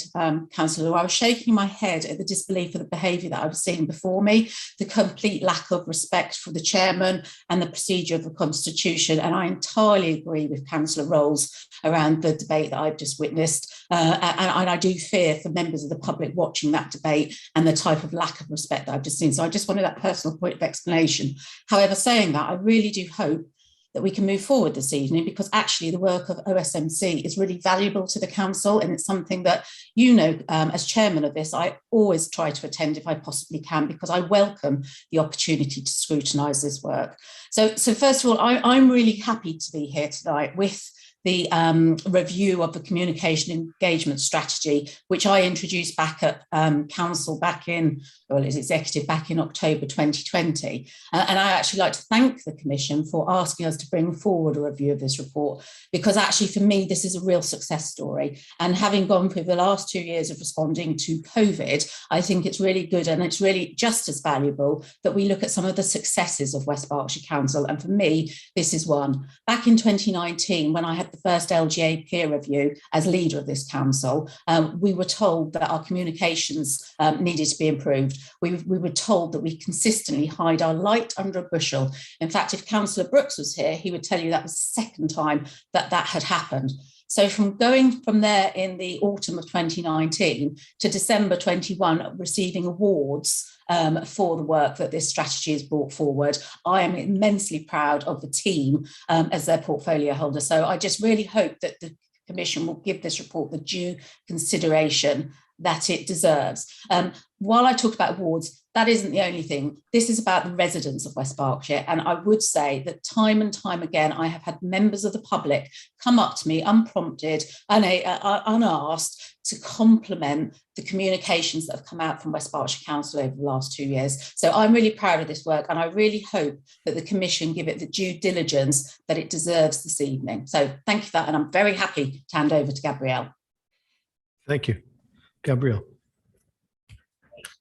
Councillor. I was shaking my head at the disbelief of the behaviour that I was seeing before me, the complete lack of respect for the chairman and the procedure of the Constitution. And I entirely agree with Councillor Rolls around the debate that I've just witnessed. And I do fear for members of the public watching that debate and the type of lack of respect that I've just seen. So I just wanted that personal point of explanation. However, saying that, I really do hope that we can move forward this evening because actually the work of OSMC is really valuable to the council and it's something that, you know, as chairman of this, I always try to attend if I possibly can because I welcome the opportunity to scrutinise this work. So first of all, I'm really happy to be here tonight with the review of the communication engagement strategy, which I introduced back at council as executive back in October 2020. And I actually like to thank the Commission for asking us to bring forward a review of this report, because actually for me, this is a real success story. And having gone through the last 2 years of responding to COVID, I think it's really good and it's really just as valuable that we look at some of the successes of West Berkshire Council. And for me, this is one. Back in 2019, when I had the first LGA peer review as leader of this council, we were told that our communications needed to be improved. We were told that we consistently hide our light under a bushel. In fact, if Councillor Brooks was here, he would tell you that was the second time that had happened. So from going from there in the autumn of 2019 to December 21, receiving awards for the work that this strategy has brought forward, I am immensely proud of the team as their portfolio holder. So I just really hope that the Commission will give this report the due consideration that it deserves. While I talk about awards, that isn't the only thing. This is about the residents of West Berkshire. And I would say that time and time again, I have had members of the public come up to me unprompted and unasked to compliment the communications that have come out from West Berkshire Council over the last 2 years. So I'm really proud of this work and I really hope that the Commission give it the due diligence that it deserves this evening. So thank you for that. And I'm very happy to hand over to Gabrielle. Thank you. Gabrielle.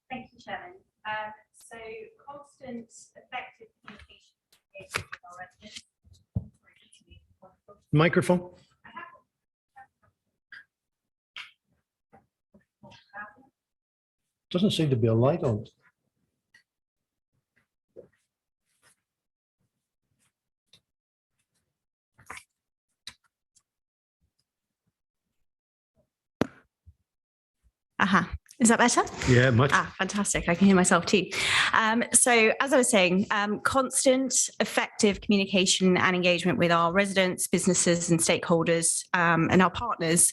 Thank you, Chairman. So constant, effective communication with our residents. Microphone. Doesn't seem to be a light on. Is that better? Yeah, much. Fantastic. I can hear myself too. So as I was saying, constant, effective communication and engagement with our residents, businesses and stakeholders and our partners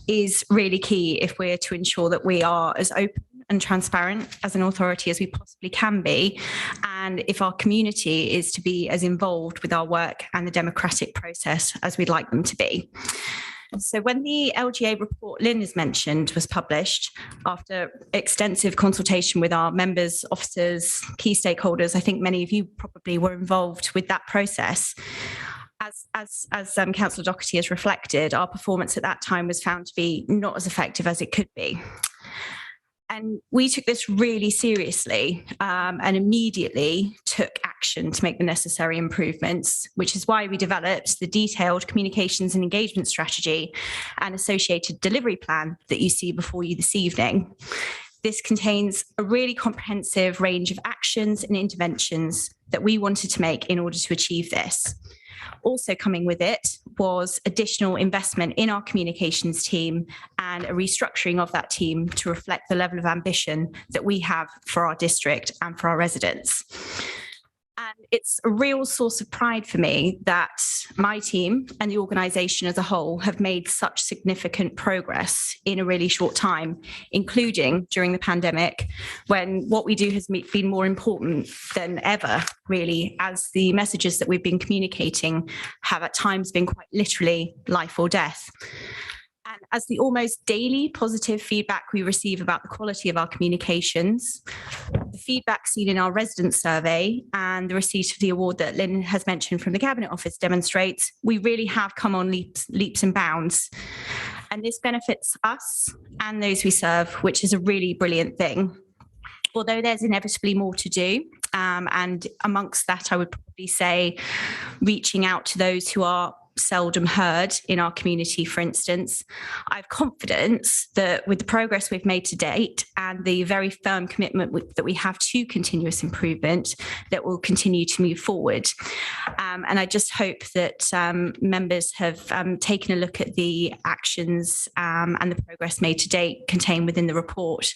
is really key if we're to ensure that we are as open and transparent as an authority as we possibly can be, and if our community is to be as involved with our work and the democratic process as we'd like them to be. So when the LGA report Lynn has mentioned was published, after extensive consultation with our members, officers, key stakeholders, I think many of you probably were involved with that process. As Councillor Doherty has reflected, our performance at that time was found to be not as effective as it could be. And we took this really seriously and immediately took action to make the necessary improvements, which is why we developed the detailed communications and engagement strategy and associated delivery plan that you see before you this evening. This contains a really comprehensive range of actions and interventions that we wanted to make in order to achieve this. Also coming with it was additional investment in our communications team and a restructuring of that team to reflect the level of ambition that we have for our district and for our residents. And It's a real source of pride for me that my team and the organisation as a whole have made such significant progress in a really short time, including during the pandemic, when what we do has been more important than ever, really, as the messages that we've been communicating have at times been quite literally life or death. And as the almost daily positive feedback we receive about the quality of our communications, the feedback seen in our resident survey and the receipt of the award that Lynn has mentioned from the Cabinet Office demonstrates, we really have come on leaps and bounds. And this benefits us and those we serve, which is a really brilliant thing. Although there's inevitably more to do, and amongst that, I would probably say reaching out to those who are seldom heard in our community, for instance. I have confidence that with the progress we've made to date and the very firm commitment that we have to continuous improvement, that will continue to move forward. And I just hope that members have taken a look at the actions and the progress made to date contained within the report.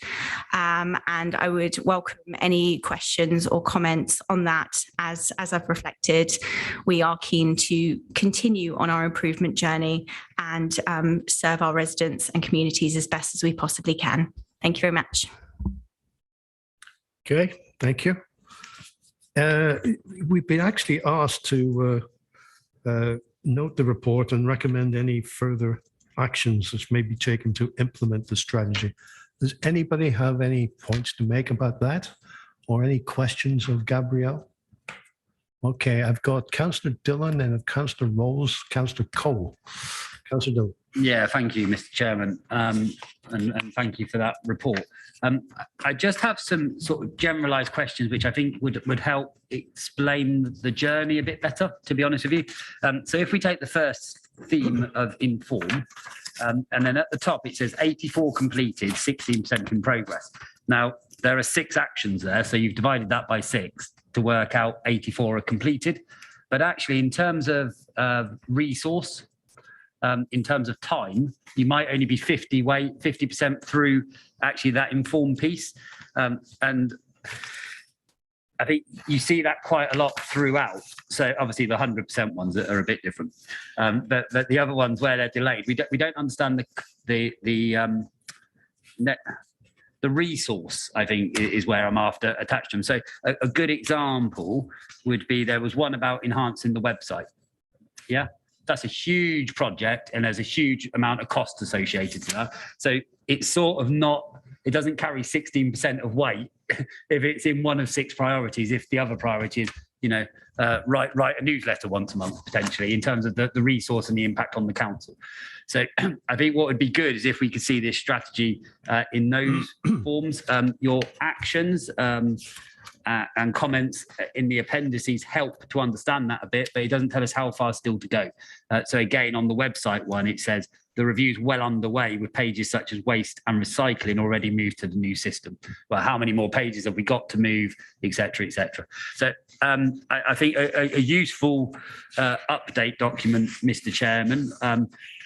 And I would welcome any questions or comments on that. As I've reflected, we are keen to continue on our improvement journey and serve our residents and communities as best as we possibly can. Thank you very much. Okay, thank you. We've been actually asked to note the report and recommend any further actions that may be taken to implement the strategy. Does anybody have any points to make about that or any questions of Gabrielle? Okay, I've got Councillor Dillon and Councillor Rolls, Councillor Cole. Councillor Dillon. Yeah, thank you, Mr. Chairman, and thank you for that report. I just have some sort of generalised questions which I think would help explain the journey a bit better, to be honest with you. So if we take the first theme of inform, and then at the top it says 84 completed, 16% in progress. Now, there are 6 actions there, so you've divided that by 6 to work out 84 are completed. But actually, in terms of resource, in terms of time, you might only be 50% through actually that informed piece. And I think you see that quite a lot throughout. So obviously the 100% ones are a bit different. But the other ones where they're delayed, we don't understand the resource, I think, is where I'm after attached to them. So a good example would be there was one about enhancing the website. Yeah, that's a huge project and there's a huge amount of cost associated to that. So it's sort of not, it doesn't carry 16% of weight if it's in one of 6 priorities, if the other priority is, you know, write a newsletter once a month, potentially, in terms of the resource and the impact on the council. So I think what would be good is if we could see this strategy in those forms. Your actions and comments in the appendices help to understand that a bit, but it doesn't tell us how far still to go. So again, on the website one, it says the review's well underway with pages such as waste and recycling already moved to the new system. Well, how many more pages have we got to move, et cetera, et cetera. So I think a useful update document, Mr. Chairman,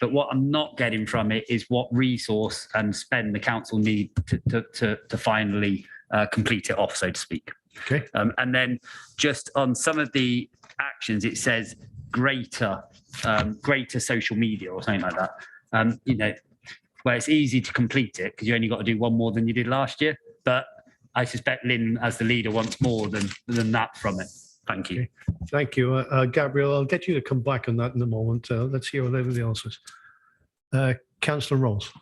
but what I'm not getting from it is what resource and spend the council need to finally complete it off, so to speak. Okay. And then just on some of the actions, it says greater social media or something like that. You know, where it's easy to complete it because you only got to do one more than you did last year. But I suspect Lynn, as the leader, wants more than that from it. Thank you. Okay. Thank you. Gabrielle, I'll get you to come back on that in a moment. Let's hear what everybody else is. Councillor Rolls.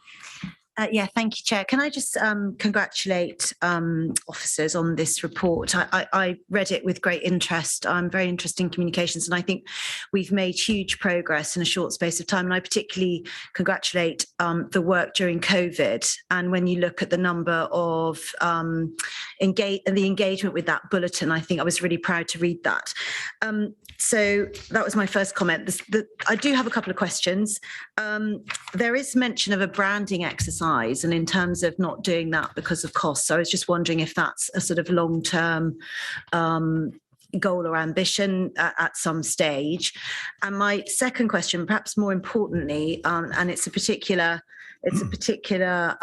Yeah, thank you, Chair. Can I just congratulate officers on this report? I read it with great interest. I'm very interested in communications, and I think we've made huge progress in a short space of time. And I particularly congratulate the work during COVID. And when you look at the number of the engagement with that bulletin, I think I was really proud to read that. So that was my first comment. I do have a couple of questions. There is mention of a branding exercise, and in terms of not doing that because of costs. So I was just wondering if that's a sort of long-term goal or ambition at some stage. And my second question, perhaps more importantly, and it's a particular it's a particular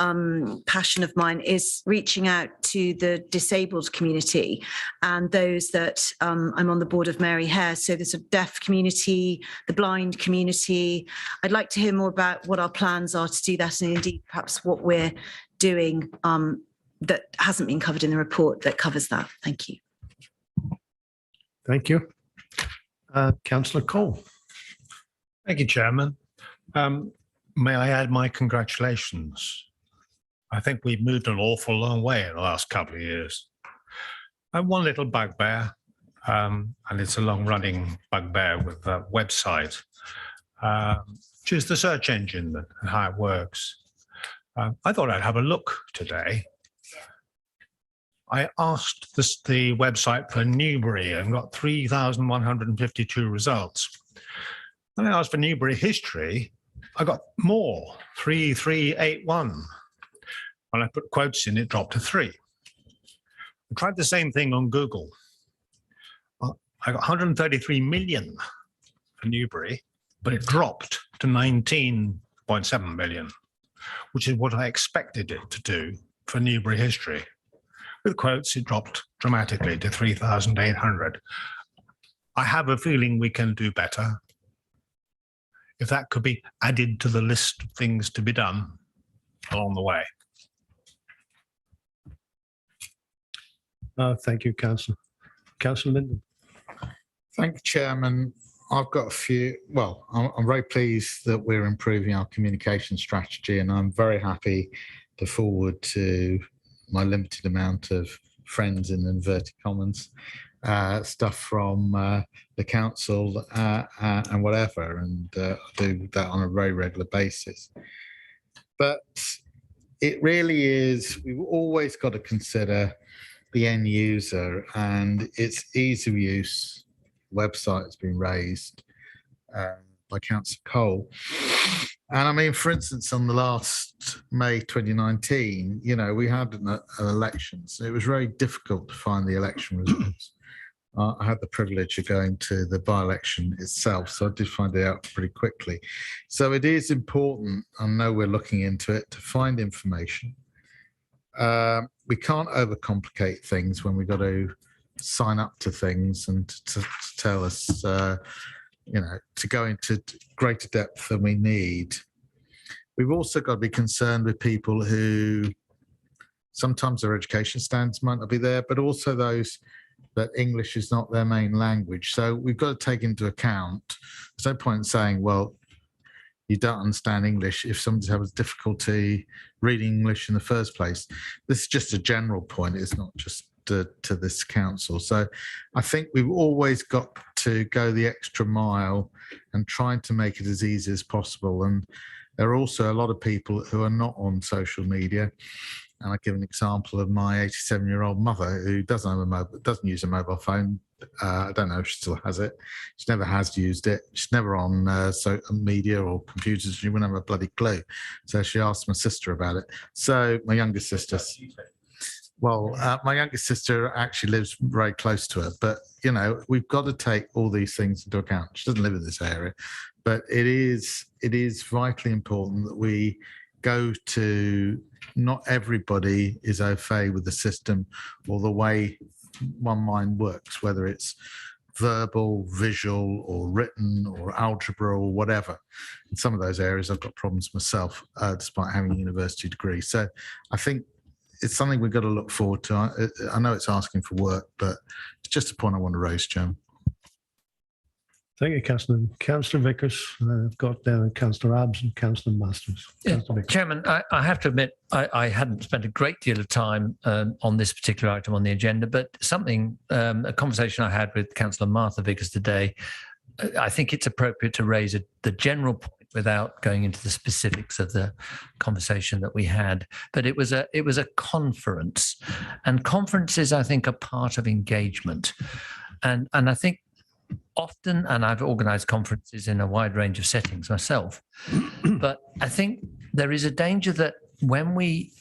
passion of mine, is reaching out to the disabled community and those that I'm on the board of Mary Hare. So the sort of deaf community, the blind community. I'd like to hear more about what our plans are to do that, and indeed perhaps what we're doing that hasn't been covered in the report that covers that. Thank you. Thank you. Councillor Cole. Thank you, Chairman. May I add my congratulations? I think we've moved an awful long way in the last couple of years. I have one little bugbear, and it's a long-running bugbear with the website, which is the search engine and how it works. I thought I'd have a look today. I asked the website for Newbury and got 3,152 results. When I asked for Newbury history, I got more, 3,381. When I put quotes in, it dropped to 3. I tried the same thing on Google. I got 133 million for Newbury, but it dropped to 19.7 million, which is what I expected it to do for Newbury history. With quotes, it dropped dramatically to 3,800. I have a feeling we can do better. If that could be added to the list of things to be done along the way. Thank you, Councillor. Councillor Linden. Thank you, Chairman. I've got a few, well, I'm very pleased that we're improving our communication strategy, and I'm very happy to forward to my limited amount of friends in inverted commas stuff from the council and whatever, and do that on a very regular basis. But it really is, we've always got to consider the end user and its ease of use. Website has been raised by Councillor Cole. And I mean, for instance, on the last May 2019, you know, we had an election. So it was very difficult to find the election results. I had the privilege of going to the by-election itself, so I did find it out pretty quickly. So it is important, I know we're looking into it, to find information. We can't overcomplicate things when we've got to sign up to things and to tell us, you know, to go into greater depth than we need. We've also got to be concerned with people who sometimes their education standards might not be there, but also those that English is not their main language. So we've got to take into account, there's no point in saying, well, you don't understand English if somebody's having difficulty reading English in the first place. This is just a general point. It's not just to this council. So I think we've always got to go the extra mile and trying to make it as easy as possible. And there are also a lot of people who are not on social media. And I give an example of my 87-year-old mother who doesn't use a mobile phone. I don't know if she still has it. She never has used it. She's never on social media or computers. She wouldn't have a bloody clue. So she asked my sister about it. So my youngest sister. Well, my youngest sister actually lives very close to her, but you know, we've got to take all these things into account. She doesn't live in this area, but it is vitally important that we go to, not everybody is au fait with the system or the way one mind works, whether it's verbal, visual, or written, or algebra, or whatever. In some of those areas, I've got problems myself, despite having a university degree. So I think it's something we've got to look forward to. I know it's asking for work, but it's just a point I want to raise, Chairman. Thank you, Councillor. Councillor Vickers, I've got down Councillor Abbs and Councillor Masters. Yeah, Chairman, I have to admit, I hadn't spent a great deal of time on this particular item on the agenda, but something, a conversation I had with Councillor Martha Vickers today, I think it's appropriate to raise the general point without going into the specifics of the conversation that we had. But it was a conference, and conferences, I think, are part of engagement. And I think often, and I've organized conferences in a wide range of settings myself, but I think there is a danger that when we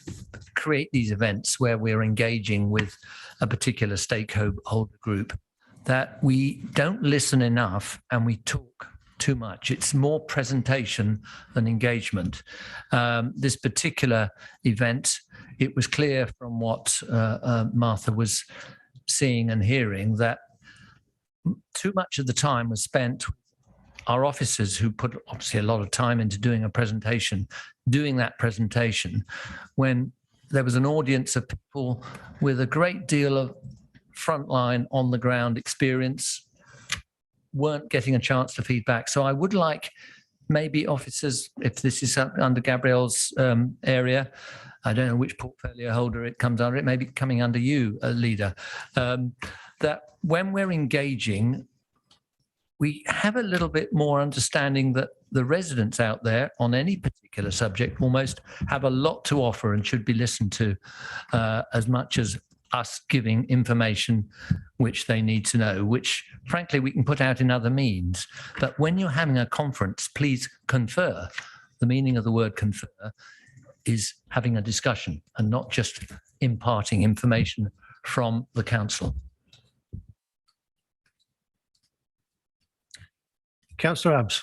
create these events where we're engaging with a particular stakeholder group, that we don't listen enough and we talk too much. It's more presentation than engagement. This particular event, it was clear from what Martha was seeing and hearing that too much of the time was spent with our officers who put obviously a lot of time into doing a presentation, doing that presentation, when there was an audience of people with a great deal of frontline on the ground experience, weren't getting a chance to feedback. So I would like maybe officers, if this is under Gabrielle's area, I don't know which portfolio holder it comes under, it may be coming under you, leader, that when we're engaging, we have a little bit more understanding that the residents out there on any particular subject almost have a lot to offer and should be listened to as much as us giving information which they need to know, which frankly we can put out in other means. But when you're having a conference, please confer. The meaning of the word confer is having a discussion and not just imparting information from the council. Councillor Abbs.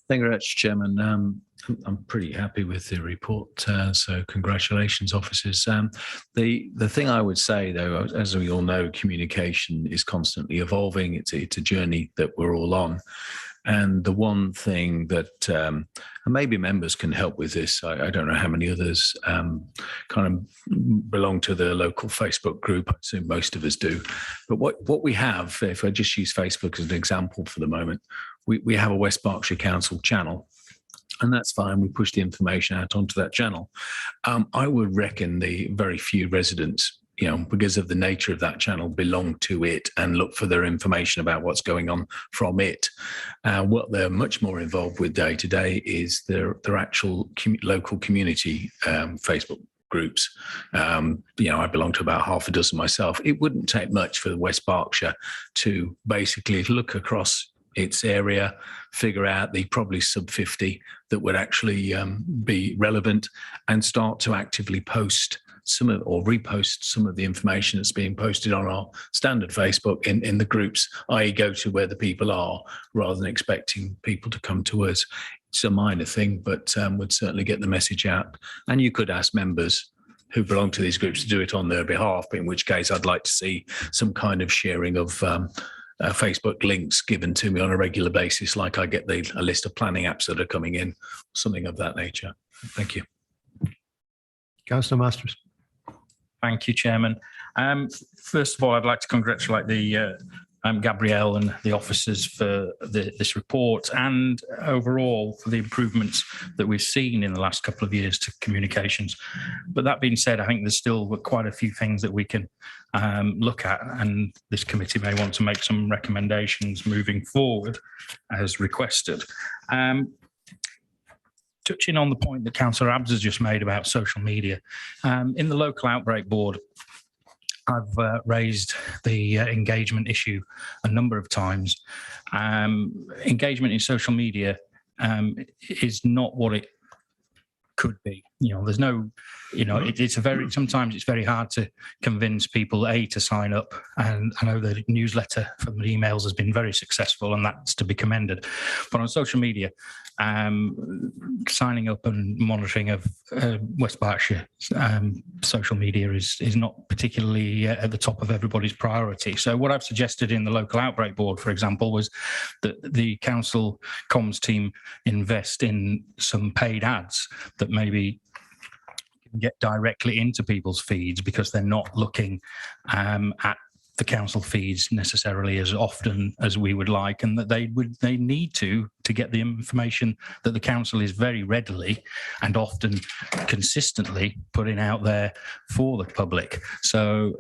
Thank you very much, Chairman. I'm pretty happy with the report, so congratulations, officers. The thing I would say, though, as we all know, communication is constantly evolving. It's a journey that we're all on. And the one thing that and maybe members can help with this, I don't know how many others kind of belong to the local Facebook group. I assume most of us do. But what we have, if I just use Facebook as an example for the moment, we have a West Berkshire Council channel. And that's fine. We push the information out onto that channel. I would reckon the very few residents, because of the nature of that channel, belong to it and look for their information about what's going on from it. What they're much more involved with day to day is their actual local community Facebook groups. I belong to about half a dozen myself. It wouldn't take much for the West Berkshire to basically look across its area, figure out the probably sub 50 that would actually be relevant, and start to actively post or repost some of the information that's being posted on our standard Facebook in the groups, i.e. go to where the people are rather than expecting people to come to us. It's a minor thing, but would certainly get the message out. And you could ask members who belong to these groups to do it on their behalf, in which case I'd like to see some kind of sharing of Facebook links given to me on a regular basis, like I get a list of planning apps that are coming in, something of that nature. Thank you. Councillor Masters. Thank you, Chairman. First of all, I'd like to congratulate the Gabrielle and the officers for this report and overall for the improvements that we've seen in the last couple of years to communications. But that being said, I think there's still quite a few things that we can look at, and this committee may want to make some recommendations moving forward as requested. Touching on the point that Councillor Abbs has just made about social media, in the local outbreak board, I've raised the engagement issue a number of times. Engagement in social media is not what it could be. There's no, sometimes it's very hard to convince people, to sign up. And I know the newsletter from the emails has been very successful, and that's to be commended. But on social media, signing up and monitoring of West Berkshire social media is not particularly at the top of everybody's priority. So what I've suggested in the local outbreak board, for example, was that the council comms team invest in some paid ads that maybe get directly into people's feeds, because they're not looking at the council feeds necessarily as often as we would like, and that they need to get the information that the council is very readily and often consistently putting out there for the public. So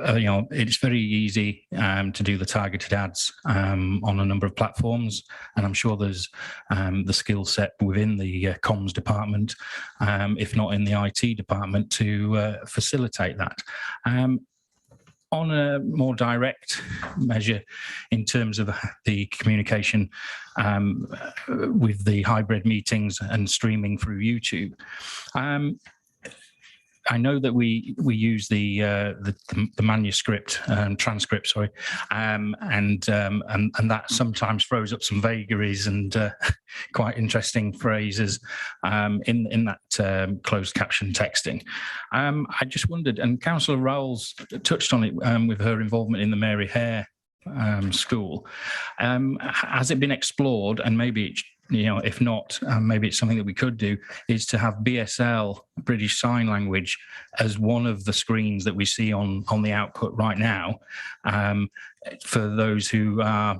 it's very easy to do the targeted ads on a number of platforms, and I'm sure there's the skill set within the comms department, if not in the IT department, to facilitate that. On a more direct measure, in terms of the communication with the hybrid meetings and streaming through YouTube, I know that we use the manuscript transcript, sorry, and that sometimes throws up some vagaries and quite interesting phrases in that closed caption texting. I just wondered, and Councillor Rowles touched on it with her involvement in the Mary Hare school. Has it been explored, and maybe if not, maybe it's something that we could do, is to have BSL, British Sign Language, as one of the screens that we see on the output right now, for those who are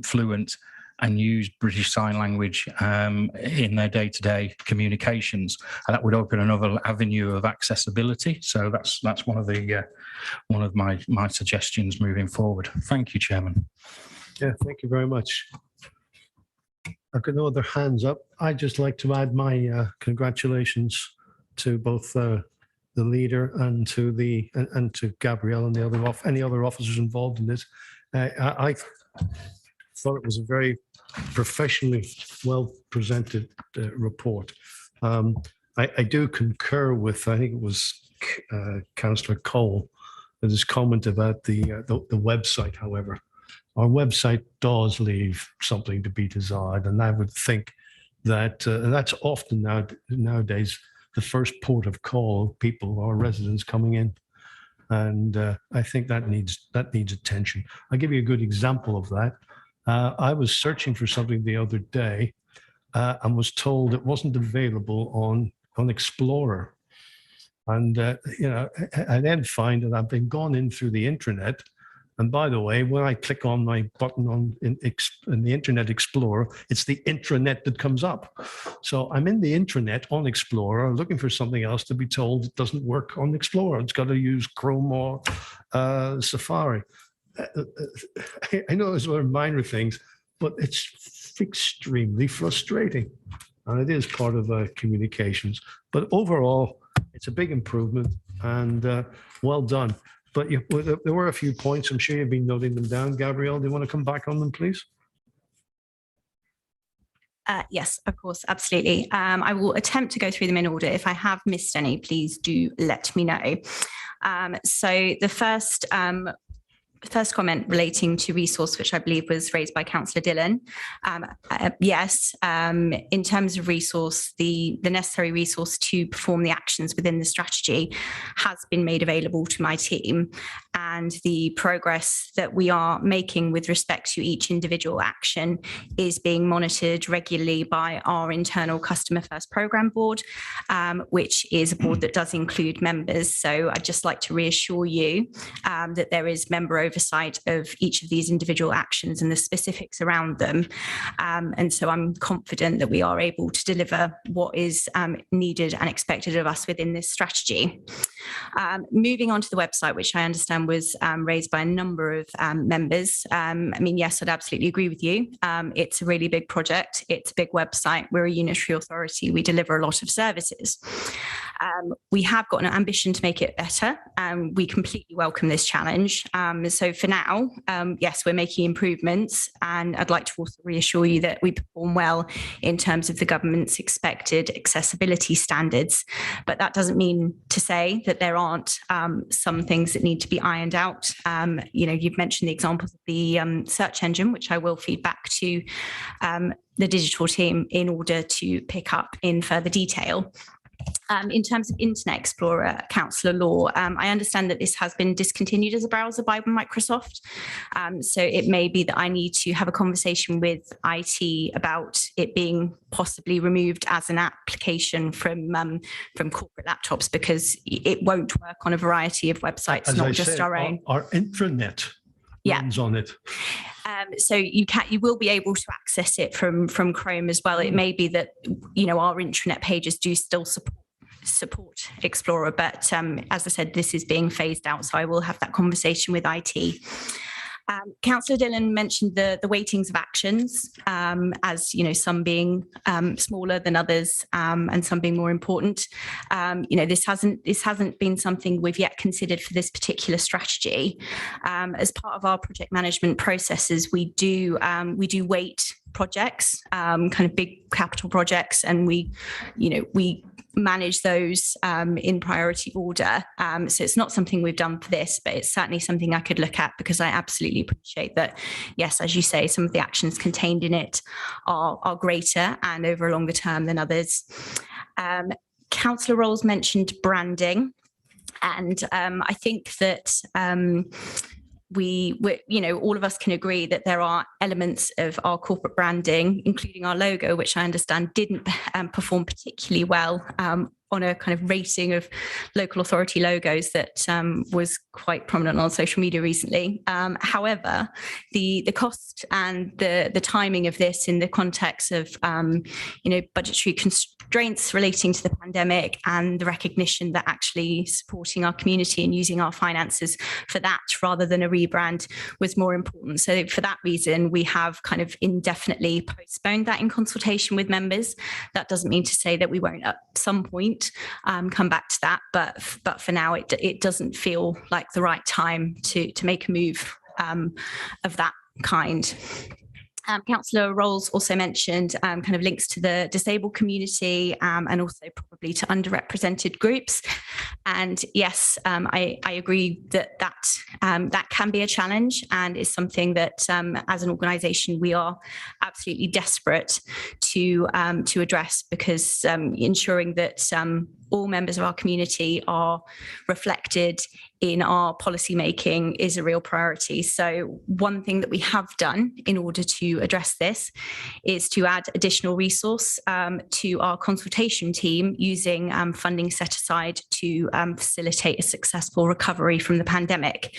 fluent and use British Sign Language in their day-to-day communications. And that would open another avenue of accessibility. So that's one of my suggestions moving forward. Thank you, Chairman. Yeah, thank you very much. I've got no other hands up. I'd just like to add my congratulations to both the leader and to Gabrielle and any other officers involved in this. I thought it was a very professionally well presented report. I do concur with, I think it was Councillor Cole, with his comment about the website. However, our website does leave something to be desired, and I would think that that's often nowadays the first port of call of people or residents coming in, and I think that needs attention. I'll give you a good example of that. I was searching for something the other day and was told it wasn't available on Explorer, and I then find that I've been gone in through the intranet. And by the way, when I click on my button in the Internet Explorer, it's the intranet that comes up. So I'm in the intranet on Explorer looking for something else, to be told it doesn't work on Explorer. It's got to use Chrome or Safari. I know those are minor things, but it's extremely frustrating. And it is part of communications. But overall, it's a big improvement and well done. But there were a few points. I'm sure you've been noting them down. Gabrielle, do you want to come back on them, please? Yes, of course, absolutely. I will attempt to go through them in order. If I have missed any, please do let me know. So the first comment relating to resource, which I believe was raised by Councillor Dillon. Yes, in terms of resource, the necessary resource to perform the actions within the strategy has been made available to my team, and the progress that we are making with respect to each individual action is being monitored regularly by our internal Customer First Programme Board, which is a board that does include members. So I'd just like to reassure you that there is member oversight of each of these individual actions and the specifics around them. And so I'm confident that we are able to deliver what is needed and expected of us within this strategy. Moving on to the website, which I understand was raised by a number of members. I mean, yes, I'd absolutely agree with you. It's a really big project. It's a big website. We're a unitary authority. We deliver a lot of services. We have got an ambition to make it better. We completely welcome this challenge. So for now, yes, we're making improvements, and I'd like to also reassure you that we perform well in terms of the government's expected accessibility standards. But that doesn't mean to say that there aren't some things that need to be ironed out. You've mentioned the examples of the search engine, which I will feed back to the digital team in order to pick up in further detail. In terms of Internet Explorer, Councillor Law, I understand that this has been discontinued as a browser by Microsoft. So it may be that I need to have a conversation with IT about it being possibly removed as an application from corporate laptops, because it won't work on a variety of websites, not just our own. Our intranet runs on it. So you will be able to access it from Chrome as well. It may be that our intranet pages do still support Explorer, but as I said, this is being phased out, so I will have that conversation with IT. Councillor Dillon mentioned the weightings of actions, as some being smaller than others, and some being more important. This hasn't been something we've yet considered for this particular strategy. As part of our project management processes, we do weight projects, kind of big capital projects, and we manage those in priority order. So it's not something we've done for this, but it's certainly something I could look at, because I absolutely appreciate that, yes, as you say, some of the actions contained in it are greater and over a longer term than others. Councillor Rolls mentioned branding, and I think that all of us can agree that there are elements of our corporate branding, including our logo, which I understand didn't perform particularly well on a kind of rating of local authority logos that was quite prominent on social media recently. However, the cost and the timing of this in the context of budgetary constraints relating to the pandemic, and the recognition that actually supporting our community and using our finances for that rather than a rebrand was more important. So for that reason, we have kind of indefinitely postponed that in consultation with members. That doesn't mean to say that we won't at some point come back to that, but for now it doesn't feel like the right time to make a move of that kind. Councillor Rolls also mentioned kind of links to the disabled community and also probably to underrepresented groups. And yes, I agree that can be a challenge, and is something that as an organisation we are absolutely desperate to address, because ensuring that all members of our community are reflected in our policy making is a real priority. So one thing that we have done in order to address this is to add additional resource to our consultation team, using funding set aside to facilitate a successful recovery from the pandemic.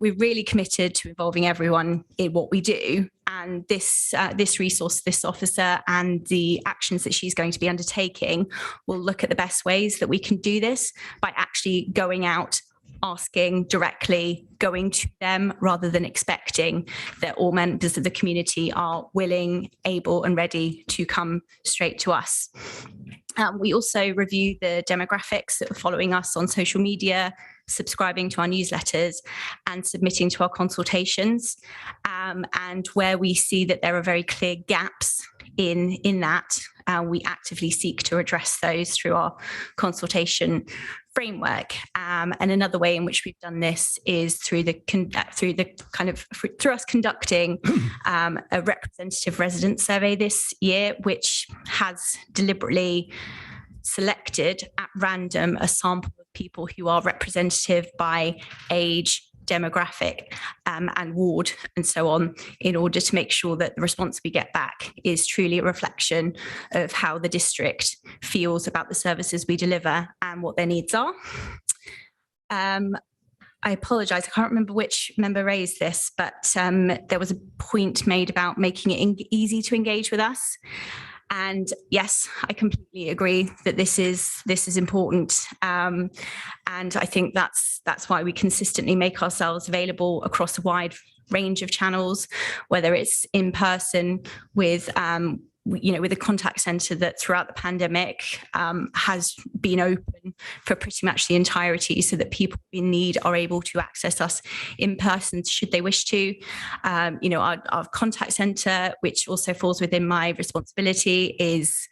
We're really committed to involving everyone in what we do, and this resource, this officer, and the actions that she's going to be undertaking will look at the best ways that we can do this by actually going out, asking directly, going to them, rather than expecting that all members of the community are willing, able and ready to come straight to us. We also review the demographics that are following us on social media, subscribing to our newsletters and submitting to our consultations. And where we see that there are very clear gaps in that, we actively seek to address those through our consultation framework. And another way in which we've done this is through us conducting a representative resident survey this year, which has deliberately selected at random a sample of people who are representative by age, demographic, and ward, and so on, in order to make sure that the response we get back is truly a reflection of how the district feels about the services we deliver and what their needs are. I apologise, I can't remember which member raised this, but there was a point made about making it easy to engage with us. And yes, I completely agree that this is important, and I think that's why we consistently make ourselves available across a wide range of channels, whether it's in person with with a contact centre that throughout the pandemic has been open for pretty much the entirety, so that people in need are able to access us in person should they wish to. Our contact centre, which also falls within my responsibility, is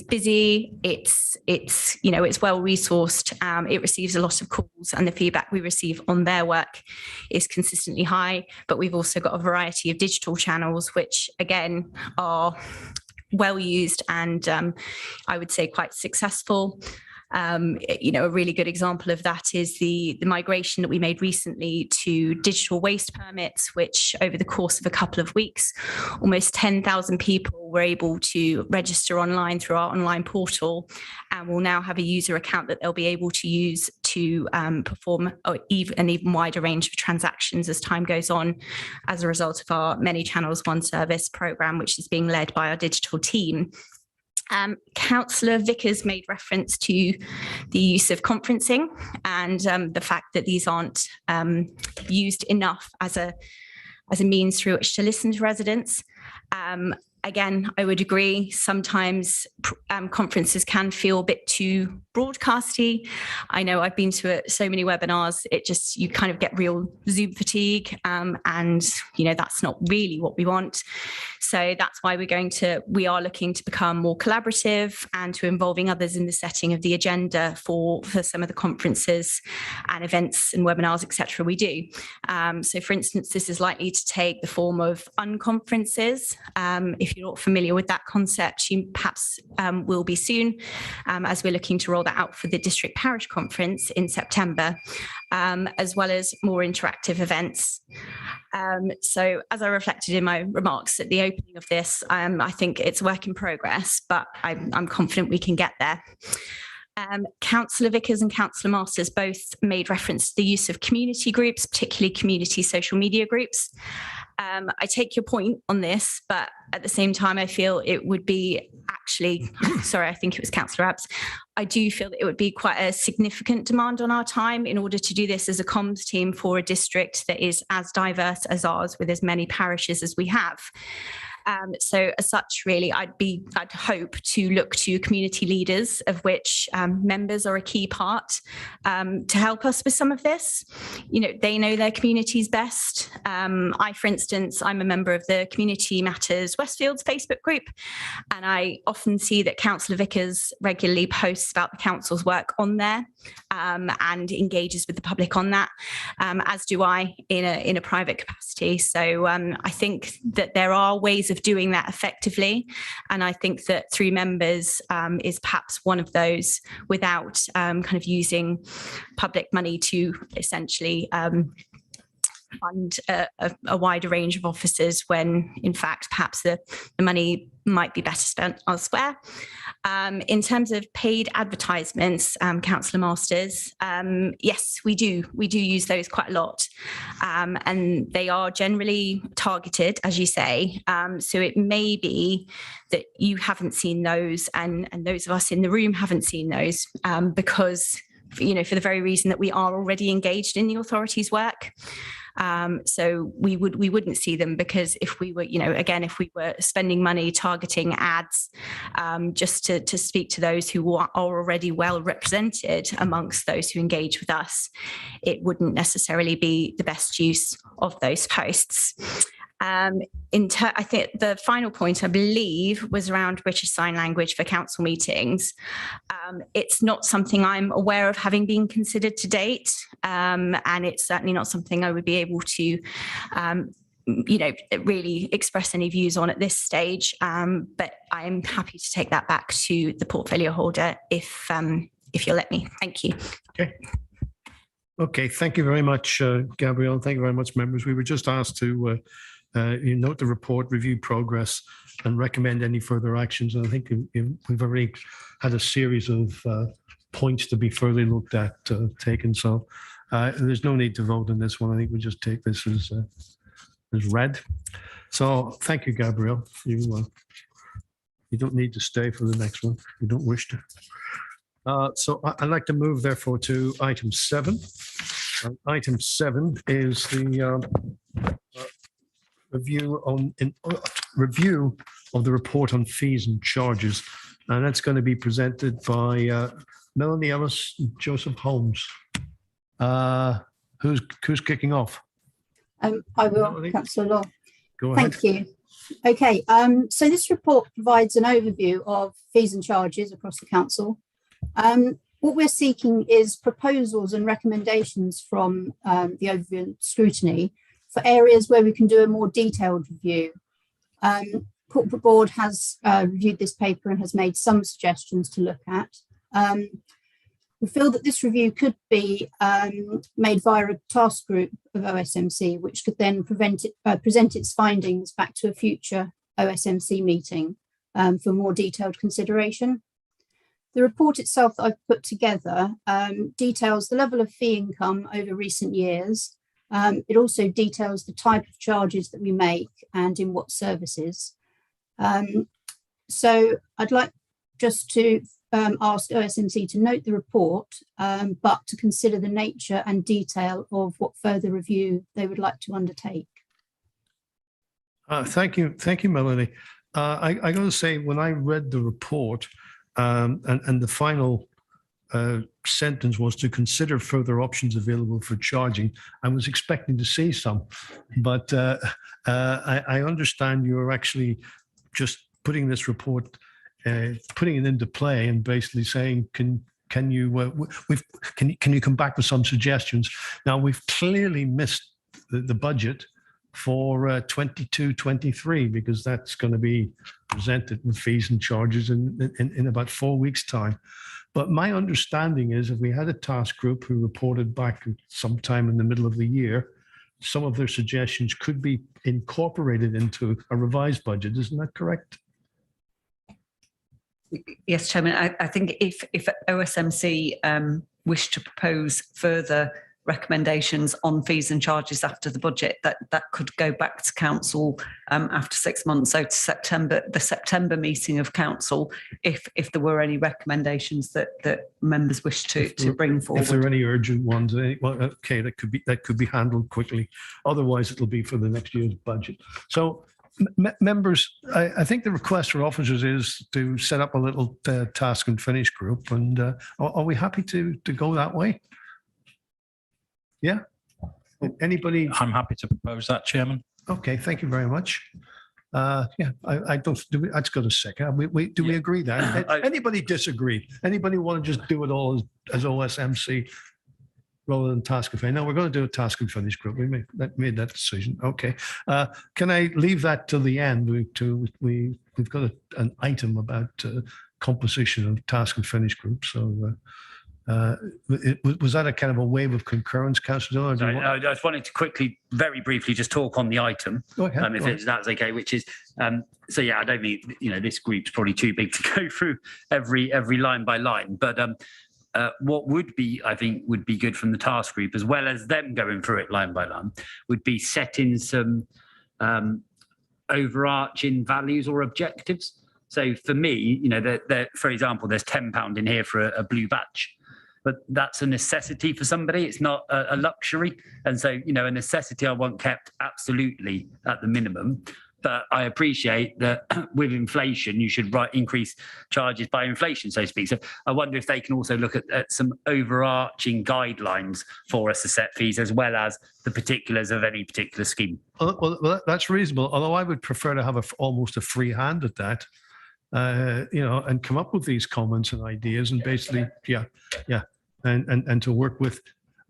busy. It's well resourced. It receives a lot of calls, and the feedback we receive on their work is consistently high. But we've also got a variety of digital channels, which again are well used and I would say quite successful. A really good example of that is the migration that we made recently to digital waste permits, which over the course of a couple of weeks, almost 10,000 people were able to register online through our online portal, and will now have a user account that they'll be able to use to perform an even wider range of transactions as time goes on, as a result of our Many Channels One Service programme, which is being led by our digital team. Councillor Vickers made reference to the use of conferencing and the fact that these aren't used enough as a means through which to listen to residents. Again, I would agree, sometimes conferences can feel a bit too broadcasty. I know I've been to so many webinars, you kind of get real Zoom fatigue, and that's not really what we want. So that's why we are looking to become more collaborative and to involving others in the setting of the agenda for some of the conferences and events and webinars, etc. we do. So for instance, this is likely to take the form of unconferences. If you're not familiar with that concept, you perhaps will be soon, as we're looking to roll that out for the District Parish Conference in September, as well as more interactive events. So as I reflected in my remarks at the opening of this, I think it's a work in progress, but I'm confident we can get there. Councillor Vickers and Councillor Masters both made reference to the use of community groups, particularly community social media groups. I take your point on this, but at the same time, I feel it would be I think it was Councillor Abs. I do feel that it would be quite a significant demand on our time in order to do this as a comms team for a district that is as diverse as ours, with as many parishes as we have. So as such, really, I'd hope to look to community leaders, of which members are a key part, to help us with some of this. They know their communities best. For instance, I'm a member of the Community Matters Westfields Facebook group, and I often see that Councillor Vickers regularly posts about the council's work on there, and engages with the public on that, as do I in a private capacity. So I think that there are ways of doing that effectively, and I think that through members is perhaps one of those, without kind of using public money to essentially fund a wider range of officers, when in fact perhaps the money might be better spent elsewhere. In terms of paid advertisements, Councillor Masters, yes, we do use those quite a lot, and they are generally targeted, as you say. So it may be that you haven't seen those, and those of us in the room haven't seen those, because for the very reason that we are already engaged in the authority's work. So we wouldn't see them, because if we were, if we were spending money targeting ads, just to speak to those who are already well represented amongst those who engage with us, it wouldn't necessarily be the best use of those posts. I think the final point, I believe, was around British Sign Language for council meetings. It's not something I'm aware of having been considered to date, and it's certainly not something I would be able to really express any views on at this stage. But I'm happy to take that back to the portfolio holder if you'll let me. Thank you. Okay. Thank you very much, Gabrielle. Thank you very much, members. We were just asked to note the report, review progress, and recommend any further actions. And I think we've already had a series of points to be further looked at, taken. So there's no need to vote on this one. I think we just take this as read. So thank you, Gabrielle. You don't need to stay for the next one. You don't wish to. So I'd like to move, therefore, to item 7. Item 7 is the review of the report on fees and charges, and that's going to be presented by Melanie Ellis and Joseph Holmes. Who's kicking off? I will, Councillor Law. Go ahead. Thank you. Okay, so this report provides an overview of fees and charges across the council. What we're seeking is proposals and recommendations from the overview and scrutiny for areas where we can do a more detailed review. Corporate Board has reviewed this paper and has made some suggestions to look at. We feel that this review could be made via a task group of OSMC, which could then present its findings back to a future OSMC meeting for more detailed consideration. The report itself that I've put together details the level of fee income over recent years. It also details the type of charges that we make and in what services. So I'd like just to ask OSMC to note the report, but to consider the nature and detail of what further review they would like to undertake. Thank you, Melanie. I got to say, when I read the report and the final sentence was to consider further options available for charging. I was expecting to see some, but I understand you're actually just putting this report, putting it into play, and basically saying, can you come back with some suggestions? Now we've clearly missed the budget for 22-23 because that's going to be presented with fees and charges in about 4 weeks' time. But my understanding is if we had a task group who reported back sometime in the middle of the year, some of their suggestions could be incorporated into a revised budget. Isn't that correct? Yes, Chairman. I think if OSMC wish to propose further recommendations on fees and charges after the budget, that could go back to council after 6 months, so to the September meeting of council, if there were any recommendations that members wish to bring forward. If there are any urgent ones, well, okay, that could be handled quickly. Otherwise, it'll be for the next year's budget. So, members, I think the request for officers is to set up a little task and finish group, and are we happy to go that way? Yeah. Anybody? I'm happy to propose that, Chairman. Okay, thank you very much. Yeah, I don't. I just got a second. Do we agree that? Anybody disagree? Anybody want to just do it all as OSMC rather than task and finish? No, we're going to do a task and finish group. We made that decision. Okay. Can I leave that till the end? We've got an item about composition of task and finish groups. So. Was that a kind of a wave of concurrence, Councillor? I just wanted to quickly, very briefly, just talk on the item, if that's okay. Which is, so yeah, I don't think this group's probably too big to go through every line by line. But what would be, I think, would be good from the task group, as well as them going through it line by line, would be setting some overarching values or objectives. So for me, for example, there's £10 in here for a blue badge. But that's a necessity for somebody. It's not a luxury. And so, a necessity I want kept absolutely at the minimum. But I appreciate that with inflation, you should increase charges by inflation, so to speak. So I wonder if they can also look at some overarching guidelines for us to set fees, as well as the particulars of any particular scheme. Well, that's reasonable. Although I would prefer to have almost a free hand at that. And come up with these comments and ideas, and basically, and to work with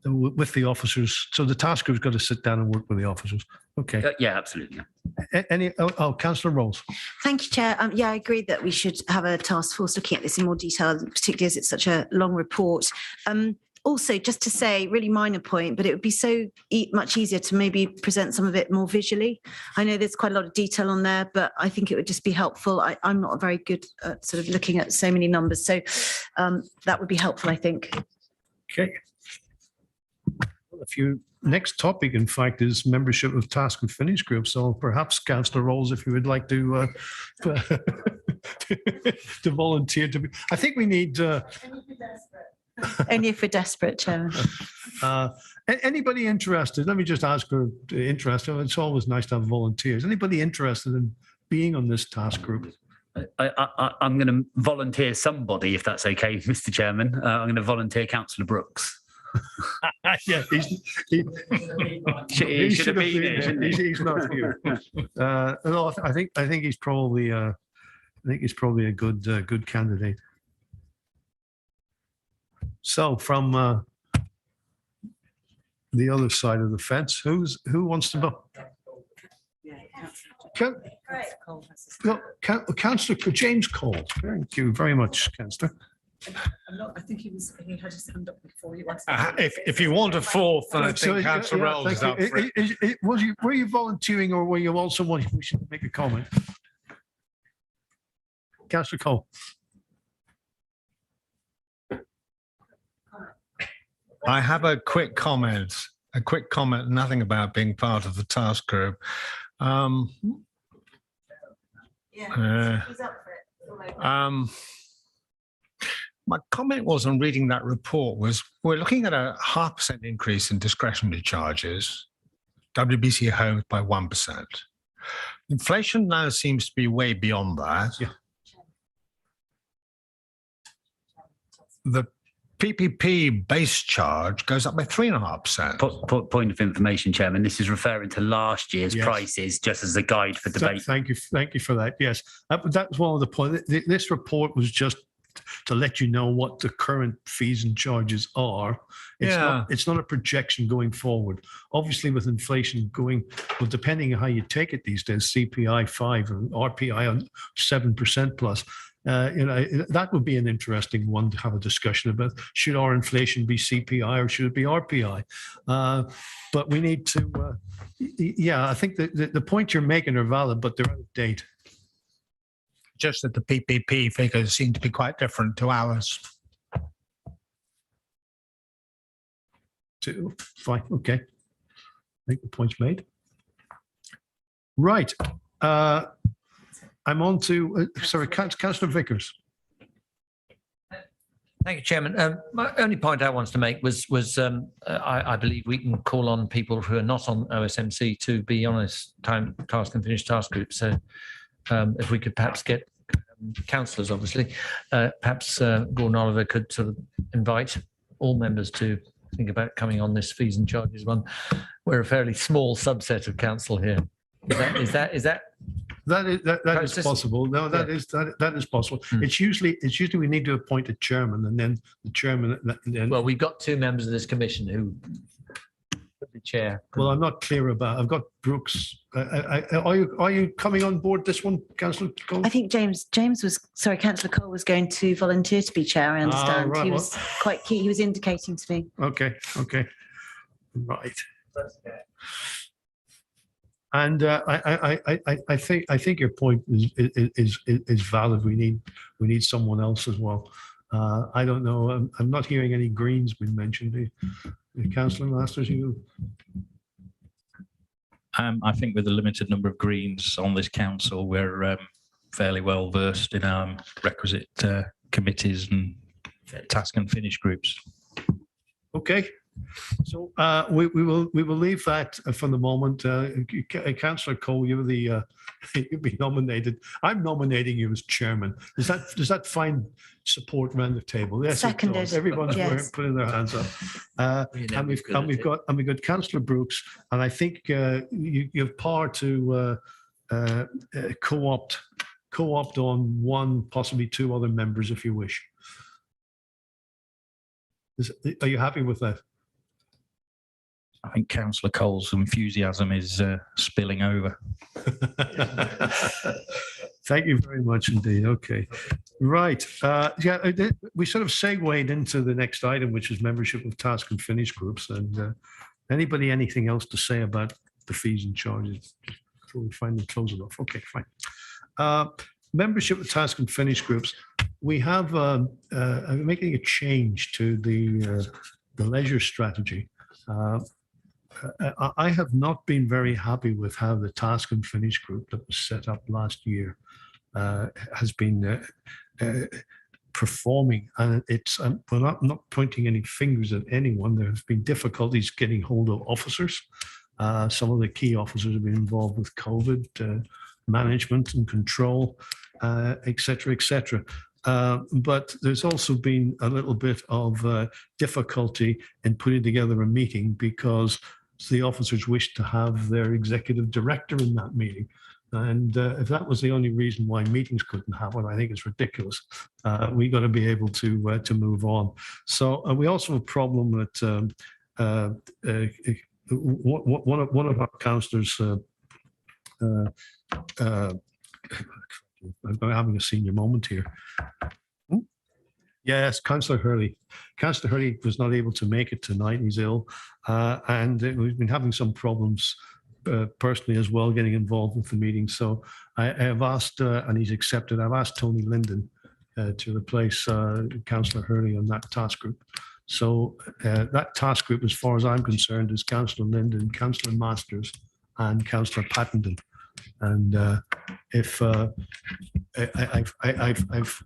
the officers. So the task group's got to sit down and work with the officers. Okay. Yeah, absolutely. Councillor Rolls. Thank you, Chair. I agree that we should have a task force looking at this in more detail, particularly as it's such a long report. Also, just to say, really minor point, but it would be so much easier to maybe present some of it more visually. I know there's quite a lot of detail on there, but I think it would just be helpful. I'm not very good at sort of looking at so many numbers, so that would be helpful, I think. Okay. Next topic, in fact, is membership of task and finish groups. So perhaps, Councillor Rolls, if you would like to to volunteer to be. I think we need. Only if we're desperate, Chairman. Anybody interested? Let me just ask for interest. It's always nice to have volunteers. Anybody interested in being on this task group? I'm going to volunteer somebody, if that's okay, Mr. Chairman. I'm going to volunteer Councillor Brooks. Yeah, he should have been here. He's not here. No, I think he's probably a good candidate. So from the other side of the fence, who wants to go? Councillor James Cole. Thank you very much, Councillor. I think he had his hand up before you asked. If you want a fourth, then I think Councillor Rolls is up for it. Were you volunteering, or were you also wanting we should make a comment? Councillor Cole. I have a quick comment. Nothing about being part of the task group. My comment was on reading that report was we're looking at a 0.5% increase in discretionary charges, WBC homes by 1%. Inflation now seems to be way beyond that. Yeah. PPP base charge goes up by 3.5%. Point of information, Chairman. This is referring to last year's prices, just as a guide for debate. Thank you for that. Yes, that's one of the points. This report was just to let you know what the current fees and charges are. It's not a projection going forward. Obviously, with inflation going, well, depending on how you take it these days, CPI 5 or RPI on 7% plus. That would be an interesting one to have a discussion about. Should our inflation be CPI or should it be RPI? But we need to, I think the point you're making are valid, but they're out of date. Just that the PPP figures seem to be quite different to ours. Fine, okay. I think the point's made. Right. I'm on to, Councillor Vickers. Thank you, Chairman. My only point I wanted to make was I believe we can call on people who are not on OSMC to be on this task and finish task group. So if we could perhaps get councillors, obviously, perhaps Gordon Oliver could sort of invite all members to think about coming on this fees and charges one. We're a fairly small subset of council here. Is that That is possible. No, that is possible. It's usually we need to appoint a chairman, and then the chairman. Well, we've got two members of this commission who the chair. Well, I'm not clear about. I've got Brooks. Are you coming on board this one, Councillor Cole? I think Councillor Cole was going to volunteer to be chair. I understand. Right, he was quite keen. He was indicating to me. Okay, right. And I think your point is valid. We need someone else as well. I don't know. I'm not hearing any Greens being mentioned. Councillor Masters, you. I think with the limited number of Greens on this council, we're fairly well versed in our requisite committees and task and finish groups. Okay. So we will leave that for the moment. Councillor Cole, you'll be nominated. I'm nominating you as chairman. Does that find support around the table? Yes, seconded. Everyone's putting their hands up. And we've got Councillor Brooks, and I think you have power to co-opt on one, possibly two other members if you wish. Are you happy with that? I think Councillor Cole's enthusiasm is spilling over. Thank you very much indeed. Okay. Right. We sort of segued into the next item, which is membership of task and finish groups. And anything else to say about the fees and charges before we finally close it off? Okay, fine. Membership of task and finish groups. We have making a change to the leisure strategy. I have not been very happy with how the task and finish group that was set up last year has been performing, and it's we're not pointing any fingers at anyone. There have been difficulties getting hold of officers. Some of the key officers have been involved with COVID management and control, et cetera, et cetera. But there's also been a little bit of difficulty in putting together a meeting because the officers wished to have their executive director in that meeting. And if that was the only reason why meetings couldn't happen, I think it's ridiculous. We got to be able to move on. So we also have a problem that one of our councillors, I'm having a senior moment here. Yes, Councillor Hurley. Councillor Hurley was not able to make it tonight. He's ill. And we've been having some problems personally as well, getting involved with the meeting. So I have asked, and he's accepted, I've asked Tony Linden to replace Councillor Hurley on that task group. So that task group, as far as I'm concerned, is Councillor Linden, Councillor Masters, and Councillor Pattenden. And if I've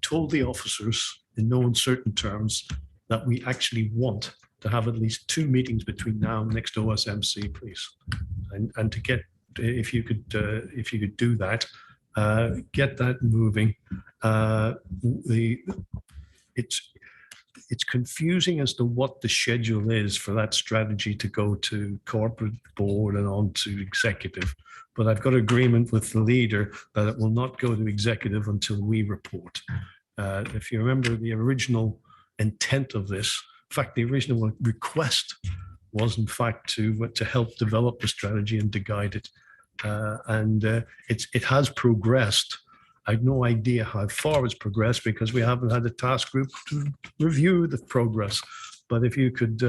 told the officers in no uncertain terms that we actually want to have at least 2 meetings between now and next OSMC, please, and to get, if you could do that, get that moving. it's confusing as to what the schedule is for that strategy to go to corporate board and on to executive. But I've got agreement with the leader that it will not go to executive until we report. If you remember the original intent of this, in fact, the original request was in fact to help develop the strategy and to guide it. It has progressed. I have no idea how far it's progressed because we haven't had a task group to review the progress. But if you could,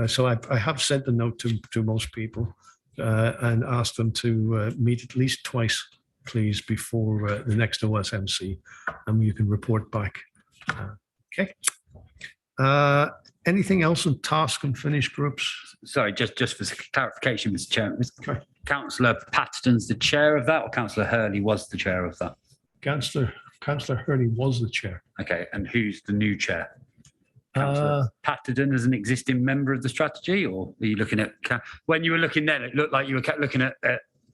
so I have sent a note to most people and asked them to meet at least twice, please, before the next OSMC, and you can report back. Okay. Anything else on task and finish groups? Sorry, just for clarification, Mr. Chairman. Councillor Patterton's the chair of that, or Councillor Hurley was the chair of that? Councillor Hurley was the chair. Okay, and who's the new chair? Councillor Patterton as an existing member of the strategy, or are you looking at, when you were looking then, it looked like you were looking at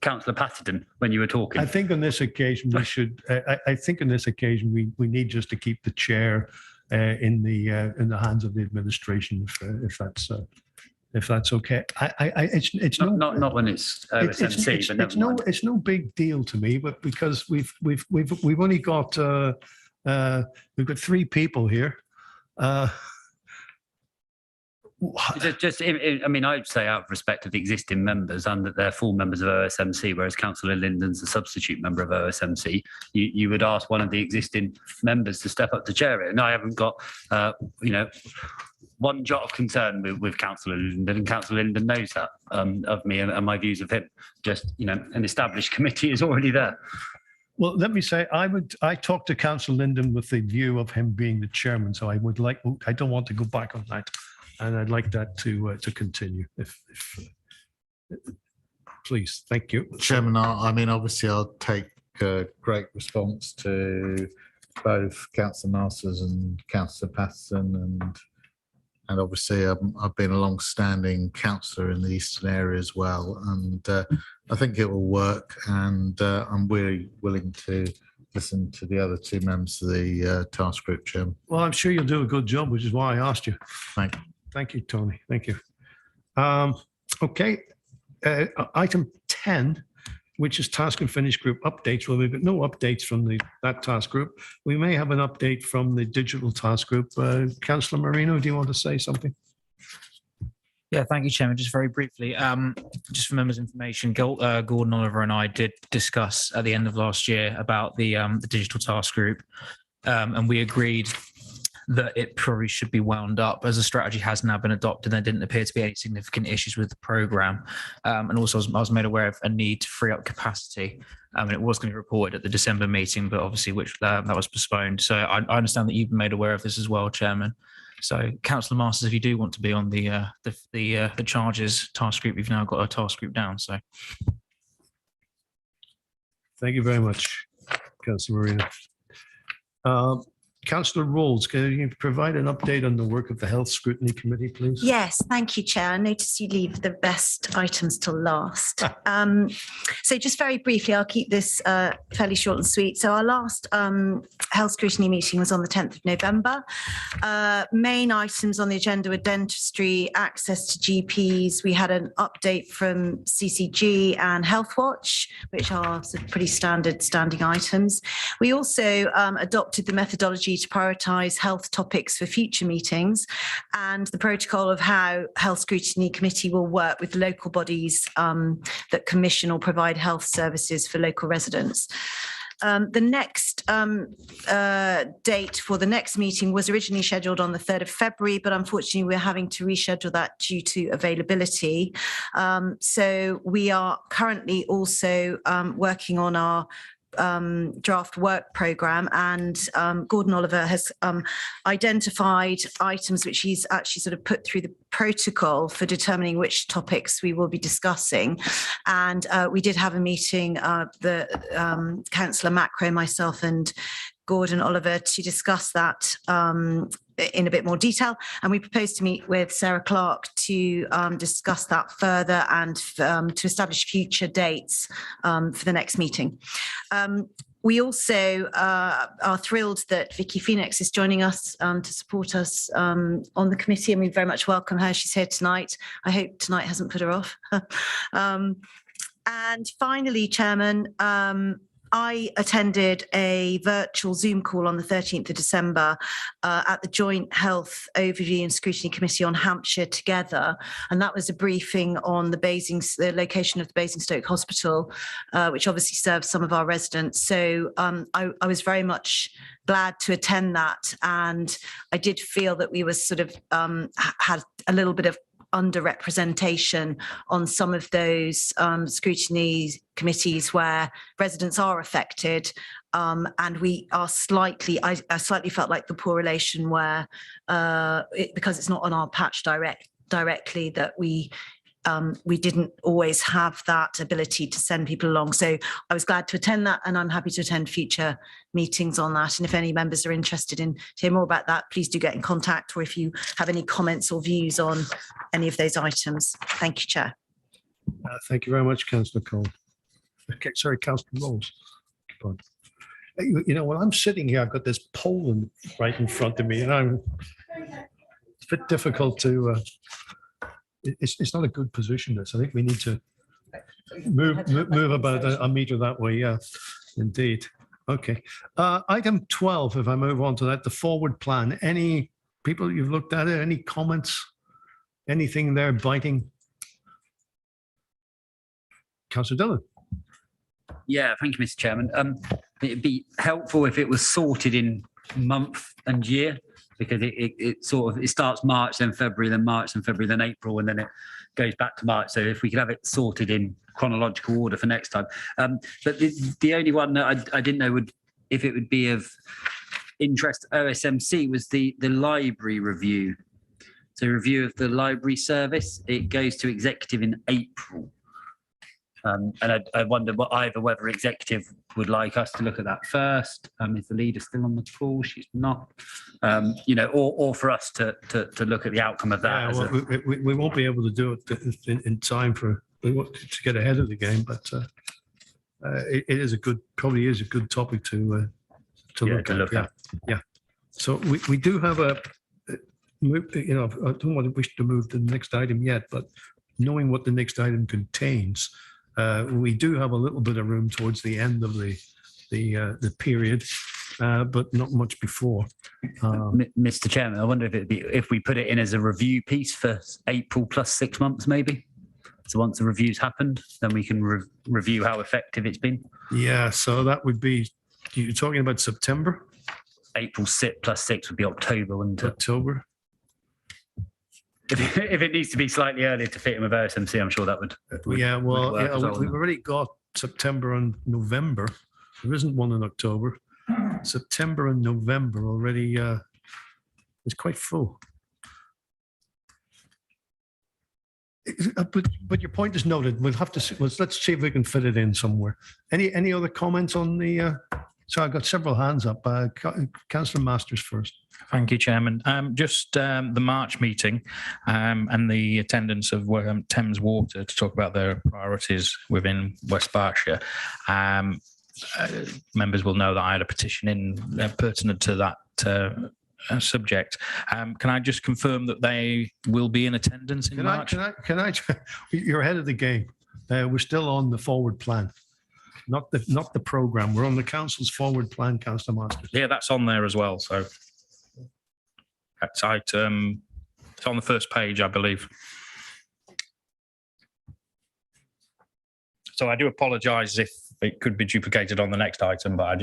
Councillor Patterton when you were talking. I think on this occasion we should, I think on this occasion we need just to keep the chair in the hands of the administration, if that's okay. It's not when it's OSMC, but never mind. It's no big deal to me, but because we've only got we've got 3 people here. I mean, I'd say out of respect of the existing members and that they're full members of OSMC, whereas Councillor Linden's a substitute member of OSMC, you would ask one of the existing members to step up to chair it. And I haven't got, one jot of concern with Councillor Linden, and Councillor Linden knows that of me and my views of him. Just, an established committee is already there. Well, let me say, I talked to Councillor Linden with the view of him being the chairman, so I don't want to go back on that. And I'd like that to continue, if please. Thank you, Chairman. I mean, obviously, I'll take great response to both Councillor Masters and Councillor Patterson, and obviously, I've been a long-standing councillor in the eastern area as well, and I think it will work. And I'm really willing to listen to the other 2 members of the task group, Chairman. Well, I'm sure you'll do a good job, which is why I asked you. Thank you. Thank you, Tony. Thank you. Okay. Item 10, which is task and finish group updates. Well, we've got no updates from that task group. We may have an update from the digital task group. Councillor Marino, do you want to say something? Yeah, thank you, Chairman. Just very briefly, just for members' information, Gordon Oliver and I did discuss at the end of last year about the digital task group, and we agreed that it probably should be wound up as the strategy has now been adopted. There didn't appear to be any significant issues with the programme. And also I was made aware of a need to free up capacity. And it was going to be reported at the December meeting, but obviously that was postponed. So I understand that you've been made aware of this as well, Chairman. So Councillor Masters, if you do want to be on the charges task group, you've now got a task group down. So thank you very much, Councillor Marino. Councillor Rolls, can you provide an update on the work of the Health Scrutiny Committee, please? Yes, thank you, Chair. I notice you leave the best items till last. So just very briefly, I'll keep this fairly short and sweet. So our last Health Scrutiny meeting was on the 10th of November. Main items on the agenda were dentistry, access to GPs. We had an update from CCG and Health Watch, which are sort of pretty standard standing items. We also adopted the methodology to prioritise health topics for future meetings and the protocol of how Health Scrutiny Committee will work with local bodies that commission or provide health services for local residents. The next date for the next meeting was originally scheduled on the 3rd of February, but unfortunately we're having to reschedule that due to availability. So we are currently also working on our draft work programme, and Gordon Oliver has identified items which he's actually sort of put through the protocol for determining which topics we will be discussing. And we did have a meeting, the Councillor Macro, myself and Gordon Oliver, to discuss that in a bit more detail, and we propose to meet with Sarah Clark to discuss that further and to establish future dates for the next meeting. We also are thrilled that Vicky Phoenix is joining us to support us on the committee, and we very much welcome her. She's here tonight. I hope tonight hasn't put her off. And finally, Chairman, I attended a virtual Zoom call on the 13th of December at the Joint Health Overview and Scrutiny Committee on Hampshire Together. And that was a briefing on the location of the Basingstoke Hospital, which obviously serves some of our residents. So I was very much glad to attend that. And I did feel that we were sort of had a little bit of underrepresentation on some of those scrutiny committees where residents are affected, and we are slightly, I slightly felt like the poor relation where because it's not on our patch directly, that we didn't always have that ability to send people along. So I was glad to attend that, and I'm happy to attend future meetings on that. And if any members are interested in hearing more about that, please do get in contact, or if you have any comments or views on any of those items. Thank you, Chair. Thank you very much, Councillor Cole. Okay, sorry, Councillor Rolls. You know, when I'm sitting here, I've got this poll right in front of me, and it's a bit difficult to. It's not a good position. This, I think we need to move about a meter that way. Yeah, indeed. Okay. Item 12. If I move on to that, the forward plan. Any people you've looked at it? Any comments? Anything there biting? Councillor Dillon. Yeah, thank you, Mr. Chairman. It'd be helpful if it was sorted in month and year, because it starts March, then February, then March, then February, then April, and then it goes back to March. So if we could have it sorted in chronological order for next time. But the only one that I didn't know if it would be of interest to OSMC was the library review. So review of the library service. It goes to executive in April. And I wonder whether executive would like us to look at that first. Is the leader still on the call? She's not. You know, or for us to look at the outcome of that. Yeah, well, we won't be able to do it in time to get ahead of the game, but it is probably is a good topic to look at. Yeah. So we do have you know, I don't want to wish to move to the next item yet, but knowing what the next item contains. We do have a little bit of room towards the end of the period, but not much before. Mr. Chairman, I wonder if it'd be if we put it in as a review piece for April plus 6 months, maybe. So once the review's happened, then we can review how effective it's been. Yeah, so that would be. You're talking about September. April plus 6 would be October, wouldn't it? October. If it needs to be slightly earlier to fit in with OSMC, I'm sure that would yeah, well, would work we've already got September and November. There isn't one in October. September and November already is quite full. But your point is noted. We'll have to see. Let's see if we can fit it in somewhere. Any other comments on the? So I've got several hands up. Councillor Masters first. Thank you, Chairman. Just the March meeting and the attendance of Thames Water to talk about their priorities within West Berkshire. Members will know that I had a petition in pertinent to that subject. Can I just confirm that they will be in attendance in March? Can I? You're ahead of the game. We're still on the forward plan. Not the program. We're on the council's forward plan, Councillor Masters. Yeah, that's on there as well. So that's item. It's on the first page, I believe. So I do apologise if it could be duplicated on the next item, but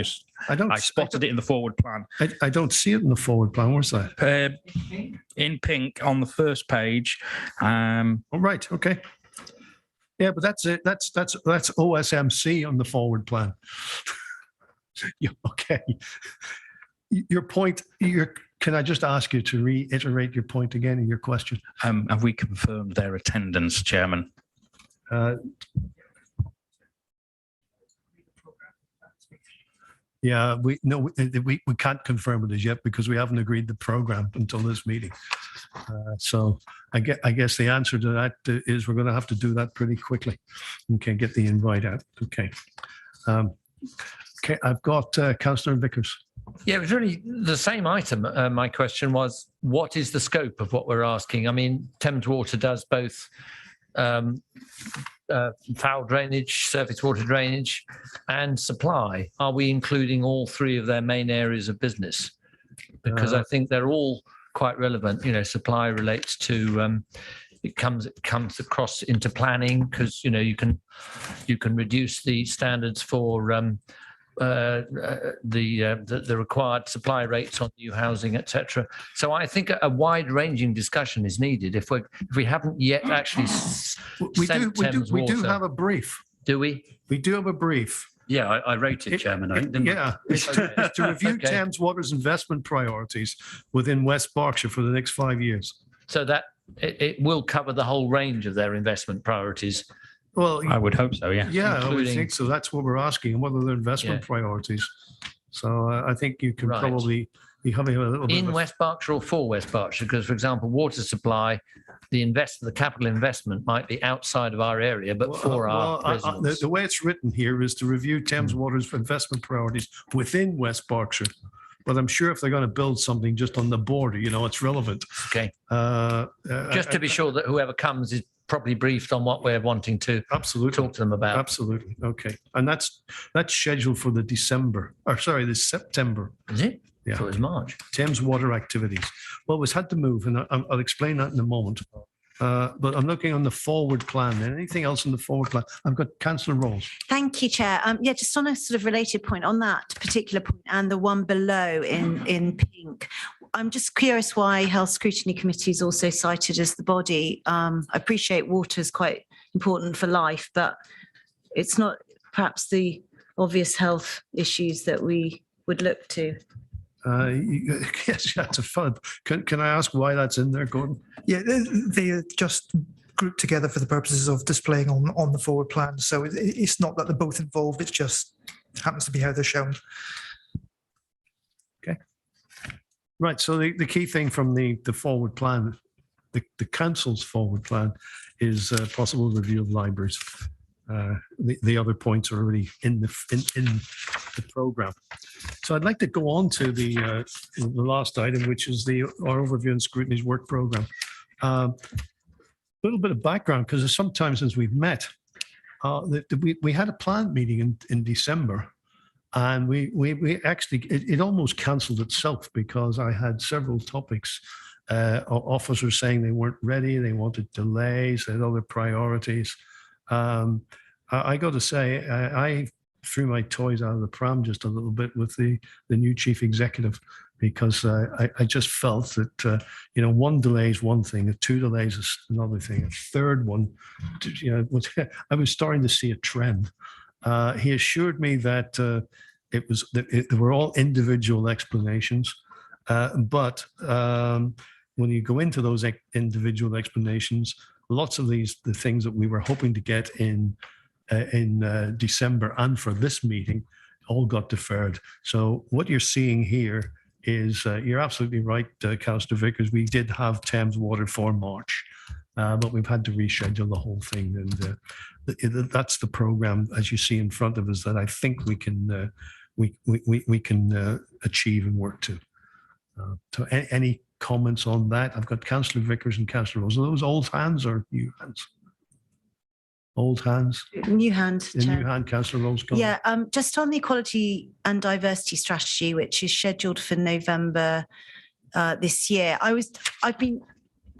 I spotted it in the forward plan. I don't see it in the forward plan. Where's that? In pink on the first page. All right. Okay. Yeah, but that's it. That's OSMC on the forward plan. Yeah, okay. Your point. Can I just ask you to reiterate your point again in your question? Have we confirmed their attendance, Chairman? Yeah, we can't confirm it as yet because we haven't agreed the program until this meeting. So I guess the answer to that is we're going to have to do that pretty quickly. Okay, get the invite out. Okay. Okay, I've got Councillor Vickers. Yeah, it was really the same item. My question was, what is the scope of what we're asking? I mean, Thames Water does both foul drainage, surface water drainage, and supply. Are we including all three of their main areas of business? Because I think they're all quite relevant. You know, supply relates to it comes across into planning, because you know you can reduce the standards for the required supply rates on new housing, etc. So I think a wide-ranging discussion is needed. If we haven't yet actually we do have a brief. Do we? We do have a brief. Yeah, I wrote it, Chairman. I think, didn't I? It's to review Thames Water's investment priorities within West Berkshire for the next 5 years. So that it will cover the whole range of their investment priorities. Well, I would hope so. Yeah. Yeah, I would think so. That's what we're asking. What are their investment priorities? So I think you can probably be having a little bit in West Berkshire or for West Berkshire, because, for example, water supply, the capital investment might be outside of our area, but for our residents. The way it's written here is to review Thames Water's investment priorities within West Berkshire. But I'm sure if they're going to build something just on the border, you know, it's relevant. Okay. Just to be sure that whoever comes is properly briefed on what we're wanting to talk to them about. Absolutely. Okay. And that's scheduled for the September. Is it? Yeah. So it's March. Thames Water activities. Well, it's had to move, and I'll explain that in a moment. But I'm looking on the forward plan. Anything else in the forward plan? I've got Councillor Rolls. Thank you, Chair. Yeah, just on a sort of related point on that particular point and the one below in pink, I'm just curious why Health Scrutiny Committee is also cited as the body. I appreciate water is quite important for life, but it's not perhaps the obvious health issues that we would look to. Yes, that's a fun. Can I ask why that's in there, Gordon? Yeah, they're just grouped together for the purposes of displaying on the forward plan. So it's not that they're both involved. It just happens to be how they're shown. Okay. Right. So the key thing from the forward plan, the council's forward plan, is possible review of libraries. The other points are already in the program. So I'd like to go on to the last item, which is our overview and scrutiny's work program. A little bit of background, because sometimes since we've met, we had a plant meeting in December, and we actually it almost cancelled itself because I had several topics. Officers saying they weren't ready, they wanted delays, they had other priorities. I got to say, I threw my toys out of the pram just a little bit with the new chief executive, because I just felt that one delay is one thing, 2 delays is another thing, a third one, I was starting to see a trend. He assured me that they were all individual explanations, but when you go into those individual explanations, lots of the things that we were hoping to get in December and for this meeting all got deferred. So what you're seeing here is you're absolutely right, Councillor Vickers. We did have Thames Water for March, but we've had to reschedule the whole thing, and that's the program as you see in front of us that I think we can achieve and work to. So any comments on that? I've got Councillor Vickers and Councillor Rose. Are those old hands or new hands? Old hands? New hand, Chair. New hand, Councillor Rose. Yeah, just on the equality and diversity strategy, which is scheduled for November this year. I've been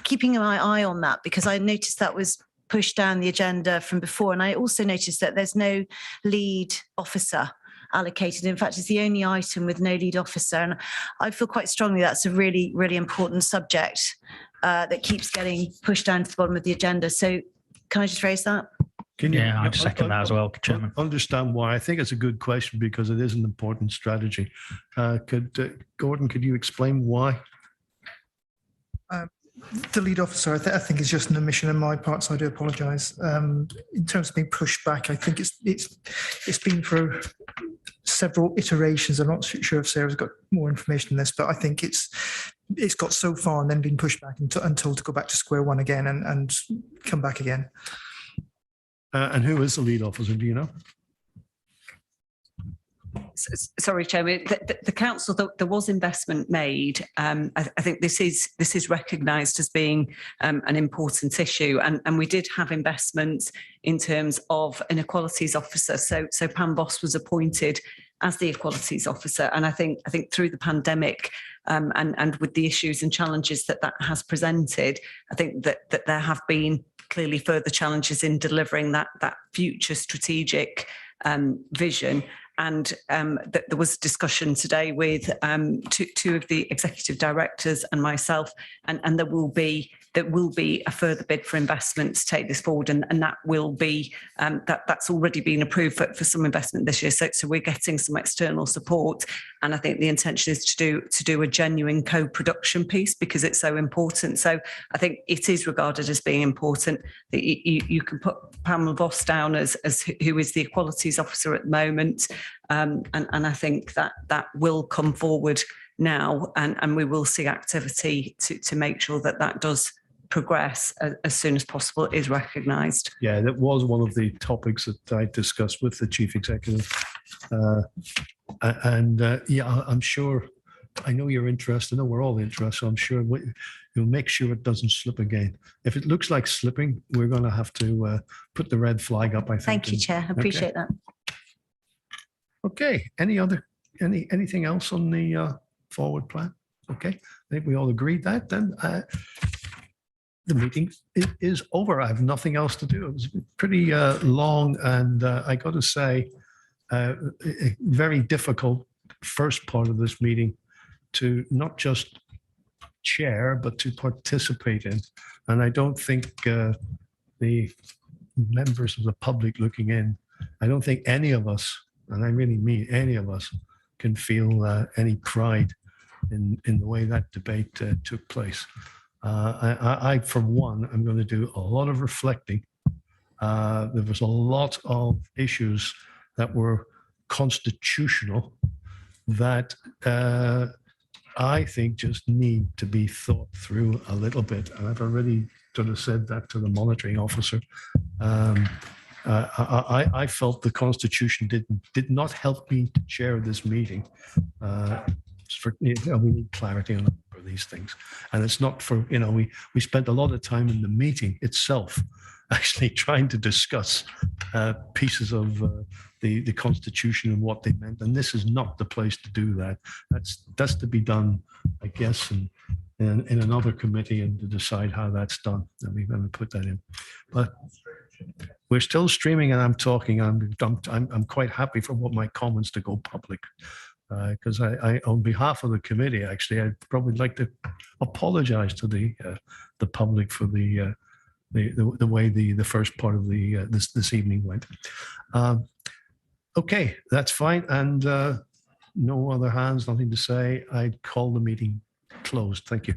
keeping my eye on that because I noticed that was pushed down the agenda from before. And I also noticed that there's no lead officer allocated. In fact, it's the only item with no lead officer. And I feel quite strongly that's a really, really important subject that keeps getting pushed down to the bottom of the agenda. So can I just raise that? Yeah, I'd second that as well, Chairman. Understand why. I think it's a good question because it is an important strategy. Gordon, could you explain why? The lead officer, I think, is just an omission on my part, so I do apologise. In terms of being pushed back, I think it's been for several iterations. I'm not sure if Sarah's got more information on this, but I think it's got so far and then been pushed back until to go back to square one again and come back again. And who is the lead officer? Do you know? Sorry, Chairman. The council, there was investment made. I think this is recognised as being an important issue, and we did have investments in terms of an equalities officer. So Pam Voss was appointed as the equalities officer, and I think through the pandemic and with the issues and challenges that has presented, I think that there have been clearly further challenges in delivering that future strategic vision. And there was discussion today with two of the executive directors and myself, and there will be a further bid for investment to take this forward, and that will be that's already been approved for some investment this year. So we're getting some external support, and I think the intention is to do a genuine co-production piece because it's so important. So I think it is regarded as being important that you can put Pamela Voss down as who is the equalities officer at the moment. And I think that will come forward now, and we will see activity to make sure that does progress as soon as possible is recognised. Yeah, that was one of the topics that I discussed with the chief executive. Yeah, I'm sure, I know you're interested, I know we're all interested, so I'm sure you'll make sure it doesn't slip again. If it looks like slipping, we're going to have to put the red flag up, I think. Thank you, Chair. I appreciate that. Okay, anything else on the forward plan? Okay, I think we all agreed that then. The meeting is over. I have nothing else to do. It was pretty long, and I got to say, a very difficult first part of this meeting to not just chair, but to participate in. And I don't think the members of the public looking in, I don't think any of us, and I really mean any of us, can feel any pride in the way that debate took place. I, for one, I'm going to do a lot of reflecting. There was a lot of issues that were constitutional that I think just need to be thought through a little bit. And I've already sort of said that to the monitoring officer. I felt the Constitution did not help me to chair this meeting. We need clarity on these things, and it's not for we spent a lot of time in the meeting itself actually trying to discuss pieces of the Constitution and what they meant, and this is not the place to do that. That's to be done, I guess, in another committee, and to decide how that's done. And we're going to put that in, but we're still streaming, and I'm talking. I'm quite happy for what my comments to go public. Because I, on behalf of the committee, actually, I'd probably like to apologise to the public for the way the first part of this evening went. Okay, that's fine, and no other hands, nothing to say. I'd call the meeting closed. Thank you.